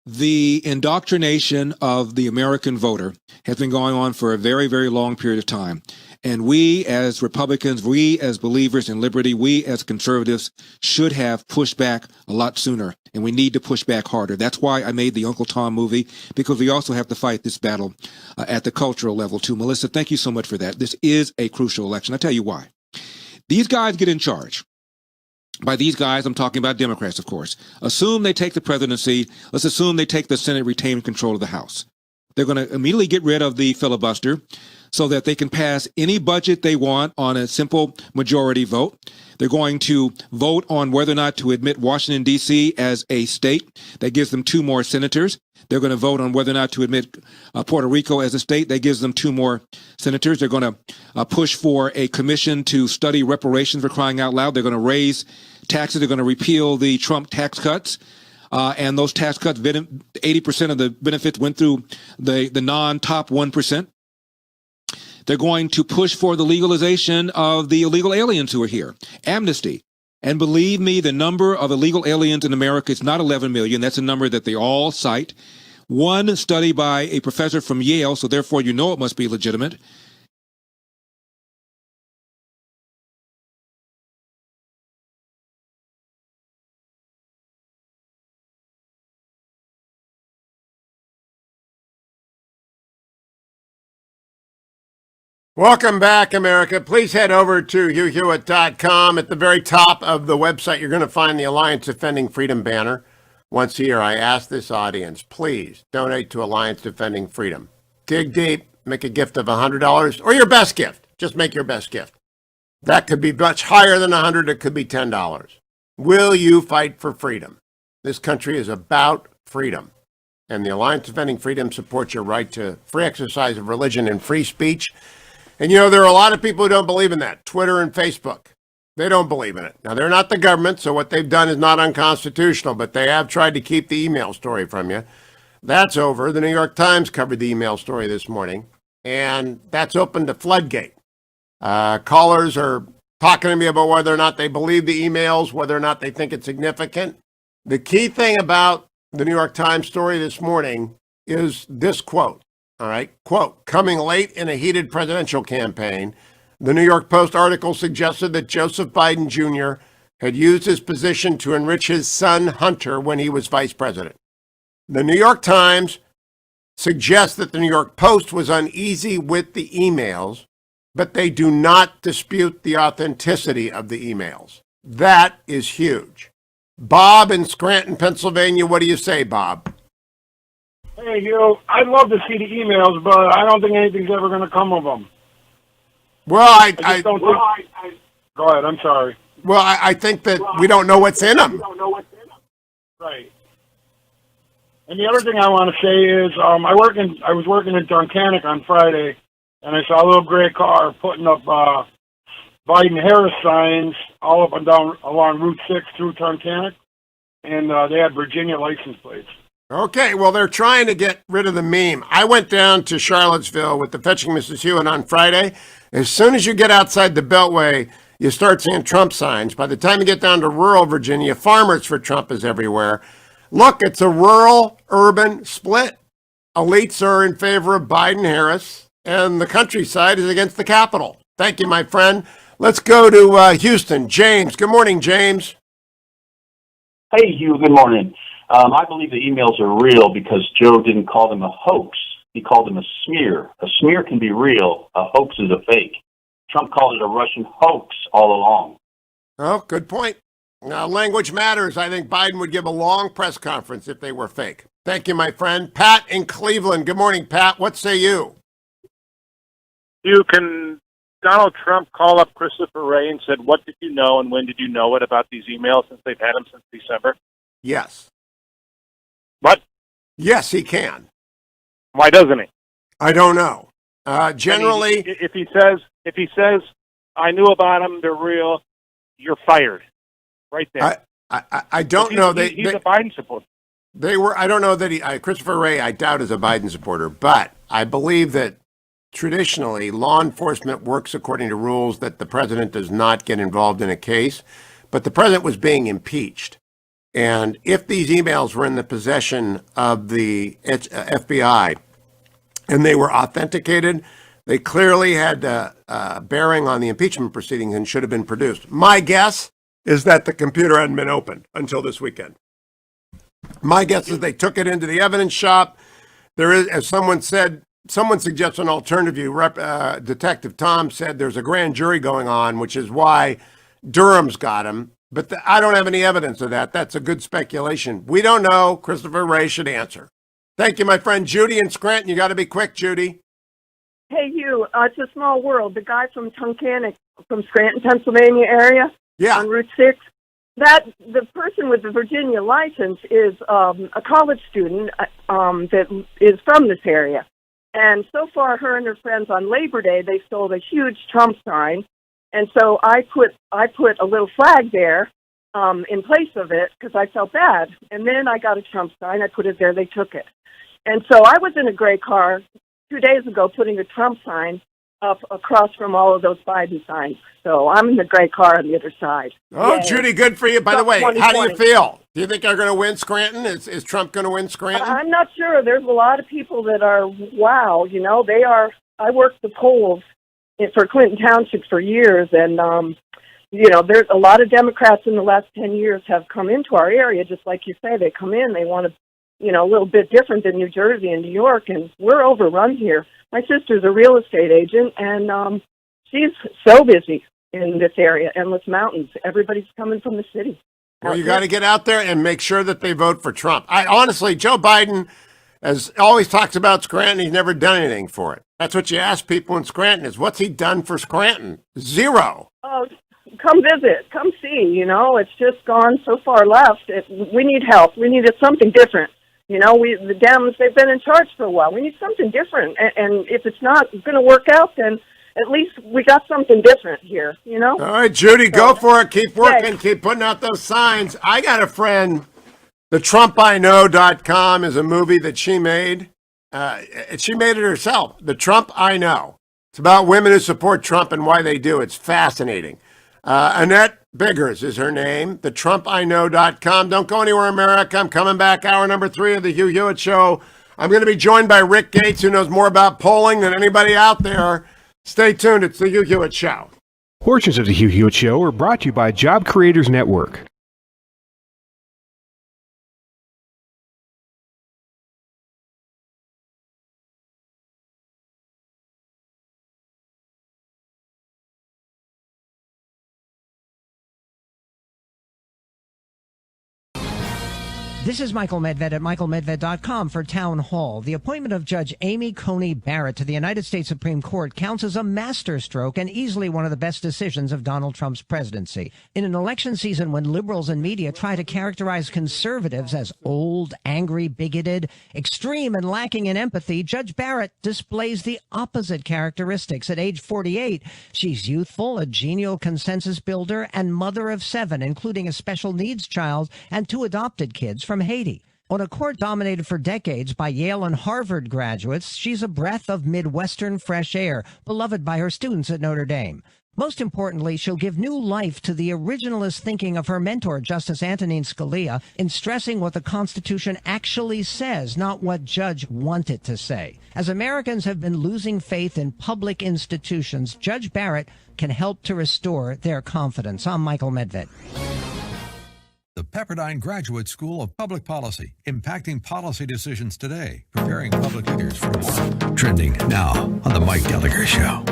Speaker 11: The indoctrination of the American voter has been going on for a very, very long period of time. And we as Republicans, we as believers in liberty, we as conservatives should have pushed back a lot sooner. And we need to push back harder. That's why I made the Uncle Tom movie, because we also have to fight this battle at the cultural level too. Melissa, thank you so much for that. This is a crucial election. I'll tell you why. These guys get in charge. By these guys, I'm talking about Democrats, of course. Assume they take the presidency. Let's assume they take the Senate, retain control of the House. They're going to immediately get rid of the filibuster so that they can pass any budget they want on a simple majority vote. They're going to vote on whether or not to admit Washington, D.C. as a state. That gives them 2 more senators. They're going to vote on whether or not to admit Puerto Rico as a state. That gives them 2 more senators. They're going to push for a commission to study reparations, for crying out loud. They're going to raise taxes. They're going to repeal the Trump tax cuts. And those tax cuts, 80% of the benefits went through the non-top 1%. They're going to push for the legalization of the illegal aliens who are here, amnesty. And believe me, the number of illegal aliens in America is not 11 million. That's a number that they all cite. One study by a professor from Yale, so therefore you know it must be legitimate.
Speaker 1: Welcome back, America. Please head over to HughHewitt.com. At the very top of the website, you're going to find the Alliance Defending Freedom banner. Once a year, I ask this audience, please donate to Alliance Defending Freedom. Dig deep, make a gift of $100 or your best gift. Just make your best gift. That could be much higher than $100. It could be $10. Will you fight for freedom? This country is about freedom. And the Alliance Defending Freedom supports your right to free exercise of religion and free speech. And, you know, there are a lot of people who don't believe in that. Twitter and Facebook, they don't believe in it. Now, they're not the government, so what they've done is not unconstitutional, but they have tried to keep the email story from you. That's over. The New York Times covered the email story this morning, and that's opened a floodgate. Callers are talking to me about whether or not they believe the emails, whether or not they think it's significant. The key thing about the New York Times story this morning is this quote, all right? Quote, coming late in a heated presidential campaign, the New York Post article suggested that Joseph Biden Jr. had used his position to enrich his son Hunter when he was vice president. The New York Times suggests that the New York Post was uneasy with the emails, but they do not dispute the authenticity of the emails. That is huge. Bob in Scranton, Pennsylvania, what do you say, Bob?
Speaker 17: Hey, Hugh, I'd love to see the emails, but I don't think anything's ever going to come of them.
Speaker 1: Well, I
Speaker 17: just don't think... Go ahead, I'm sorry.
Speaker 1: Well, I think that we don't know what's in them.
Speaker 17: Right. And the other thing I want to say is I was working in Tunkhannock on Friday, and I saw a little gray car putting up Biden-Harris signs all up and down along Route 6 through Tunkhannock, and they had Virginia license plates.
Speaker 1: Okay, well, they're trying to get rid of the meme. I went down to Charlottesville with the Fetching Mrs. Hewitt on Friday. As soon as you get outside the Beltway, you start seeing Trump signs. By the time you get down to rural Virginia, Farmers for Trump is everywhere. Look, it's a rural-urban split. Elites are in favor of Biden-Harris, and the countryside is against the Capitol. Thank you, my friend. Let's go to Houston. James. Good morning, James.
Speaker 14: Hey, Hugh. Good morning. I believe the emails are real because Joe didn't call them a hoax. He called them a smear. A smear can be real. A hoax is a fake. Trump called it a Russian hoax all along.
Speaker 1: Oh, good point. Language matters. I think Biden would give a long press conference if they were fake. Thank you, my friend. Pat in Cleveland. Good morning, Pat. What say you?
Speaker 15: Can Donald Trump call up Christopher Wray and said, what did you know and when did you know it about these emails since they've had them since December?
Speaker 1: Yes.
Speaker 15: What?
Speaker 1: Yes, he can.
Speaker 15: Why doesn't he?
Speaker 1: I don't know. Generally,
Speaker 15: if he says, I knew about them, they're real, you're fired. Right there.
Speaker 1: I don't know.
Speaker 15: He's a Biden supporter.
Speaker 1: They were. I don't know that Christopher Wray, I doubt, is a Biden supporter, but I believe that traditionally law enforcement works according to rules that the president does not get involved in a case. But the president was being impeached, and if these emails were in the possession of the FBI and they were authenticated, they clearly had bearing on the impeachment proceedings and should have been produced. My guess is that the computer hadn't been opened until this weekend. My guess is they took it into the evidence shop. There is, as someone said, someone suggests an alternative view. Detective Tom said there's a grand jury going on, which is why Durham's got him. But I don't have any evidence of that. That's a good speculation. We don't know. Christopher Wray should answer. Thank you, my friend. Judy in Scranton. You got to be quick, Judy.
Speaker 16: Hey, Hugh. It's a small world. The guy from Tunkhannock, from Scranton, Pennsylvania area.
Speaker 1: Yeah.
Speaker 16: On Route 6. The person with the Virginia license is a college student that is from this area. And so far, her and her friends on Labor Day, they stole a huge Trump sign. And so I put a little flag there in place of it because I felt bad. And then I got a Trump sign. I put it there. They took it. And so I was in a gray car 2 days ago putting a Trump sign up across from all of those Biden signs. So I'm in the gray car on the other side.
Speaker 1: Oh,
Speaker 16: Yay.
Speaker 1: Judy, good for you. By the way, how do you feel? Do you think they're going to win Scranton? Is Trump going to win Scranton?
Speaker 16: I'm not sure. There's a lot of people that are, wow, they are. I worked the polls for Clinton Township for years, and, there's a lot of Democrats in the last 10 years have come into our area, just like you say. They come in, they want to, a little bit different than New Jersey and New York, and we're overrun here. My sister's a real estate agent, and she's so busy in this area, Endless Mountains. Everybody's coming from the city.
Speaker 1: Well, you got to get out there and make sure that they vote for Trump. Honestly, Joe Biden has always talks about Scranton. He's never done anything for it. That's what you ask people in Scranton is, what's he done for Scranton? Zero.
Speaker 16: Oh, come visit. Come see. It's just gone so far left. We need help. We needed something different. The Dems, they've been in charge for a while. We need something different. And if it's not going to work out, then at least we got something different here, All
Speaker 1: right, Judy, go for it. Keep working. Keep putting out those signs. I got a friend, the TrumpIKnow.com is a movie that she made. She made it herself. The Trump I Know. It's about women who support Trump and why they do. It's fascinating. Annette Biggers is her name, theTrumpIKnow.com. Don't go anywhere, America. I'm coming back. Hour number 3 of the Hugh Hewitt Show. I'm going to be joined by Rick Gates, who knows more about polling than anybody out there. Stay tuned. It's the Hugh Hewitt Show.
Speaker 8: Portions of the Hugh Hewitt Show are brought to you by Job Creators Network.
Speaker 9: This is Michael Medved at michaelmedved.com for Town Hall. The appointment of Judge Amy Coney Barrett to the United States Supreme Court counts as a masterstroke and easily one of the best decisions of Donald Trump's presidency. In an election season when liberals and media try to characterize conservatives as old, angry, bigoted, extreme, and lacking in empathy, Judge Barrett displays the opposite characteristics. At age 48, she's youthful, a genial consensus builder, and mother of 7, including a special needs child and 2 adopted kids from Haiti. On a court dominated for decades by Yale and Harvard graduates, she's a breath of Midwestern fresh air, beloved by her students at Notre Dame. Most importantly, she'll give new life to the originalist thinking of her mentor, Justice Antonin Scalia, in stressing what the Constitution actually says, not what Judge wanted to say. As Americans have been losing faith in public institutions, Judge Barrett can help to restore their confidence. I'm Michael Medved.
Speaker 3: The Pepperdine Graduate School of Public Policy, impacting policy decisions today, preparing public leaders for tomorrow. Trending now on The Mike Gallagher Show.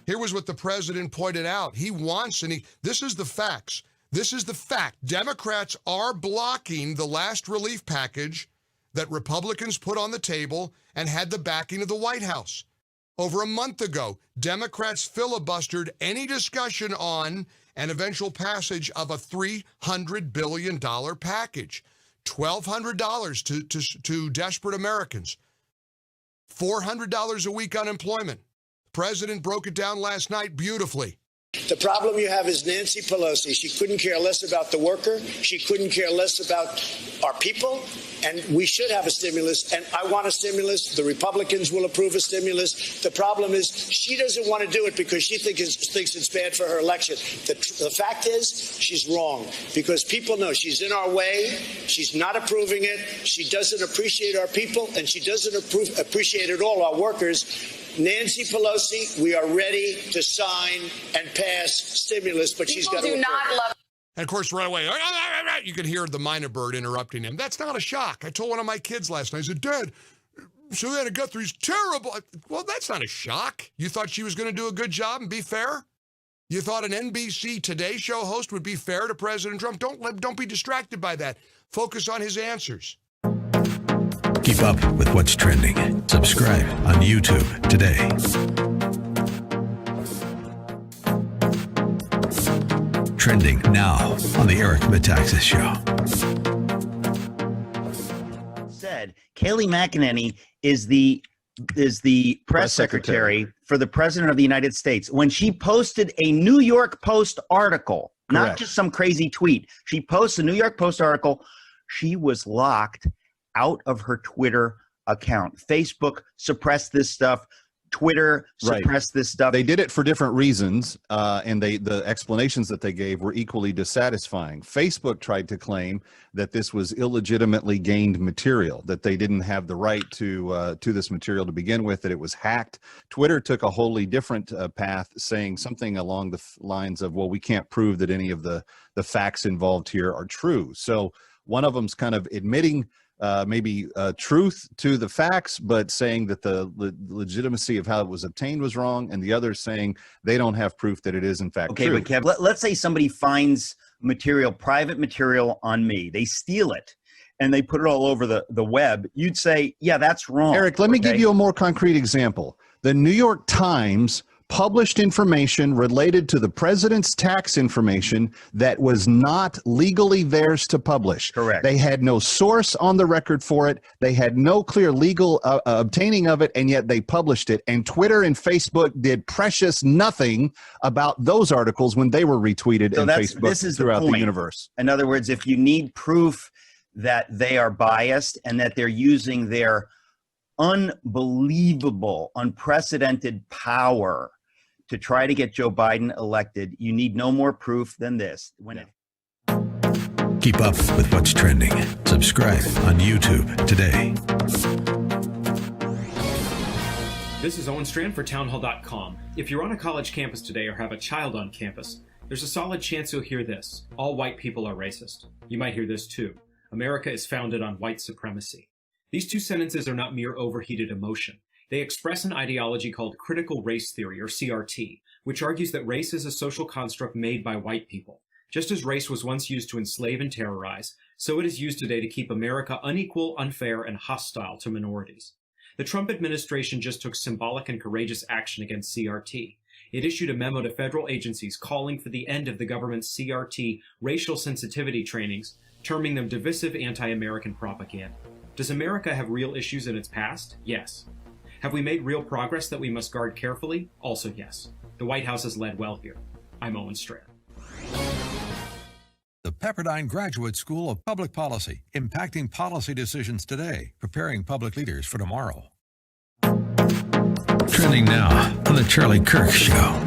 Speaker 18: Here was what the president pointed out. He wants, this is the facts. This is the fact. Democrats are blocking the last relief package that Republicans put on the table and had the backing of the White House. Over a month ago, Democrats filibustered any discussion on an eventual passage of a $300 billion package, $1,200 to desperate Americans, $400 a week unemployment. The president broke it down last night beautifully.
Speaker 19: The problem you have is Nancy Pelosi. She couldn't care less about the worker. She couldn't care less about our people. And we should have a stimulus. And I want a stimulus. The Republicans will approve a stimulus. The problem is she doesn't want to do it because she thinks it's bad for her election. The fact is she's wrong because people know she's in our way. She's not approving it. She doesn't appreciate our people, and she doesn't appreciate at all our workers. Nancy Pelosi, we are ready to sign and pass stimulus, but she's got to.
Speaker 18: And of course, right away, you could hear the minor bird interrupting him. That's not a shock. I told one of my kids last night, I said, Dad, Savannah Guthrie's terrible. Well, that's not a shock. You thought she was going to do a good job and be fair? You thought an NBC Today Show host would be fair to President Trump? Don't be distracted by that. Focus on his answers.
Speaker 3: Keep up with what's trending. Subscribe on YouTube today. Trending now on the Eric Metaxas Show.
Speaker 20: Said Kayleigh McEnany is the press secretary for the President of the United States. When she posted a New York Post article, not just some crazy tweet, she posts a New York Post article, she was locked out of her Twitter account. Facebook suppressed this stuff. Twitter suppressed this stuff.
Speaker 24: They did it for different reasons, and the explanations that they gave were equally dissatisfying. Facebook tried to claim that this was illegitimately gained material, that they didn't have the right to this material to begin with, that it was hacked. Twitter took a wholly different path, saying something along the lines of, well, we can't prove that any of the facts involved here are true. So one of them's kind of admitting maybe truth to the facts, but saying that the legitimacy of how it was obtained was wrong, and the other saying they don't have proof that it is in fact true.
Speaker 20: Okay, but Kev, let's say somebody finds material, private material on me. They steal it, and they put it all over the web. You'd say, yeah, that's wrong.
Speaker 24: Eric, let me give you a more concrete example. The New York Times published information related to the president's tax information that was not legally theirs to publish.
Speaker 20: Correct.
Speaker 24: They had no source on the record for it. They had no clear legal obtaining of it, and yet they published it. And Twitter and Facebook did precious nothing about those articles when they were retweeted and Facebook throughout the universe.
Speaker 20: In other words, if you need proof that they are biased and that they're using their unbelievable, unprecedented power to try to get Joe Biden elected. You need no more proof than this.
Speaker 3: Keep up with what's trending. Subscribe on YouTube today.
Speaker 2: This is Owen Strand for townhall.com. If you're on a college campus today or have a child on campus, there's a solid chance you'll hear this. All white people are racist. You might hear this too. America is founded on white supremacy. These two sentences are not mere overheated emotion. They express an ideology called critical race theory, or CRT, which argues that race is a social construct made by white people. Just as race was once used to enslave and terrorize, so it is used today to keep America unequal, unfair, and hostile to minorities. The Trump administration just took symbolic and courageous action against CRT. It issued a memo to federal agencies calling for the end of the government's CRT racial sensitivity trainings, terming them divisive anti-American propaganda. Does America have real issues in its past? Yes. Have we made real progress that we must guard carefully? Also yes. The White House has led well here. I'm Owen Strand.
Speaker 3: The Pepperdine Graduate School of Public Policy, impacting policy decisions today, preparing public leaders for tomorrow. Trending now on the Charlie Kirk Show.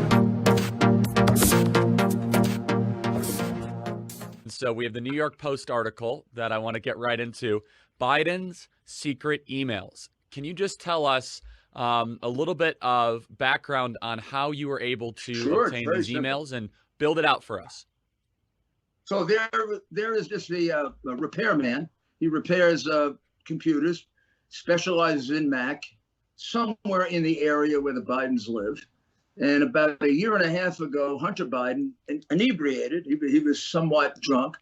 Speaker 4: So we have the New York Post article that I want to get right into. Biden's secret emails. Can you just tell us a little bit of background on how you were able to obtain these emails and build it out for us?
Speaker 12: So there is just a repairman. He repairs computers, specializes in Mac, somewhere in the area where the Bidens live. And about a year and a half ago, Hunter Biden, inebriated, he was somewhat drunk,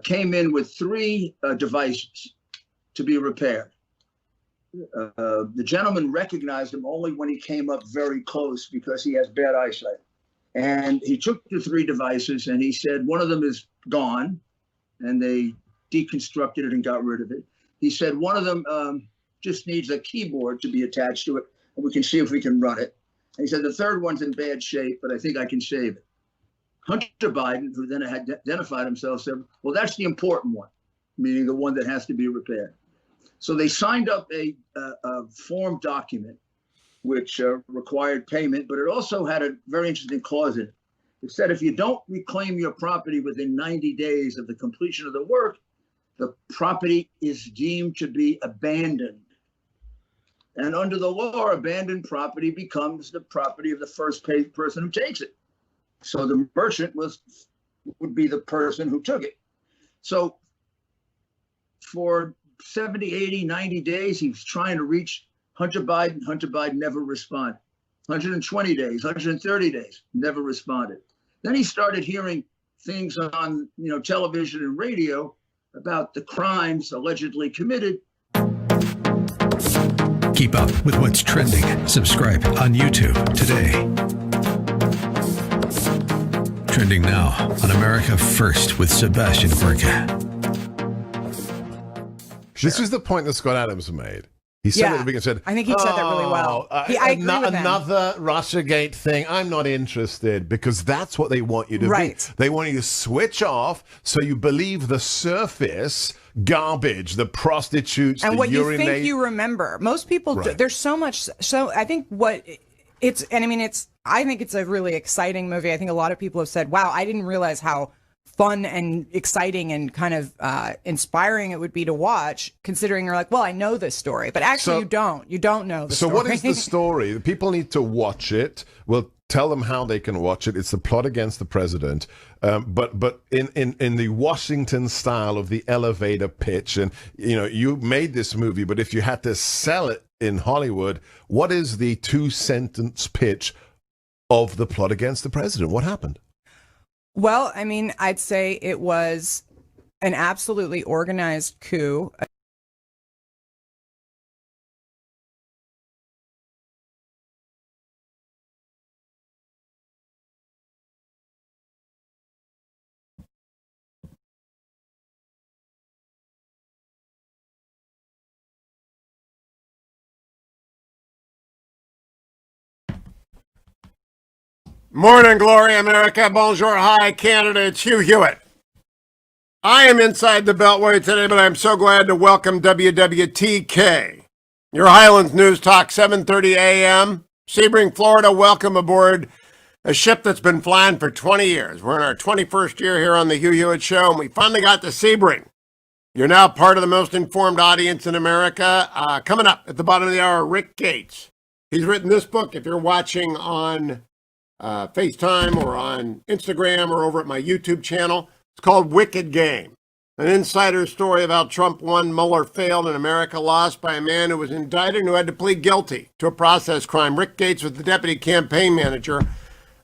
Speaker 12: came in with 3 devices to be repaired. The gentleman recognized him only when he came up very close because he has bad eyesight. And he took the 3 devices and he said, one of them is gone, and they deconstructed it and got rid of it. He said, one of them just needs a keyboard to be attached to it, and we can see if we can run it. And he said, the third one's in bad shape, but I think I can save it. Hunter Biden, who then had identified himself, said, well, that's the important one, meaning the one that has to be repaired. So they signed up a form document which required payment, but it also had a very interesting clause in it. It said if you don't reclaim your property within 90 days of the completion of the work, the property is deemed to be abandoned. And under the law, abandoned property becomes the property of the first person who takes it. So the merchant would be the person who took it. So for 70, 80, 90 days, he was trying to reach Hunter Biden. Hunter Biden never responded. 120 days, 130 days, never responded. Then he started hearing things on television and radio about the crimes allegedly committed.
Speaker 3: Keep up with what's trending. Subscribe on YouTube today. Trending now on America First with Sebastian Gorka.
Speaker 21: This is the point that Scott Adams made. He said at the beginning, said,
Speaker 25: I think he said that really well. I agree with him.
Speaker 21: Another Russiagate thing. I'm not interested, because that's what they want you to be. They want you to switch off so you believe the surface garbage, the prostitutes,
Speaker 25: and
Speaker 21: the
Speaker 25: what
Speaker 21: urinate.
Speaker 25: you think you remember. Most people, there's so much. So I think I think it's a really exciting movie. I think a lot of people have said, wow, I didn't realize how fun and exciting and kind of inspiring it would be to watch, considering you're like, well, I know this story, but actually you don't know the story.
Speaker 21: So what is the story? People need to watch it. We'll tell them how they can watch it. It's the plot against the president, but in the Washington style of the elevator pitch. And you made this movie, but if you had to sell it in Hollywood, what is the 2-sentence pitch of the plot against the president? What happened?
Speaker 25: Well, I mean, I'd say it was an absolutely organized coup.
Speaker 1: Morning, glory, America. Bonjour, hi, Canada. It's Hugh Hewitt. I am inside the Beltway today, but I'm so glad to welcome WWTK. Your Highlands News Talk, 7:30 a.m. Sebring, Florida. Welcome aboard a ship that's been flying for 20 years. We're in our 21st year here on the Hugh Hewitt Show, and we finally got to Sebring. You're now part of the most informed audience in America. Coming up at the bottom of the hour, Rick Gates. He's written this book. If you're watching on FaceTime or on Instagram or over at my YouTube channel, it's called Wicked Game. An insider story of how Trump won, Mueller failed, and America lost by a man who was indicted and who had to plead guilty to a process crime. Rick Gates was the deputy campaign manager.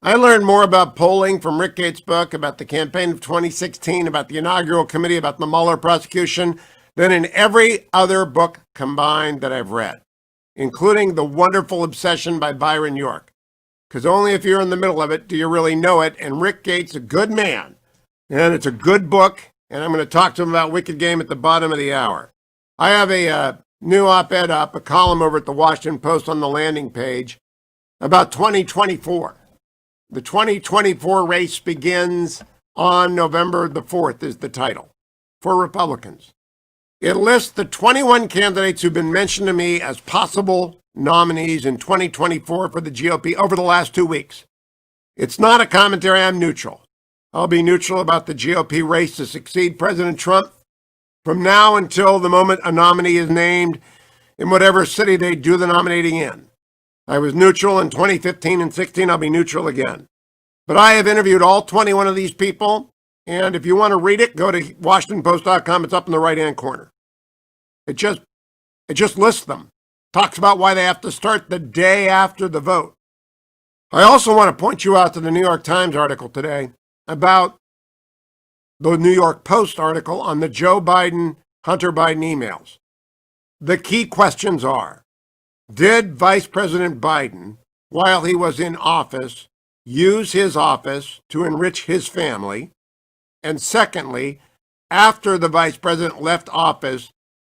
Speaker 1: I learned more about polling from Rick Gates' book, about the campaign of 2016, about the inaugural committee, about the Mueller prosecution, than in every other book combined that I've read, including The Wonderful Obsession by Byron York. Because only if you're in the middle of it do you really know it. And Rick Gates, a good man, and it's a good book. And I'm going to talk to him about Wicked Game at the bottom of the hour. I have a new op-ed up, a column over at the Washington Post on the landing page about 2024. The 2024 race begins on November the 4th is the title for Republicans. It lists the 21 candidates who've been mentioned to me as possible nominees in 2024 for the GOP over the last 2 weeks. It's not a commentary. I'm neutral. I'll be neutral about the GOP race to succeed President Trump from now until the moment a nominee is named in whatever city they do the nominating in. I was neutral in 2015 and 16. I'll be neutral again. But I have interviewed all 21 of these people, and if you want to read it, go to WashingtonPost.com. It's up in the right-hand corner. It just lists them. Talks about why they have to start the day after the vote. I also want to point you out to the New York Times article today about the New York Post article on the Joe Biden, Hunter Biden emails. The key questions are, did Vice President Biden, while he was in office, use his office to enrich his family? And secondly, after the Vice President left office,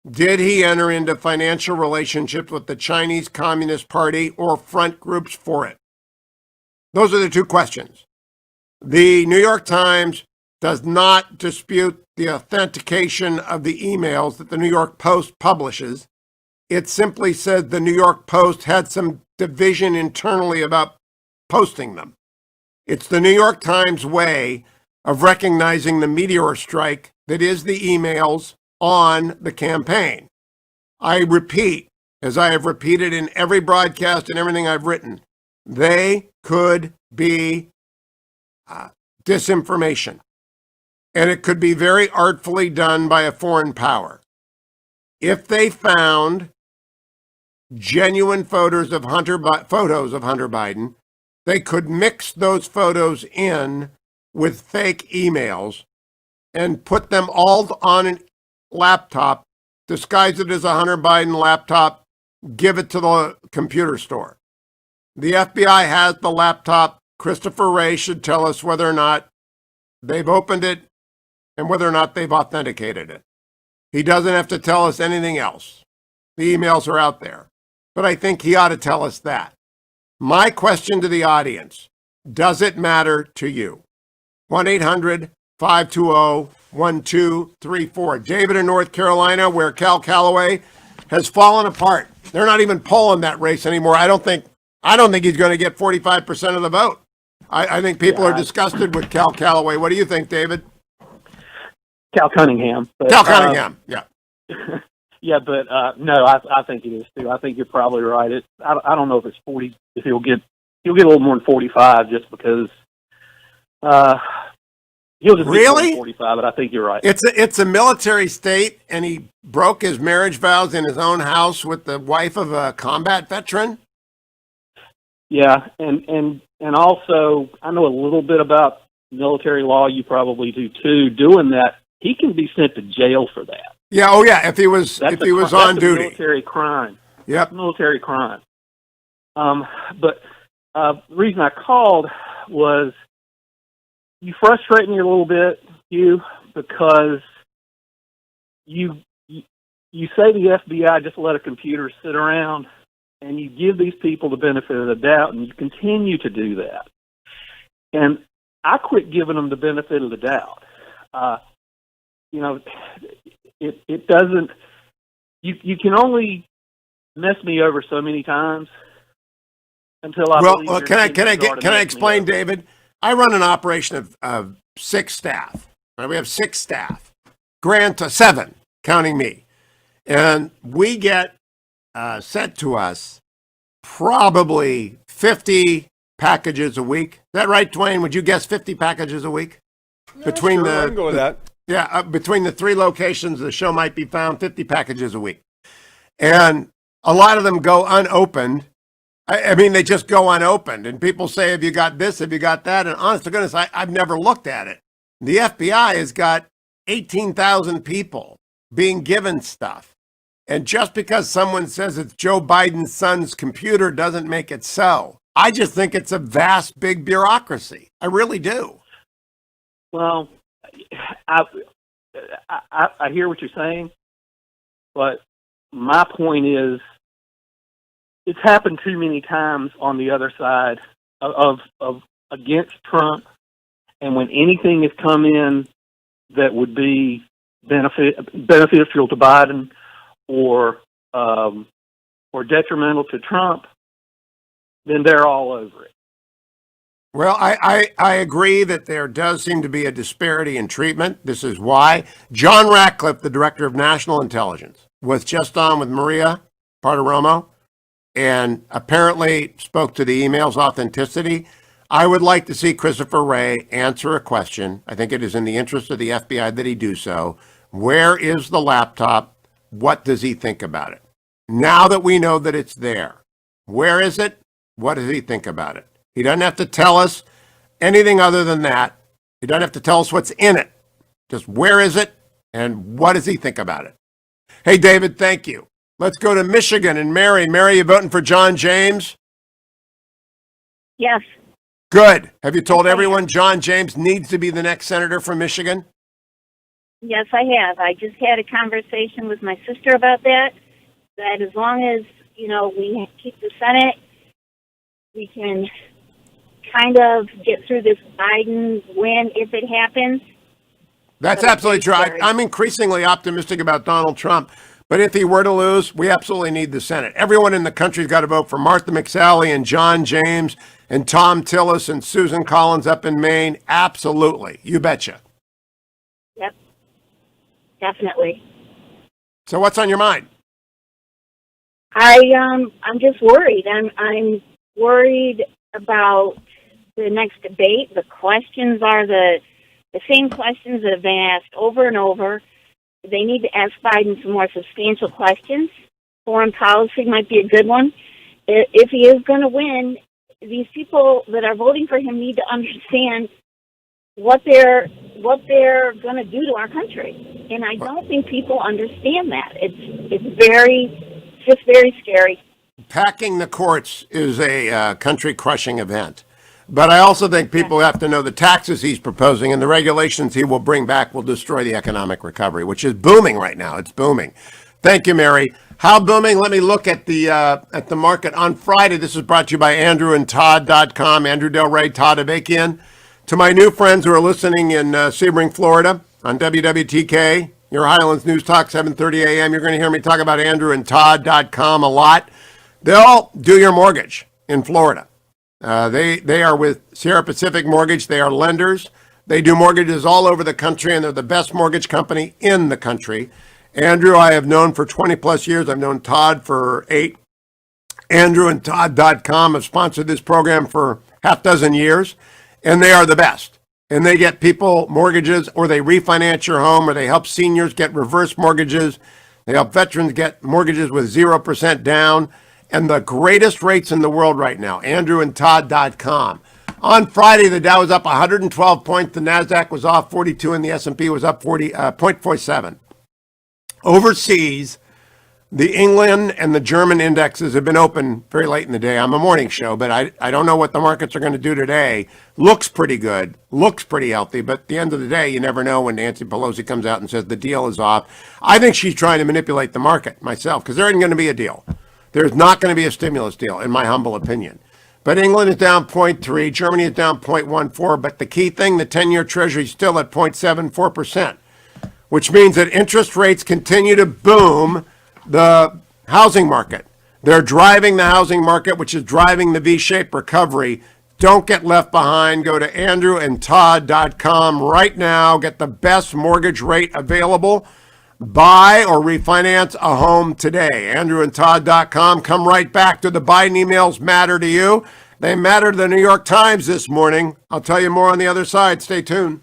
Speaker 1: did he enter into financial relationships with the Chinese Communist Party or front groups for it? Those are the two questions. The New York Times does not dispute the authentication of the emails that the New York Post publishes. It simply says the New York Post had some division internally about posting them. It's the New York Times way of recognizing the meteor strike that is the emails on the campaign. I repeat, as I have repeated in every broadcast and everything I've written, they could be disinformation. And it could be very artfully done by a foreign power. If they found genuine photos of Hunter Biden, they could mix those photos in with fake emails and put them all on a laptop, disguise it as a Hunter Biden laptop, give it to the computer store. The FBI has the laptop. Christopher Wray should tell us whether or not they've opened it and whether or not they've authenticated it. He doesn't have to tell us anything else. The emails are out there. But I think he ought to tell us that. My question to the audience, does it matter to you? 1-800-520-1234. David in North Carolina, where Cal Calloway has fallen apart. They're not even polling that race anymore. I don't think he's going to get 45% of the vote. I think people are disgusted with Cal Calloway. What do you think, David?
Speaker 5: Cal Cunningham. But,
Speaker 1: Cal Cunningham, yeah.
Speaker 5: Yeah, but no, I think it is too. I think you're probably right. I don't know if it's 40. If he'll get a little more than 45, just because he'll just
Speaker 1: really
Speaker 5: get 45. But I think you're right.
Speaker 1: It's a military state, and he broke his marriage vows in his own house with the wife of a combat veteran.
Speaker 5: Yeah, and also I know a little bit about military law. You probably do too. Doing that, he can be sent to jail for that.
Speaker 1: Yeah. Oh, yeah. If he was on duty,
Speaker 5: military crime.
Speaker 1: Yep.
Speaker 5: Military crime. But the reason I called was you frustrate me a little bit, Hugh, because you say the FBI just let a computer sit around, and you give these people the benefit of the doubt, and you continue to do that. And I quit giving them the benefit of the doubt. It doesn't. You can only messed me over so many times until I
Speaker 1: Well,
Speaker 5: believe
Speaker 1: well
Speaker 5: your
Speaker 1: can I
Speaker 5: intentions are to mess me
Speaker 1: explain,
Speaker 5: over.
Speaker 1: David? I run an operation of 6 staff. Right? We have 6 staff, seven, counting me, and we get sent to us probably 50 packages a week. Is that right, Dwayne? Would you guess 50 packages a week? Between
Speaker 8: sure, I can go with that.
Speaker 1: Yeah, between the 3 locations the show might be found, 50 packages a week. And a lot of them go unopened. I mean, they just go unopened. And people say, have you got this? Have you got that? And honest to goodness, I've never looked at it. The FBI has got 18,000 people being given stuff. And just because someone says it's Joe Biden's son's computer doesn't make it so. I just think it's a vast, big bureaucracy. I really do.
Speaker 5: Well, I hear what you're saying, but my point is, it's happened too many times on the other side of against Trump, and when anything has come in that would be beneficial to Biden or detrimental to Trump, then they're all over it.
Speaker 1: Well, I agree that there does seem to be a disparity in treatment. This is why John Ratcliffe, the director of national intelligence, was just on with Maria Bartiromo and apparently spoke to the email's authenticity. I would like to see Christopher Wray answer a question. I think it is in the interest of the FBI that he do so. Where is the laptop? What does he think about it? Now that we know that it's there, where is it? What does he think about it? He doesn't have to tell us anything other than that. He doesn't have to tell us what's in it. Just where is it and what does he think about it? Hey, David, thank you. Let's go to Michigan and Mary. Mary, you voting for John James?
Speaker 6: Yes.
Speaker 1: Good. Have you told everyone John James needs to be the next senator from Michigan?
Speaker 6: Yes, I have. I just had a conversation with my sister about that as long as, we keep the Senate, we can kind of get through this Biden win if it happens.
Speaker 1: That's absolutely true. I'm increasingly optimistic about Donald Trump. But if he were to lose, we absolutely need the Senate. Everyone in the country's got to vote for Martha McSally and John James and Tom Tillis and Susan Collins up in Maine. Absolutely. You betcha.
Speaker 6: Yep. Definitely.
Speaker 1: So what's on your mind?
Speaker 6: I'm just worried. I'm worried about the next debate. The questions are the same questions that have been asked over and over. They need to ask Biden some more substantial questions. Foreign policy might be a good one. If he is going to win, these people that are voting for him need to understand what they're going to do to our country. And I don't think people understand that. It's just very scary.
Speaker 1: Packing the courts is a country-crushing event. But I also think people have to know the taxes he's proposing and the regulations he will bring back will destroy the economic recovery, which is booming right now. It's booming. Thank you, Mary. How booming? Let me look at the market on Friday. This is brought to you by AndrewandTodd.com. Andrew Del Rey, Todd Avakian. To my new friends who are listening in Sebring, Florida, on WWTK, your Highlands News Talk, 7:30 a.m., you're going to hear me talk about AndrewandTodd.com a lot. They'll do your mortgage in Florida. They are with Sierra Pacific Mortgage. They are lenders. They do mortgages all over the country, and they're the best mortgage company in the country. Andrew, I have known for 20 plus years. I've known Todd for 8. AndrewandTodd.com have sponsored this program for half dozen years, and they are the best. And they get people mortgages, or they refinance your home, or they help seniors get reverse mortgages. They help veterans get mortgages with 0% down. And the greatest rates in the world right now, AndrewandTodd.com. On Friday, the Dow was up 112 points. The NASDAQ was off 42, and the S&P was up 0.47. Overseas, the England and the German indexes have been open very late in the day. I'm a morning show, but I don't know what the markets are going to do today. Looks pretty good, looks pretty healthy, but at the end of the day, you never know when Nancy Pelosi comes out and says the deal is off. I think she's trying to manipulate the market myself, because there isn't going to be a deal. There's not going to be a stimulus deal, in my humble opinion. But England is down 0.3, Germany is down 0.14, but the key thing, the 10-year Treasury is still at 0.74%, which means that interest rates continue to boom the housing market. They're driving the housing market, which is driving the V-shaped recovery. Don't get left behind. Go to andrewandtodd.com right now. Get the best mortgage rate available. Buy or refinance a home today. andrewandtodd.com. Come right back to the Biden emails matter to you. They matter to the New York Times this morning. I'll tell you more on the other side. Stay tuned.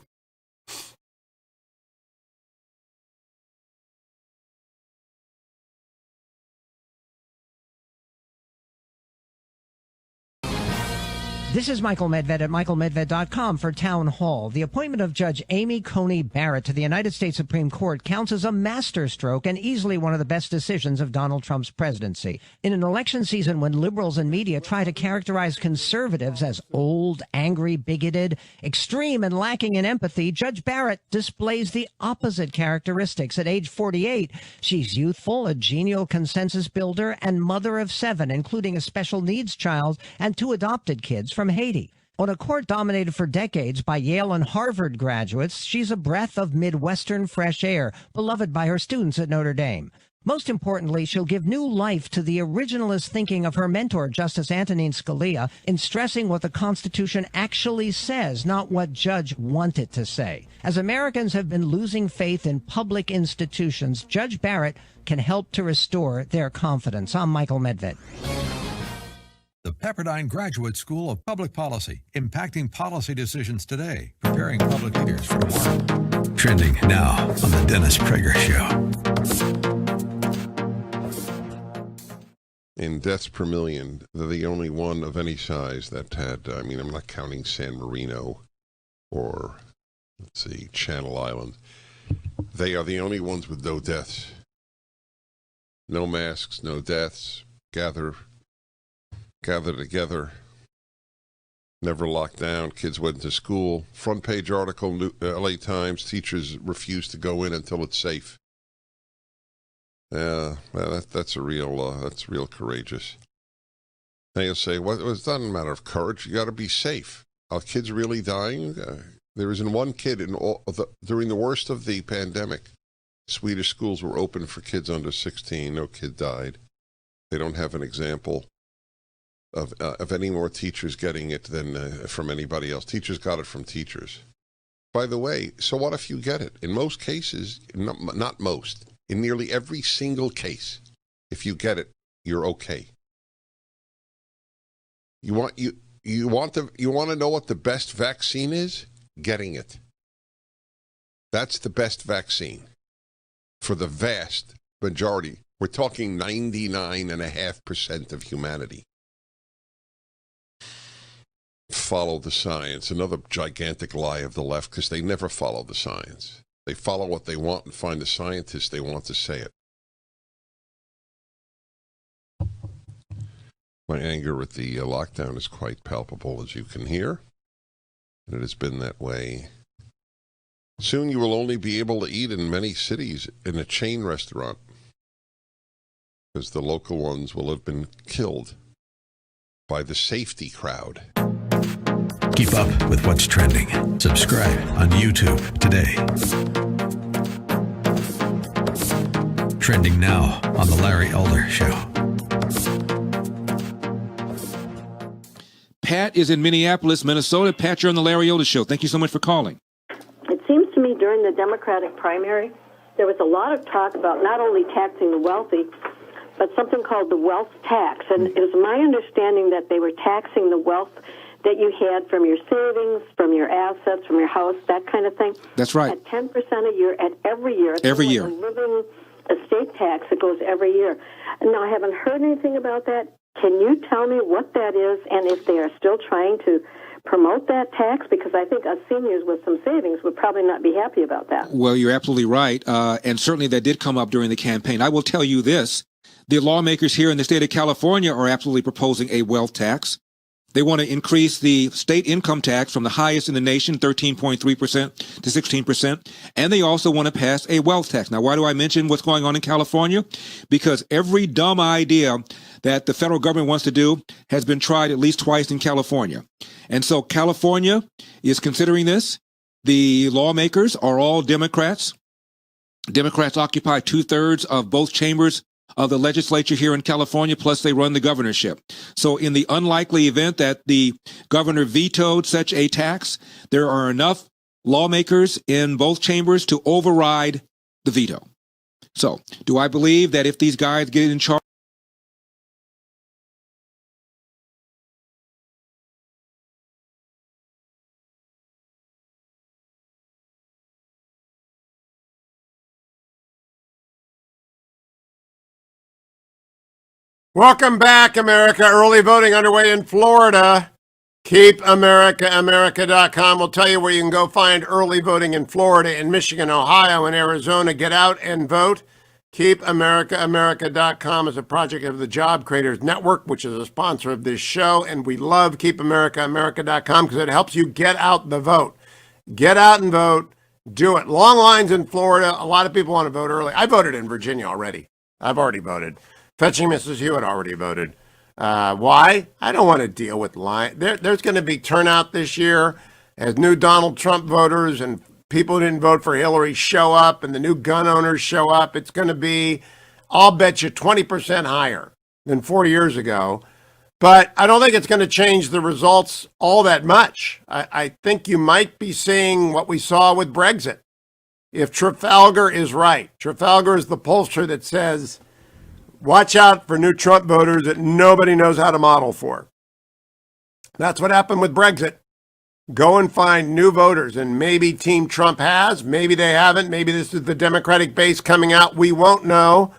Speaker 9: This is Michael Medved at michaelmedved.com for Town Hall. The appointment of Judge Amy Coney Barrett to the United States Supreme Court counts as a masterstroke and easily one of the best decisions of Donald Trump's presidency. In an election season when liberals and media try to characterize conservatives as old, angry, bigoted, extreme, and lacking in empathy, Judge Barrett displays the opposite characteristics. At age 48, she's youthful, a genial consensus builder, and mother of 7, including a special needs child and 2 adopted kids from Haiti. On a court dominated for decades by Yale and Harvard graduates, she's a breath of Midwestern fresh air, beloved by her students at Notre Dame. Most importantly, she'll give new life to the originalist thinking of her mentor, Justice Antonin Scalia, in stressing what the Constitution actually says, not what Judge wanted to say. As Americans have been losing faith in public institutions, Judge Barrett can help to restore their confidence. I'm Michael Medved.
Speaker 3: The Pepperdine Graduate School of Public Policy, impacting policy decisions today, preparing public leaders for tomorrow. Trending now on the Dennis Prager Show.
Speaker 21: In deaths per million, they're the only one of any size that had, I'm not counting San Marino or, Channel Island. They are the only ones with no deaths. No masks, no deaths, gather together, never locked down, kids went to school. Front page article, LA Times, teachers refuse to go in until it's safe. That's real courageous. Now you'll say, well, it's not a matter of courage, you got to be safe. Are kids really dying? There isn't one kid during the worst of the pandemic. Swedish schools were open for kids under 16, no kid died. They don't have an example of any more teachers getting it than from anybody else. Teachers got it from teachers. By the way, so what if you get it? In most cases, not most, in nearly every single case, if you get it, you're okay. You want to know what the best vaccine is? Getting it. That's the best vaccine for the vast majority. We're talking 99.5% of humanity. Follow the science. Another gigantic lie of the left, because they never follow the science. They follow what they want and find the scientists they want to say it. My anger at the lockdown is quite palpable, as you can hear. And it has been that way. Soon you will only be able to eat in many cities in a chain restaurant, because the local ones will have been killed by the safety crowd.
Speaker 3: Keep up with what's trending. Subscribe on YouTube today. Trending now on the Larry Elder Show.
Speaker 11: Pat is in Minneapolis, Minnesota. Pat, you're on the Larry Elder Show. Thank you so much for calling.
Speaker 7: It seems to me during the Democratic primary, there was a lot of talk about not only taxing the wealthy, but something called the wealth tax. And it was my understanding that they were taxing the wealth that you had from your savings, from your assets, from your house, that kind of thing.
Speaker 11: That's right.
Speaker 7: At 10% a year, every year. It's
Speaker 11: every
Speaker 7: like
Speaker 11: year.
Speaker 7: A living estate tax that goes every year. Now, I haven't heard anything about that. Can you tell me what that is and if they are still trying to promote that tax? Because I think us seniors with some savings would probably not be happy about that.
Speaker 11: Well, you're absolutely right. And certainly that did come up during the campaign. I will tell you this. The lawmakers here in the state of California are absolutely proposing a wealth tax. They want to increase the state income tax from the highest in the nation, 13.3% to 16%. And they also want to pass a wealth tax. Now, why do I mention what's going on in California? Because every dumb idea that the federal government wants to do has been tried at least twice in California. And so California is considering this. The lawmakers are all Democrats. Democrats occupy 2/3 of both chambers of the legislature here in California, plus they run the governorship. So in the unlikely event that the governor vetoed such a tax, there are enough lawmakers in both chambers to override the veto. So do I believe that if these guys get in charge,
Speaker 1: Welcome back, America. Early voting underway in Florida. KeepAmericaAmerica.com will tell you where you can go find early voting in Florida, in Michigan, Ohio, and Arizona. Get out and vote. KeepAmericaAmerica.com is a project of the Job Creators Network, which is a sponsor of this show, and we love KeepAmericaAmerica.com because it helps you get out the vote. Get out and vote. Do it. Long lines in Florida. A lot of people want to vote early. I voted in Virginia already. I've already voted. Fetching Mrs. Hewitt already voted. Why? I don't want to deal with lying. There's going to be turnout this year as new Donald Trump voters and people who didn't vote for Hillary show up and the new gun owners show up. It's going to be, I'll bet you, 20% higher than 4 years ago. But I don't think it's going to change the results all that much. I think you might be seeing what we saw with Brexit. If Trafalgar is right, Trafalgar is the pollster that says, watch out for new Trump voters that nobody knows how to model for. That's what happened with Brexit. Go and find new voters, and maybe Team Trump has, maybe they haven't, maybe this is the Democratic base coming out. We won't know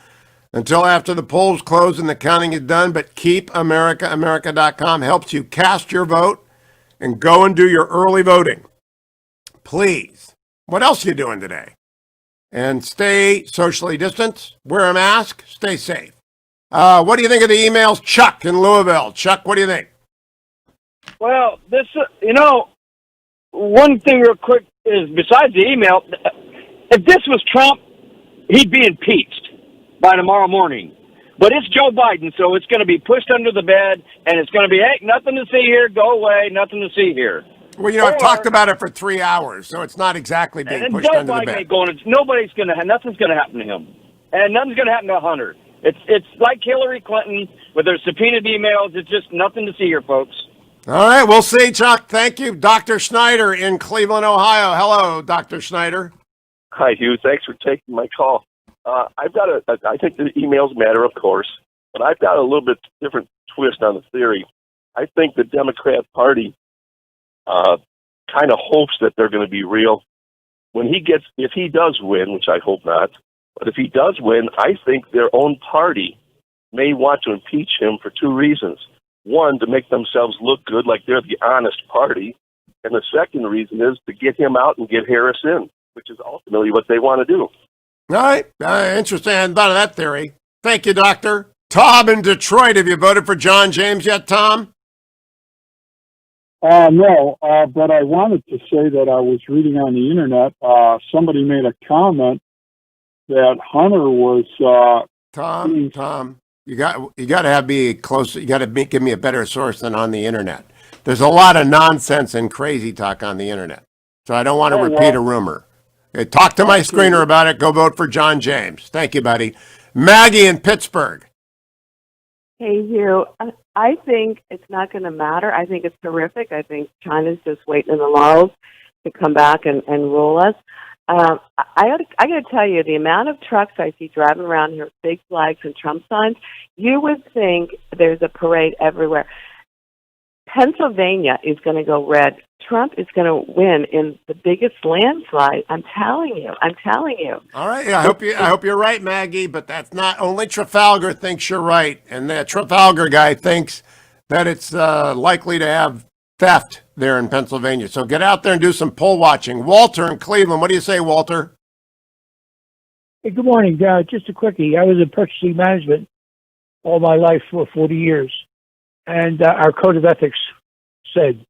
Speaker 1: until after the polls close and the counting is done, but KeepAmericaAmerica.com helps you cast your vote and go and do your early voting. Please. What else are you doing today? And stay socially distanced, wear a mask, stay safe. What do you think of the emails? Chuck in Louisville. Chuck, what do you think?
Speaker 10: Well, this, one thing real quick is, besides the email, if this was Trump, he'd be impeached by tomorrow morning. But it's Joe Biden, so it's going to be pushed under the bed, and it's going to be, hey, nothing to see here, go away, nothing to see here.
Speaker 1: Well, I've talked about it for 3 hours, so it's not exactly being pushed under the bed.
Speaker 10: Nothing's going to happen to him, and nothing's going to happen to Hunter. It's like Hillary Clinton with her subpoenaed emails. It's just nothing to see here, folks.
Speaker 1: All right, we'll see, Chuck. Thank you. Dr. Schneider in Cleveland, Ohio. Hello, Dr. Schneider.
Speaker 13: Hi, Hugh. Thanks for taking my call. I think the emails matter, of course, but I've got a little bit different twist on the theory. I think the Democrat Party kind of hopes that they're going to be real. If he does win, which I hope not, but if he does win, I think their own party may want to impeach him for two reasons. One, to make themselves look good like they're the honest party. And the second reason is to get him out and get Harris in, which is ultimately what they want to do.
Speaker 1: All right. Interesting. I hadn't thought of that theory. Thank you, Doctor. Tom in Detroit. Have you voted for John James yet, Tom?
Speaker 17: No, but I wanted to say that I was reading on the internet, somebody made a comment that Hunter was
Speaker 1: Tom, you got to be close. You got to give me a better source than on the internet. There's a lot of nonsense and crazy talk on the internet, so I don't want to repeat a rumor. Talk to my screener about it. Go vote for John James. Thank you, buddy. Maggie in Pittsburgh.
Speaker 22: Hey, Hugh. I think it's not going to matter. I think it's terrific. I think China's just waiting in the laurels to come back and rule us. I got to tell you, the amount of trucks I see driving around here with big flags and Trump signs, you would think there's a parade everywhere. Pennsylvania is going to go red. Trump is going to win in the biggest landslide. I'm telling you.
Speaker 1: All right. I hope you're right, Maggie. But that's not only Trafalgar thinks you're right, and that Trafalgar guy thinks that it's likely to have theft there in Pennsylvania. So get out there and do some poll watching. Walter in Cleveland. What do you say, Walter?
Speaker 23: Hey, good morning. Just a quickie. I was in purchasing management all my life for 40 years, and our code of ethics said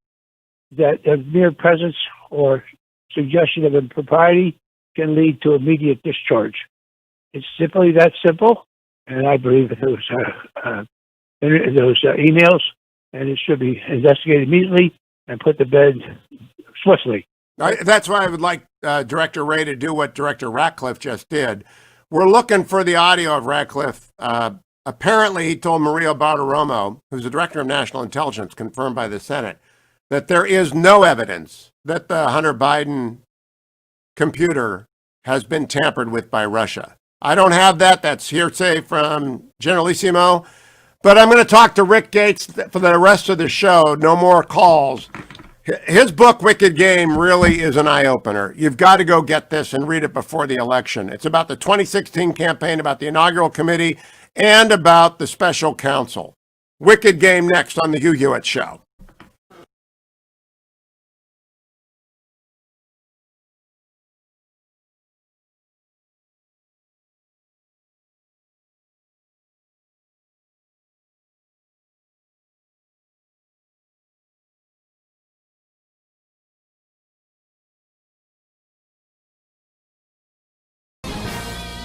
Speaker 23: that a mere presence or suggestion of impropriety can lead to immediate discharge. It's simply that simple, and I believe that those emails, and it should be investigated immediately and put to bed swiftly.
Speaker 1: That's why I would like Director Wray to do what Director Ratcliffe just did, we're looking for the audio of Ratcliffe. Apparently, he told Maria Bartiromo, who's the director of national intelligence, confirmed by the Senate, that there is no evidence that the Hunter Biden computer has been tampered with by Russia. I don't have that. That's hearsay from Generalissimo. But I'm going to talk to Rick Gates for the rest of the show. No more calls. His book, Wicked Game, really is an eye-opener. You've got to go get this and read it before the election. It's about the 2016 campaign, about the inaugural committee, and about the special counsel. Wicked Game next on the Hugh Hewitt Show.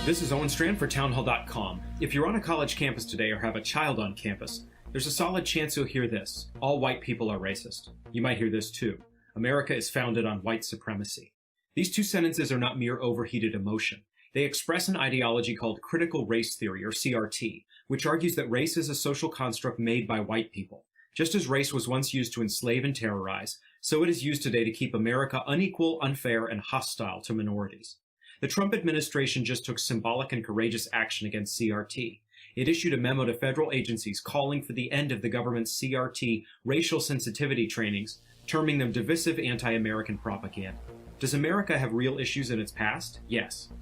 Speaker 2: This is Owen Strand for townhall.com. If you're on a college campus today or have a child on campus, there's a solid chance you'll hear this. All white people are racist. You might hear this too. America is founded on white supremacy. These two sentences are not mere overheated emotion. They express an ideology called critical race theory, or CRT, which argues that race is a social construct made by white people. Just as race was once used to enslave and terrorize, so it is used today to keep America unequal, unfair, and hostile to minorities. The Trump administration just took symbolic and courageous action against CRT. It issued a memo to federal agencies calling for the end of the government's CRT racial sensitivity trainings, terming them divisive anti-American propaganda. Does America have real issues in its past? Yes.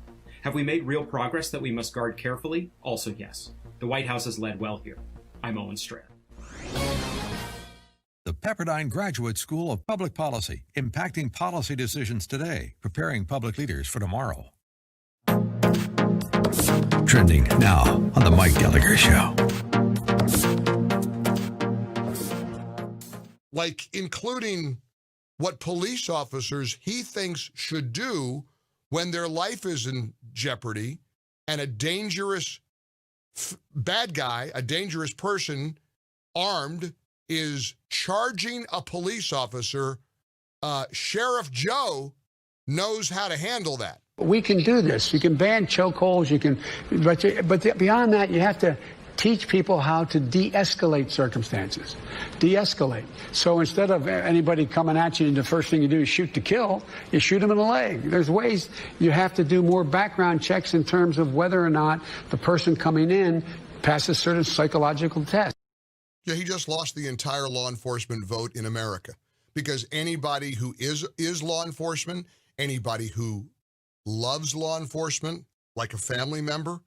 Speaker 2: Have we made real progress that we must guard carefully? Also yes. The White House has led well here. I'm Owen Strand.
Speaker 3: The Pepperdine Graduate School of Public Policy, impacting policy decisions today, preparing public leaders for tomorrow. Trending now on the Mike Gallagher Show.
Speaker 14: Like including what police officers he thinks should do when their life is in jeopardy and a dangerous bad guy, a dangerous person, armed, is charging a police officer. Sheriff Joe knows how to handle that.
Speaker 15: We can do this. You can ban chokeholds. You can, but beyond that, you have to teach people how to de-escalate circumstances. De-escalate. So instead of anybody coming at you, and the first thing you do is shoot to kill, you shoot them in the leg. There's ways you have to do more background checks in terms of whether or not the person coming in passes certain psychological tests.
Speaker 14: Yeah, he just lost the entire law enforcement vote in America because anybody who is law enforcement, anybody who loves law enforcement like a family member,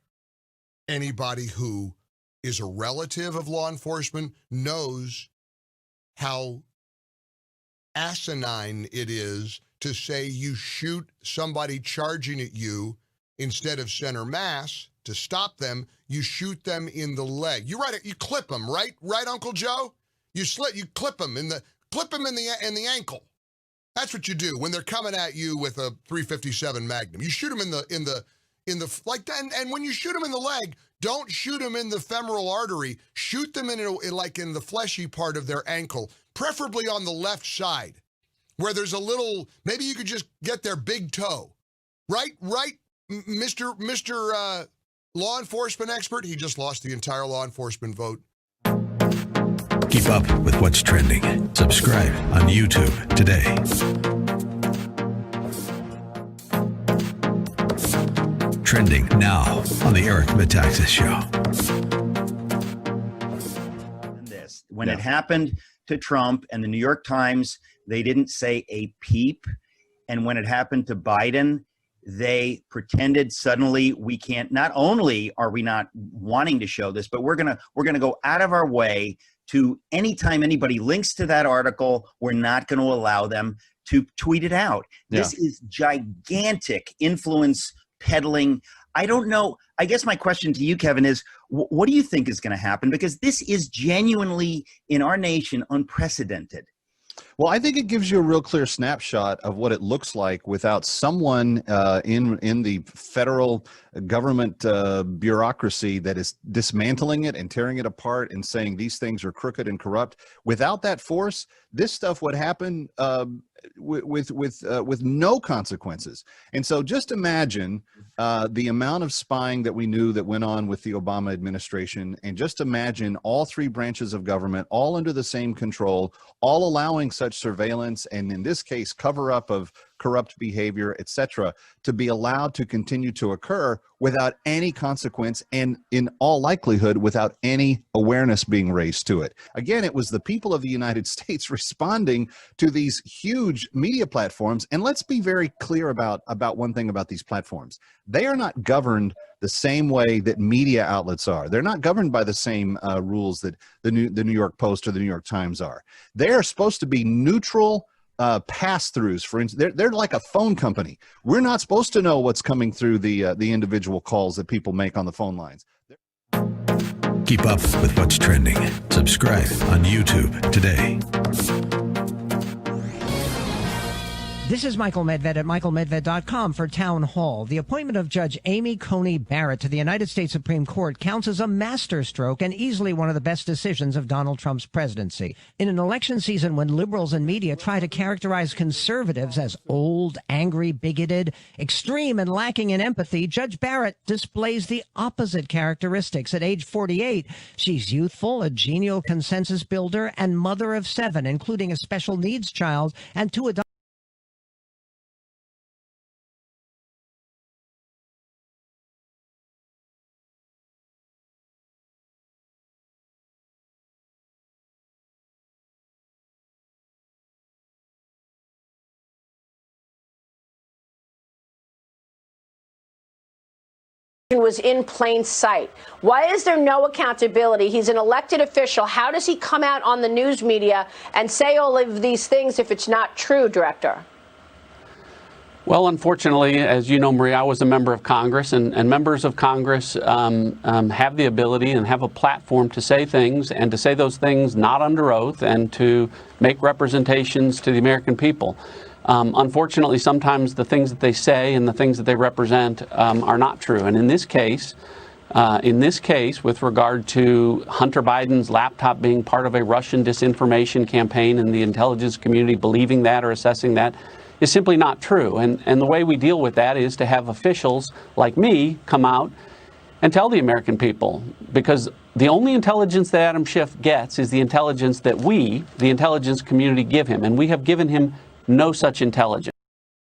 Speaker 14: anybody who is a relative of law enforcement knows how asinine it is to say you shoot somebody charging at you instead of center mass to stop them. You shoot them in the leg. You're right. You clip them, right? Right, Uncle Joe? You clip them in the ankle. That's what you do when they're coming at you with a .357 Magnum. You shoot them in the like that. And when you shoot them in the leg, don't shoot them in the femoral artery. Shoot them in the fleshy part of their ankle, preferably on the left side, where there's a little. Maybe you could just get their big toe. Right, Mr. Law enforcement expert. He just lost the entire law enforcement vote.
Speaker 3: Keep up with what's trending. Subscribe on YouTube today. Trending now on the Eric Metaxas Show.
Speaker 20: When it happened to Trump and the New York Times, they didn't say a peep. And when it happened to Biden, they pretended suddenly we can't. Not only are we not wanting to show this, but we're gonna go out of our way to anytime anybody links to that article, we're not going to allow them to tweet it out.
Speaker 24: Yeah.
Speaker 20: This is gigantic influence peddling. I don't know. I guess my question to you, Kevin, is what do you think is going to happen? Because this is genuinely in our nation unprecedented.
Speaker 24: Well, I think it gives you a real clear snapshot of what it looks like without someone in the federal government bureaucracy that is dismantling it and tearing it apart and saying these things are crooked and corrupt. Without that force, this stuff would happen with no consequences. And so just imagine the amount of spying that we knew that went on with the Obama administration, and just imagine all three branches of government all under the same control, all allowing such surveillance, and in this case, cover up of corrupt behavior, etc., to be allowed to continue to occur without any consequence, and in all likelihood, without any awareness being raised to it. Again, it was the people of the United States responding to these huge media platforms. And let's be very clear about one thing about these platforms. They are not governed the same way that media outlets are. They're not governed by the same rules that the New York Post or the New York Times are. They are supposed to be neutral pass-throughs. For instance, they're like a phone company. We're not supposed to know what's coming through the individual calls that people make on the phone lines.
Speaker 3: Keep up with what's trending. Subscribe on YouTube today.
Speaker 9: This is Michael Medved at michaelmedved.com for Town Hall. The appointment of Judge Amy Coney Barrett to the United States Supreme Court counts as a masterstroke and easily one of the best decisions of Donald Trump's presidency. In an election season when liberals and media try to characterize conservatives as old, angry, bigoted, extreme, and lacking in empathy, Judge Barrett displays the opposite characteristics. At age 48, she's youthful, a genial consensus builder, and mother of 7, including a special needs child and 2 adult.
Speaker 4: Was in plain sight. Why is there no accountability? He's an elected official. How does he come out on the news media and say all of these things if it's not true, Director?
Speaker 12: Well, unfortunately, as you know, Maria, I was a member of Congress, and members of Congress have the ability and have a platform to say things, and to say those things not under oath, and to make representations to the American people. Unfortunately, sometimes the things that they say and the things that they represent are not true. And in this case, with regard to Hunter Biden's laptop being part of a Russian disinformation campaign and the intelligence community believing that or assessing that is simply not true. And the way we deal with that is to have officials like me come out and tell the American people, because the only intelligence that Adam Schiff gets is the intelligence that we, the intelligence community, give him. And we have given him no such intelligence.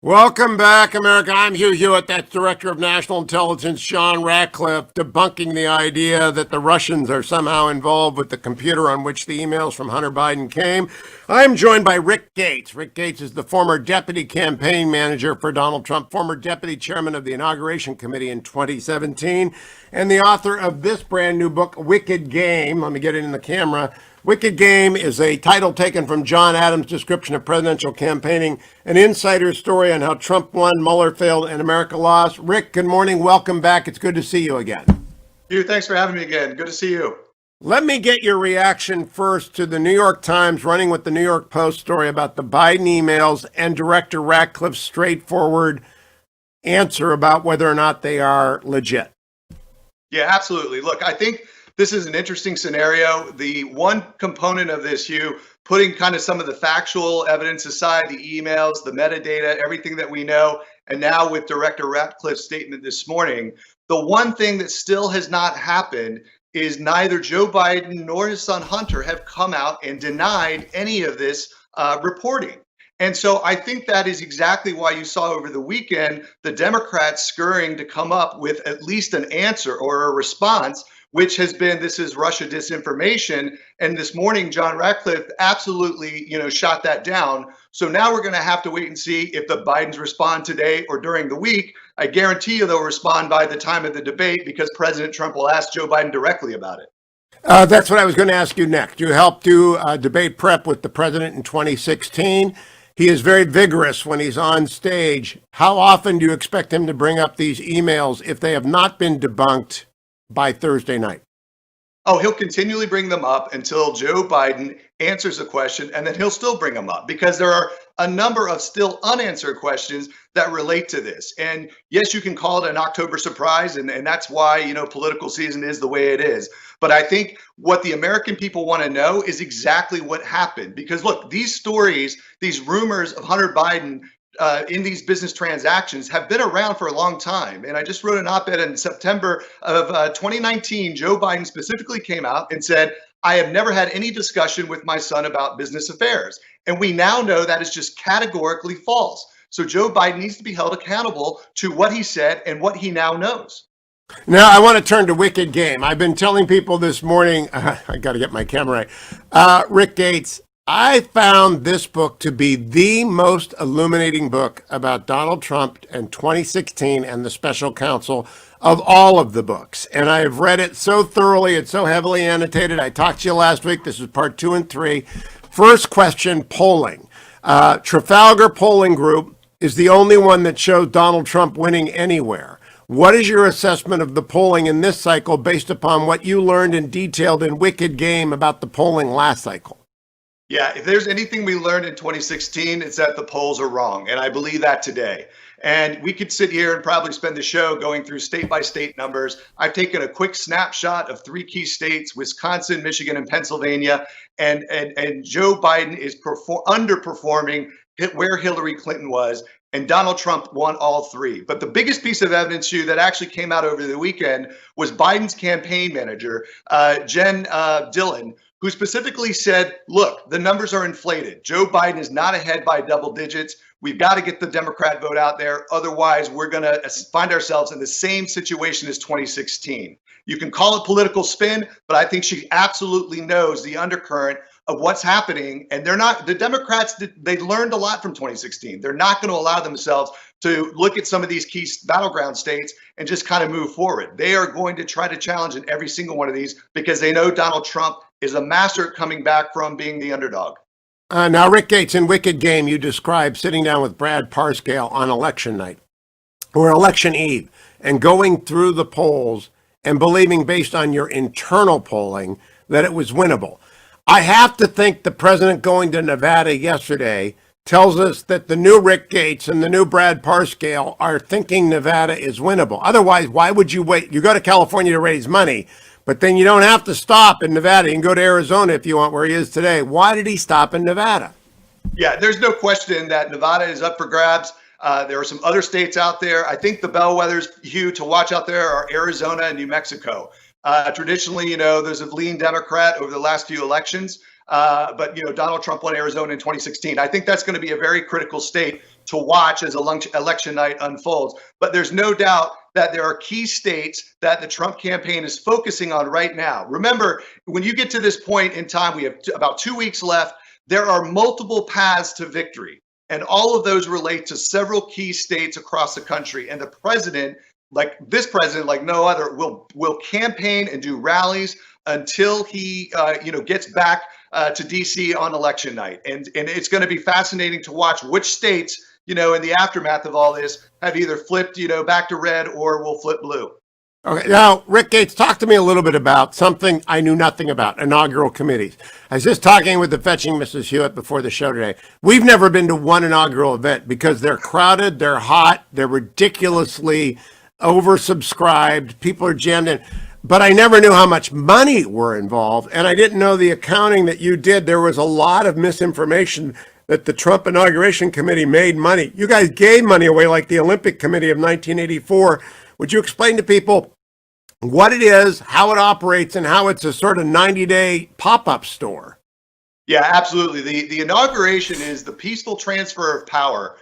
Speaker 1: Welcome back, America. I'm Hugh Hewitt. That's Director of National Intelligence John Ratcliffe, debunking the idea that the Russians are somehow involved with the computer on which the emails from Hunter Biden came. I'm joined by Rick Gates. Rick Gates is the former deputy campaign manager for Donald Trump, former deputy chairman of the Inauguration Committee in 2017, and the author of this brand new book, Wicked Game. Let me get it in the camera. Wicked Game is a title taken from John Adams' description of presidential campaigning, an insider story on how Trump won, Mueller failed, and America lost. Rick, good morning. Welcome back. It's good to see you again.
Speaker 16: Hugh, thanks for having me again. Good to see you.
Speaker 1: Let me get your reaction first to the New York Times running with the New York Post story about the Biden emails and Director Ratcliffe's straightforward answer about whether or not they are legit.
Speaker 16: Yeah, absolutely. Look, I think this is an interesting scenario. The one component of this, Hugh, putting kind of some of the factual evidence aside, the emails, the metadata, everything that we know, and now with Director Ratcliffe's statement this morning, the one thing that still has not happened is neither Joe Biden nor his son Hunter have come out and denied any of this reporting. And so I think that is exactly why you saw over the weekend the Democrats scurrying to come up with at least an answer or a response, which has been, this is Russia disinformation. And this morning, John Ratcliffe absolutely, shot that down. So now we're going to have to wait and see if the Bidens respond today or during the week. I guarantee you they'll respond by the time of the debate, because President Trump will ask Joe Biden directly about it.
Speaker 1: That's what I was going to ask you next. You helped do debate prep with the president in 2016. He is very vigorous when he's on stage. How often do you expect him to bring up these emails if they have not been debunked by Thursday night?
Speaker 16: Oh, he'll continually bring them up until Joe Biden answers a question, and then he'll still bring them up, because there are a number of still unanswered questions that relate to this. And yes, you can call it an October surprise, and that's why, political season is the way it is. But I think what the American people want to know is exactly what happened. Because look, these stories, these rumors of Hunter Biden in these business transactions have been around for a long time. And I just wrote an op-ed in September of 2019. Joe Biden specifically came out and said, I have never had any discussion with my son about business affairs. And we now know that is just categorically false. So Joe Biden needs to be held accountable to what he said and what he now knows.
Speaker 1: Now, I want to turn to Wicked Game. I've been telling people this morning, I got to get my camera right. Rick Gates, I found this book to be the most illuminating book about Donald Trump and 2016 and the special counsel of all of the books. And I've read it so thoroughly. It's so heavily annotated. I talked to you last week. This is part 2 and 3. First question, polling. Trafalgar Polling Group is the only one that shows Donald Trump winning anywhere. What is your assessment of the polling in this cycle based upon what you learned and detailed in Wicked Game about the polling last cycle?
Speaker 16: Yeah, if there's anything we learned in 2016, it's that the polls are wrong. And I believe that today. And we could sit here and probably spend the show going through state by state numbers. I've taken a quick snapshot of 3 key states, Wisconsin, Michigan, and Pennsylvania. And Joe Biden is underperforming where Hillary Clinton was. And Donald Trump won all 3. But the biggest piece of evidence, Hugh, that actually came out over the weekend was Biden's campaign manager, Jen Dillon, who specifically said, look, the numbers are inflated. Joe Biden is not ahead by double digits. We've got to get the Democrat vote out there. Otherwise, we're going to find ourselves in the same situation as 2016. You can call it political spin, but I think she absolutely knows the undercurrent of what's happening. And the Democrats, they learned a lot from 2016. They're not going to allow themselves to look at some of these key battleground states and just kind of move forward. They are going to try to challenge in every single one of these because they know Donald Trump is a master at coming back from being the underdog.
Speaker 1: Now, Rick Gates, in Wicked Game, you described sitting down with Brad Parscale on election night or election eve and going through the polls and believing based on your internal polling that it was winnable. I have to think the president going to Nevada yesterday tells us that the new Rick Gates and the new Brad Parscale are thinking Nevada is winnable. Otherwise, why would you wait? You go to California to raise money, but then you don't have to stop in Nevada. You can go to Arizona if you want, where he is today. Why did he stop in Nevada?
Speaker 16: Yeah, there's no question that Nevada is up for grabs. There are some other states out there. I think the bellwethers, Hugh, to watch out there are Arizona and New Mexico. Traditionally, those have leaned Democrat over the last few elections. But Donald Trump won Arizona in 2016. I think that's going to be a very critical state to watch as election night unfolds. But there's no doubt that there are key states that the Trump campaign is focusing on right now. Remember, when you get to this point in time, we have about 2 weeks left. There are multiple paths to victory, and all of those relate to several key states across the country. And the president, like no other, will campaign and do rallies until he gets back to DC on election night. And it's going to be fascinating to watch which states, in the aftermath of all this, have either flipped, back to red or will flip blue.
Speaker 1: Okay, now, Rick Gates, talk to me a little bit about something I knew nothing about, inaugural committees. I was just talking with the fetching Mrs. Hewitt before the show today. We've never been to one inaugural event because they're crowded, they're hot, they're ridiculously oversubscribed, people are jammed in. But I never knew how much money were involved, and I didn't know the accounting that you did. There was a lot of misinformation that the Trump Inauguration Committee made money. You guys gave money away like the Olympic Committee of 1984. Would you explain to people what it is, how it operates, and how it's a sort of 90-day pop-up store?
Speaker 16: Yeah, absolutely. The inauguration is the peaceful transfer of power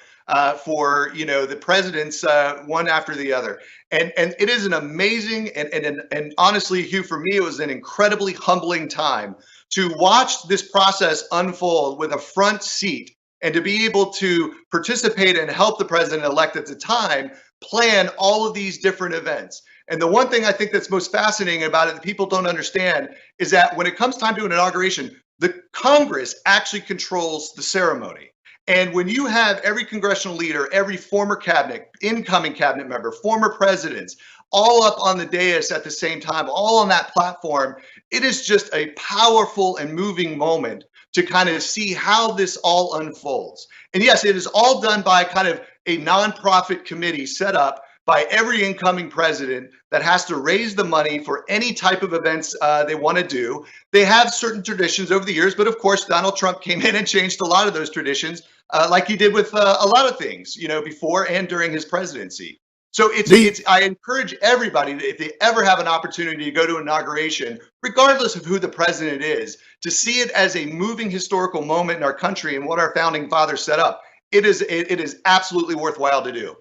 Speaker 16: for the presidents, one after the other, and it is an amazing and honestly, Hugh, for me, it was an incredibly humbling time to watch this process unfold with a front seat and to be able to participate and help the president-elect at the time plan all of these different events. And the one thing I think that's most fascinating about it that people don't understand is that when it comes time to an inauguration, the Congress actually controls the ceremony. And when you have every congressional leader, every former cabinet, incoming cabinet member, former presidents, all up on the dais at the same time, all on that platform, it is just a powerful and moving moment to kind of see how this all unfolds. And yes, it is all done by kind of a nonprofit committee set up by every incoming president that has to raise the money for any type of events they want to do. They have certain traditions over the years, but of course, Donald Trump came in and changed a lot of those traditions, like he did with a lot of things, before and during his presidency. So I encourage everybody, if they ever have an opportunity to go to inauguration, regardless of who the president is, to see it as a moving historical moment in our country and what our founding fathers set up. It is absolutely worthwhile to do.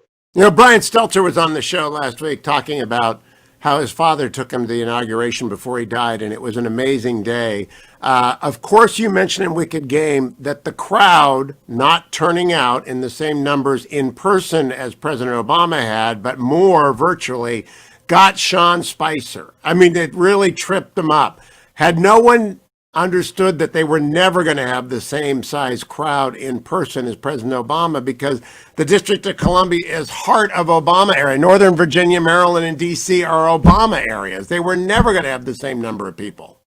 Speaker 1: Brian Stelter was on the show last week talking about how his father took him to the inauguration before he died, and it was an amazing day. Of course, you mentioned in Wicked Game that the crowd not turning out in the same numbers in person as President Obama had, but more virtually, got Sean Spicer. I mean, it really tripped them up. Had no one understood that they were never going to have the same size crowd in person as President Obama, because the District of Columbia is heart of Obama area. Northern Virginia, Maryland, and D.C. are Obama areas. They were never going to have the same number of people.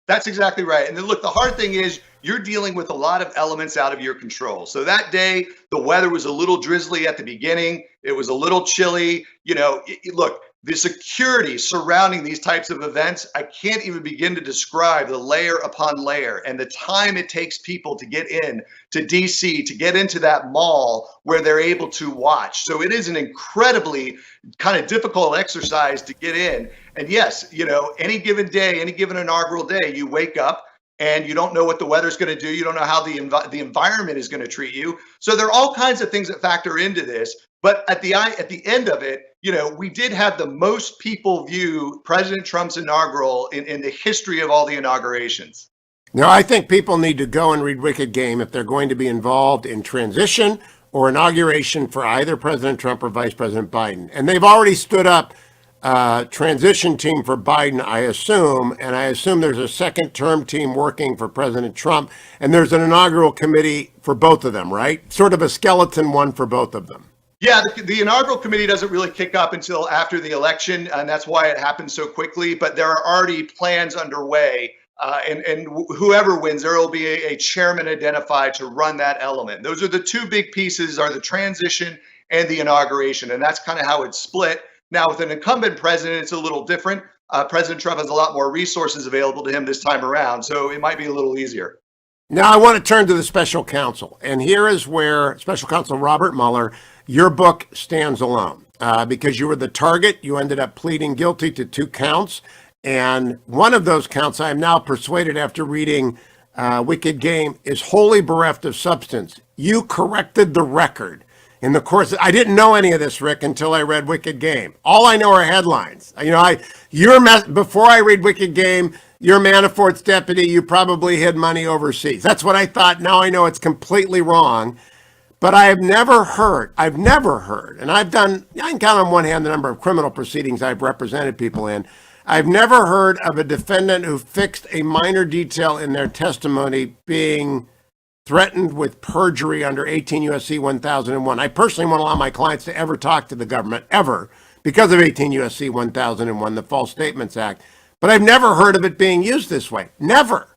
Speaker 16: That's exactly right. And then look, the hard thing is you're dealing with a lot of elements out of your control. So that day, the weather was a little drizzly at the beginning. It was a little chilly. Look, the security surrounding these types of events, I can't even begin to describe the layer upon layer and the time it takes people to get in to DC, to get into that mall where they're able to watch. So it is an incredibly kind of difficult exercise to get in. And yes, any given day, any given inaugural day, you wake up and you don't know what the weather's going to do. You don't know how the environment is going to treat you. So there are all kinds of things that factor into this. But at the end of it, we did have the most people view President Trump's inaugural in the history of all the inaugurations.
Speaker 1: Now, I think people need to go and read Wicked Game if they're going to be involved in transition or inauguration for either President Trump or Vice President Biden. And they've already stood up a transition team for Biden, I assume, and I assume there's a second term team working for President Trump, and there's an inaugural committee for both of them, right? Sort of a skeleton one for both of them.
Speaker 16: Yeah, the inaugural committee doesn't really kick up until after the election, and that's why it happened so quickly. But there are already plans underway, and whoever wins, there will be a chairman identified to run that element. Those are the two big pieces: are the transition and the inauguration, and that's kind of how it's split. Now, with an incumbent president, it's a little different. President Trump has a lot more resources available to him this time around, so it might be a little easier.
Speaker 1: Now, I want to turn to the special counsel, and here is where Special Counsel Robert Mueller, your book stands alone, because you were the target. You ended up pleading guilty to 2 counts, and one of those counts, I am now persuaded after reading Wicked Game, is wholly bereft of substance. You corrected the record in the course. I didn't know any of this, Rick, until I read Wicked Game. All I know are headlines. Before I read Wicked Game, you're Manafort's deputy. You probably hid money overseas. That's what I thought. Now I know it's completely wrong. But I've never heard, and I can count on one hand the number of criminal proceedings I've represented people in. I've never heard of a defendant who fixed a minor detail in their testimony being threatened with perjury under 18 U.S.C. 1001. I personally won't allow my clients to ever talk to the government, ever, because of 18 U.S.C. 1001, the False Statements Act. But I've never heard of it being used this way. Never.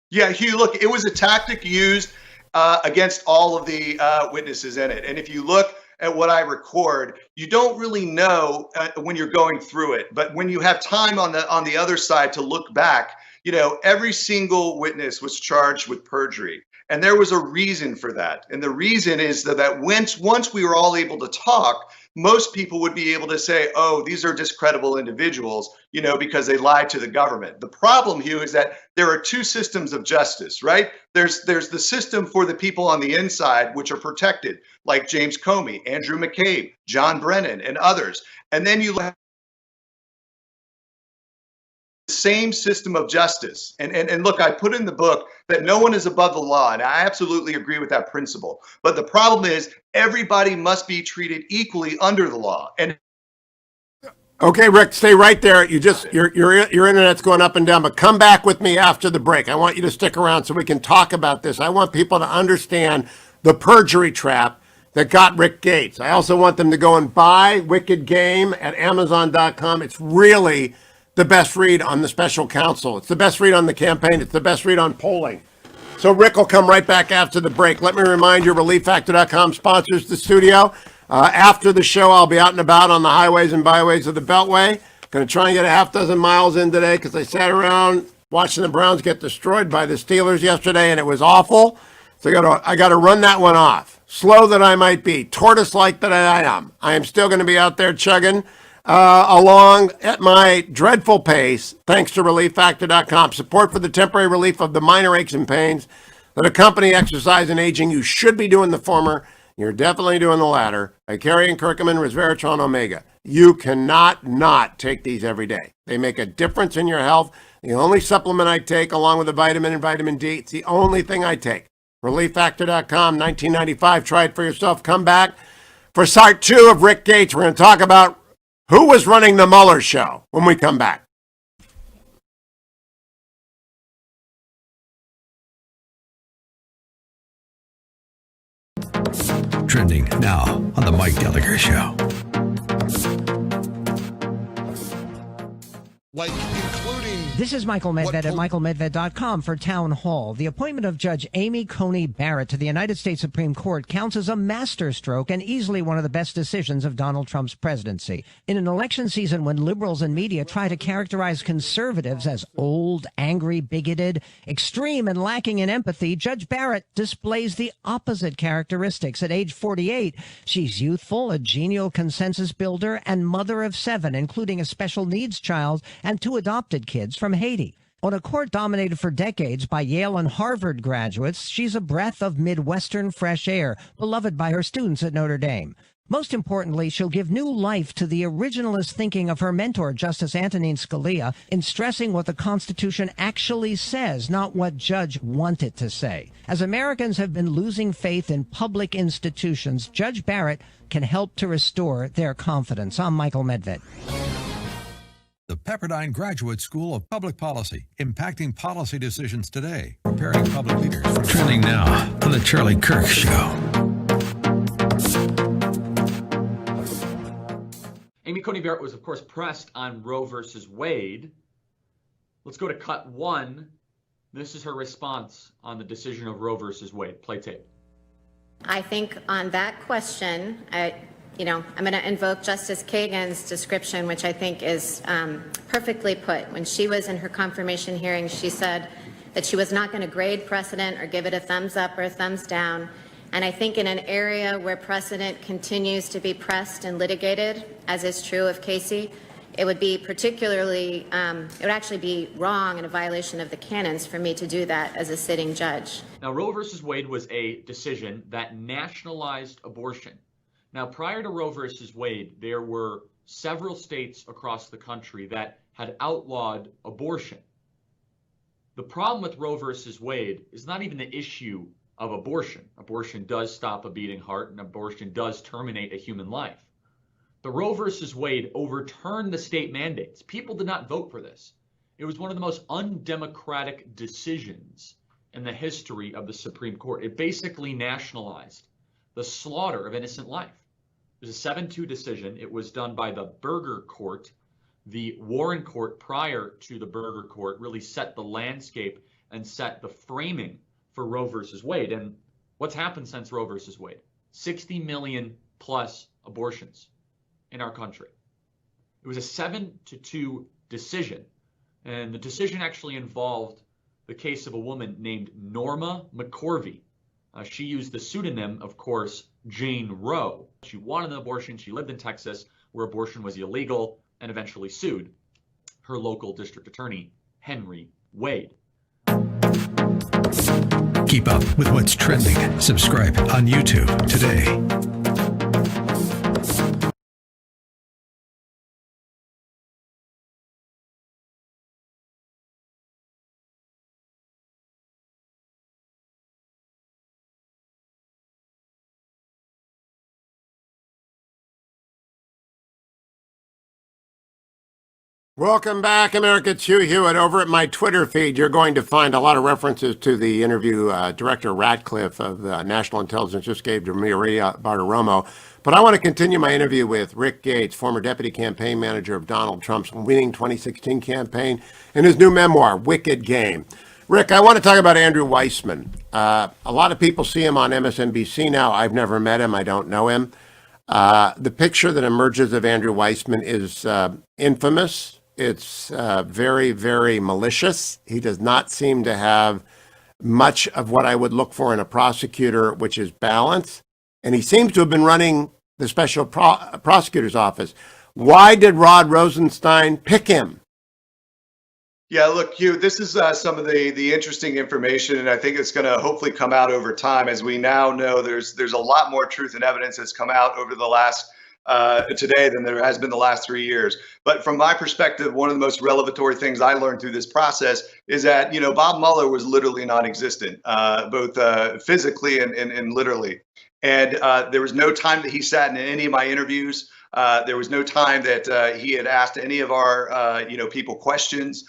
Speaker 16: Yeah, Hugh, look, it was a tactic used against all of the witnesses in it. And if you look at what I record, you don't really know when you're going through it. But when you have time on the other side to look back, every single witness was charged with perjury. And there was a reason for that. And the reason is that once we were all able to talk, most people would be able to say, oh, these are discredible individuals, because they lied to the government. The problem, Hugh, is that there are 2 systems of justice, right? There's the system for the people on the inside, which are protected, like James Comey, Andrew McCabe, John Brennan, and others. And then you have the same system of justice. And look, I put in the book that no one is above the law, and I absolutely agree with that principle. But the problem is everybody must be treated equally under the law. And
Speaker 1: okay, Rick, stay right there. Your internet's going up and down, but come back with me after the break. I want you to stick around so we can talk about this. I want people to understand the perjury trap that got Rick Gates. I also want them to go and buy Wicked Game at Amazon.com. It's really the best read on the special counsel. It's the best read on the campaign. It's the best read on polling. So Rick will come right back after the break. Let me remind you, ReliefFactor.com sponsors the studio. After the show, I'll be out and about on the highways and byways of the Beltway. Going to try and get a half dozen miles in today because I sat around watching the Browns get destroyed by the Steelers yesterday, and it was awful. So I got to run that one off. Slow that I might be, tortoise-like that I am still going to be out there chugging along at my dreadful pace, thanks to ReliefFactor.com. Support for the temporary relief of the minor aches and pains that accompany exercise and aging. You should be doing the former. You're definitely doing the latter. I carry in Curcumin, Resveratrol, and Omega. You cannot not take these every day. They make a difference in your health. The only supplement I take, along with the vitamin and vitamin D, it's the only thing I take. ReliefFactor.com, $19.95. Try it for yourself. Come back for part 2 of Rick Gates. We're going to talk about who was running the Mueller show when we come back.
Speaker 3: Trending now on the Mike Gallagher Show.
Speaker 9: This is Michael Medved at michaelmedved.com for Town Hall. The appointment of Judge Amy Coney Barrett to the United States Supreme Court counts as a masterstroke and easily one of the best decisions of Donald Trump's presidency. In an election season when liberals and media try to characterize conservatives as old, angry, bigoted, extreme, and lacking in empathy, Judge Barrett displays the opposite characteristics. At age 48, she's youthful, a genial consensus builder, and mother of 7, including a special needs child and 2 adopted kids from Haiti. On a court dominated for decades by Yale and Harvard graduates, she's a breath of Midwestern fresh air, beloved by her students at Notre Dame. Most importantly, she'll give new life to the originalist thinking of her mentor, Justice Antonin Scalia, in stressing what the Constitution actually says, not what Judge wanted to say. As Americans have been losing faith in public institutions, Judge Barrett can help to restore their confidence. I'm Michael Medved.
Speaker 3: The Pepperdine Graduate School of Public Policy, impacting policy decisions today, preparing public leaders for trending now on the Charlie Kirk Show.
Speaker 5: Amy Coney Barrett was, of course, pressed on Roe versus Wade. Let's go to cut 1. This is her response on the decision of Roe versus Wade. Play tape.
Speaker 8: I think on that question, I'm going to invoke Justice Kagan's description, which I think is perfectly put. When she was in her confirmation hearing, she said that she was not going to grade precedent or give it a thumbs up or a thumbs down. And I think in an area where precedent continues to be pressed and litigated, as is true of Casey, it would be particularly, it would actually be wrong and a violation of the canons for me to do that as a sitting judge.
Speaker 5: Now, Roe versus Wade was a decision that nationalized abortion. Now, prior to Roe versus Wade, there were several states across the country that had outlawed abortion. The problem with Roe versus Wade is not even the issue of abortion. Abortion does stop a beating heart, and abortion does terminate a human life. But Roe versus Wade overturned the state mandates. People did not vote for this. It was one of the most undemocratic decisions in the history of the Supreme Court. It basically nationalized the slaughter of innocent life. It was a 7-2 decision. It was done by the Burger Court. The Warren Court prior to the Burger Court really set the landscape and set the framing for Roe versus Wade. And what's happened since Roe versus Wade? 60 million plus abortions in our country. It was a 7-2 decision. And the decision actually involved the case of a woman named Norma McCorvey. She used the pseudonym, of course, Jane Roe. She wanted an abortion. She lived in Texas, where abortion was illegal, and eventually sued her local district attorney, Henry Wade.
Speaker 3: Keep up with what's trending. Subscribe on YouTube today.
Speaker 1: Welcome back, America. It's Hugh Hewitt. Over at my Twitter feed, you're going to find a lot of references to the interview Director Ratcliffe of National Intelligence just gave to Maria Bartiromo. But I want to continue my interview with Rick Gates, former deputy campaign manager of Donald Trump's winning 2016 campaign, in his new memoir, Wicked Game. Rick, I want to talk about Andrew Weissman. A lot of people see him on MSNBC now. I've never met him. I don't know him. The picture that emerges of Andrew Weissman is infamous. It's very, very malicious. He does not seem to have much of what I would look for in a prosecutor, which is balance. And he seems to have been running the special prosecutor's office. Why did Rod Rosenstein pick him?
Speaker 16: Yeah, look, Hugh, this is some of the interesting information, and I think it's going to hopefully come out over time. As we now know, there's a lot more truth and evidence that's come out over the last today than there has been the last 3 years. But from my perspective, one of the most revelatory things I learned through this process is that, Bob Mueller was literally non-existent, both physically and literally. And there was no time that he sat in any of my interviews. There was no time that he had asked any of our, people questions,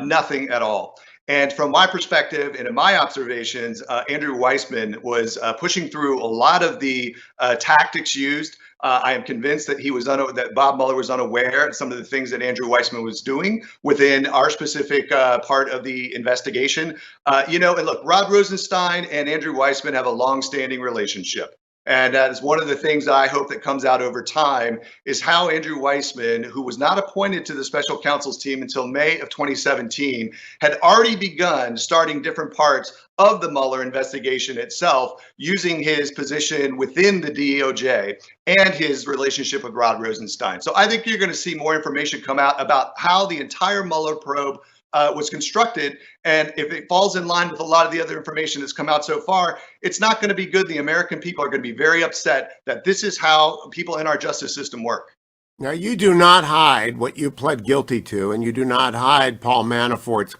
Speaker 16: nothing at all. And from my perspective and in my observations, Andrew Weissman was pushing through a lot of the tactics used. I am convinced that that Bob Mueller was unaware of some of the things that Andrew Weissman was doing within our specific part of the investigation. And look, Rod Rosenstein and Andrew Weissman have a long-standing relationship. And that is one of the things I hope that comes out over time is how Andrew Weissman, who was not appointed to the special counsel's team until May of 2017, had already begun starting different parts of the Mueller investigation itself, using his position within the DOJ and his relationship with Rod Rosenstein. So I think you're going to see more information come out about how the entire Mueller probe was constructed. And if it falls in line with a lot of the other information that's come out so far, it's not going to be good. The American people are going to be very upset that this is how people in our justice system work.
Speaker 1: Now, you do not hide what you pled guilty to, and you do not hide Paul Manafort's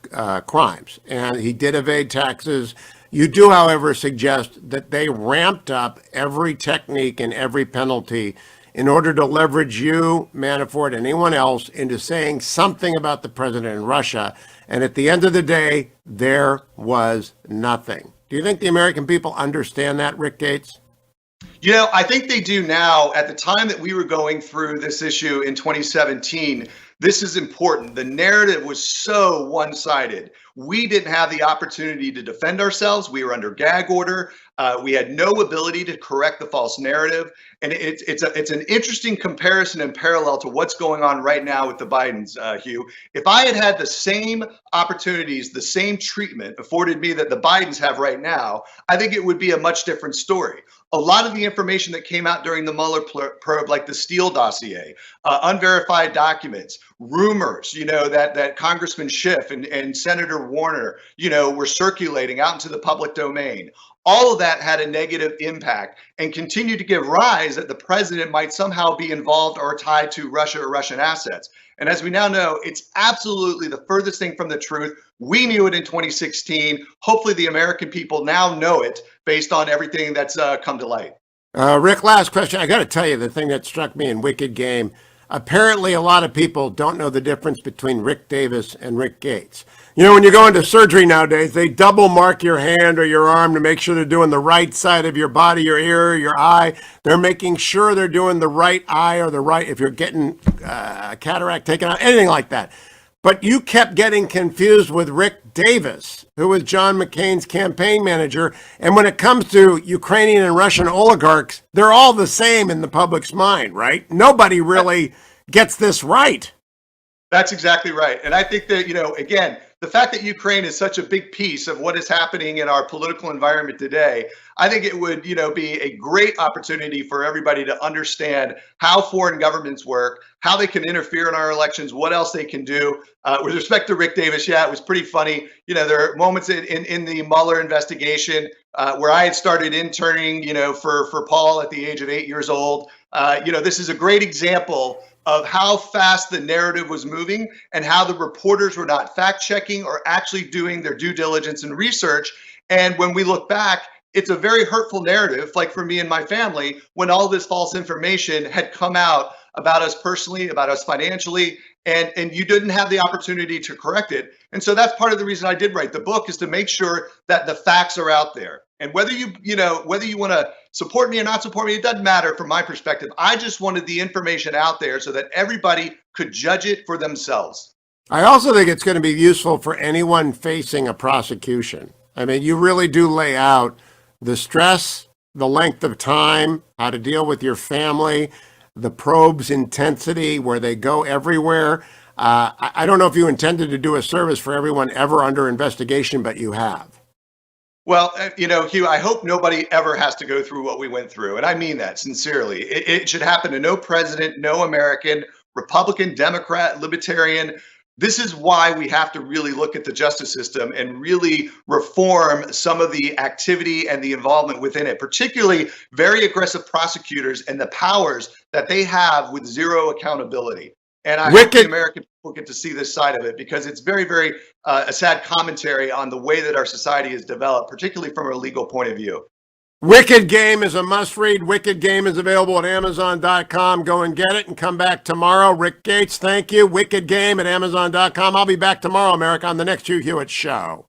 Speaker 1: crimes. And he did evade taxes. You do, however, suggest that they ramped up every technique and every penalty in order to leverage you, Manafort, and anyone else into saying something about the president in Russia. And at the end of the day, there was nothing. Do you think the American people understand that, Rick Gates?
Speaker 16: I think they do now. At the time that we were going through this issue in 2017, this is important. The narrative was so one-sided. We didn't have the opportunity to defend ourselves. We were under gag order. We had no ability to correct the false narrative. And it's an interesting comparison and parallel to what's going on right now with the Bidens, Hugh. If I had had the same opportunities, the same treatment afforded me that the Bidens have right now, I think it would be a much different story. A lot of the information that came out during the Mueller probe, like the Steele dossier, unverified documents, rumors, that Congressman Schiff and Senator Warner, were circulating out into the public domain. All of that had a negative impact and continued to give rise that the president might somehow be involved or tied to Russia or Russian assets. And as we now know, it's absolutely the furthest thing from the truth. We knew it in 2016. Hopefully the American people now know it based on everything that's come to light.
Speaker 1: Rick, last question. I got to tell you, the thing that struck me in Wicked Game, apparently a lot of people don't know the difference between Rick Davis and Rick Gates. When you go into surgery nowadays, they double mark your hand or your arm to make sure they're doing the right side of your body, your ear, your eye. They're making sure they're doing the right eye or the right, if you're getting a cataract taken out, anything like that. But you kept getting confused with Rick Davis, who was John McCain's campaign manager. And when it comes to Ukrainian and Russian oligarchs, they're all the same in the public's mind, right? Nobody really gets this right.
Speaker 16: That's exactly right. And I think that, again, the fact that Ukraine is such a big piece of what is happening in our political environment today, I think it would, be a great opportunity for everybody to understand how foreign governments work, how they can interfere in our elections, what else they can do. With respect to Rick Davis, it was pretty funny. There are moments in the Mueller investigation where I had started interning, for Paul at the age of 8 years old. This is a great example of how fast the narrative was moving and how the reporters were not fact-checking or actually doing their due diligence and research. And when we look back, it's a very hurtful narrative, like for me and my family, when all this false information had come out about us personally, about us financially, and you didn't have the opportunity to correct it. And so that's part of the reason I did write the book, is to make sure that the facts are out there. And whether you want to support me or not support me, it doesn't matter from my perspective. I just wanted the information out there so that everybody could judge it for themselves.
Speaker 1: I also think it's going to be useful for anyone facing a prosecution. I mean, you really do lay out the stress the length of time, how to deal with your family, the probe's intensity, where they go everywhere. I don't know if you intended to do a service for everyone ever under investigation, but you have.
Speaker 16: Well, Hugh, I hope nobody ever has to go through what we went through. And I mean that sincerely. It should happen to no president, no American, Republican, Democrat, Libertarian. This is why we have to really look at the justice system and really reform some of the activity and the involvement within it, particularly very aggressive prosecutors and the powers that they have with zero accountability. And I hope the American people get to see this side of it, because it's very, very a sad commentary on the way that our society is developed, particularly from a legal point of view.
Speaker 1: Wicked Game is a must-read. Wicked Game is available at Amazon.com. Go and get it and come back tomorrow. Rick Gates, thank you. Wicked Game at Amazon.com. I'll be back tomorrow, America, on the next Hugh Hewitt Show.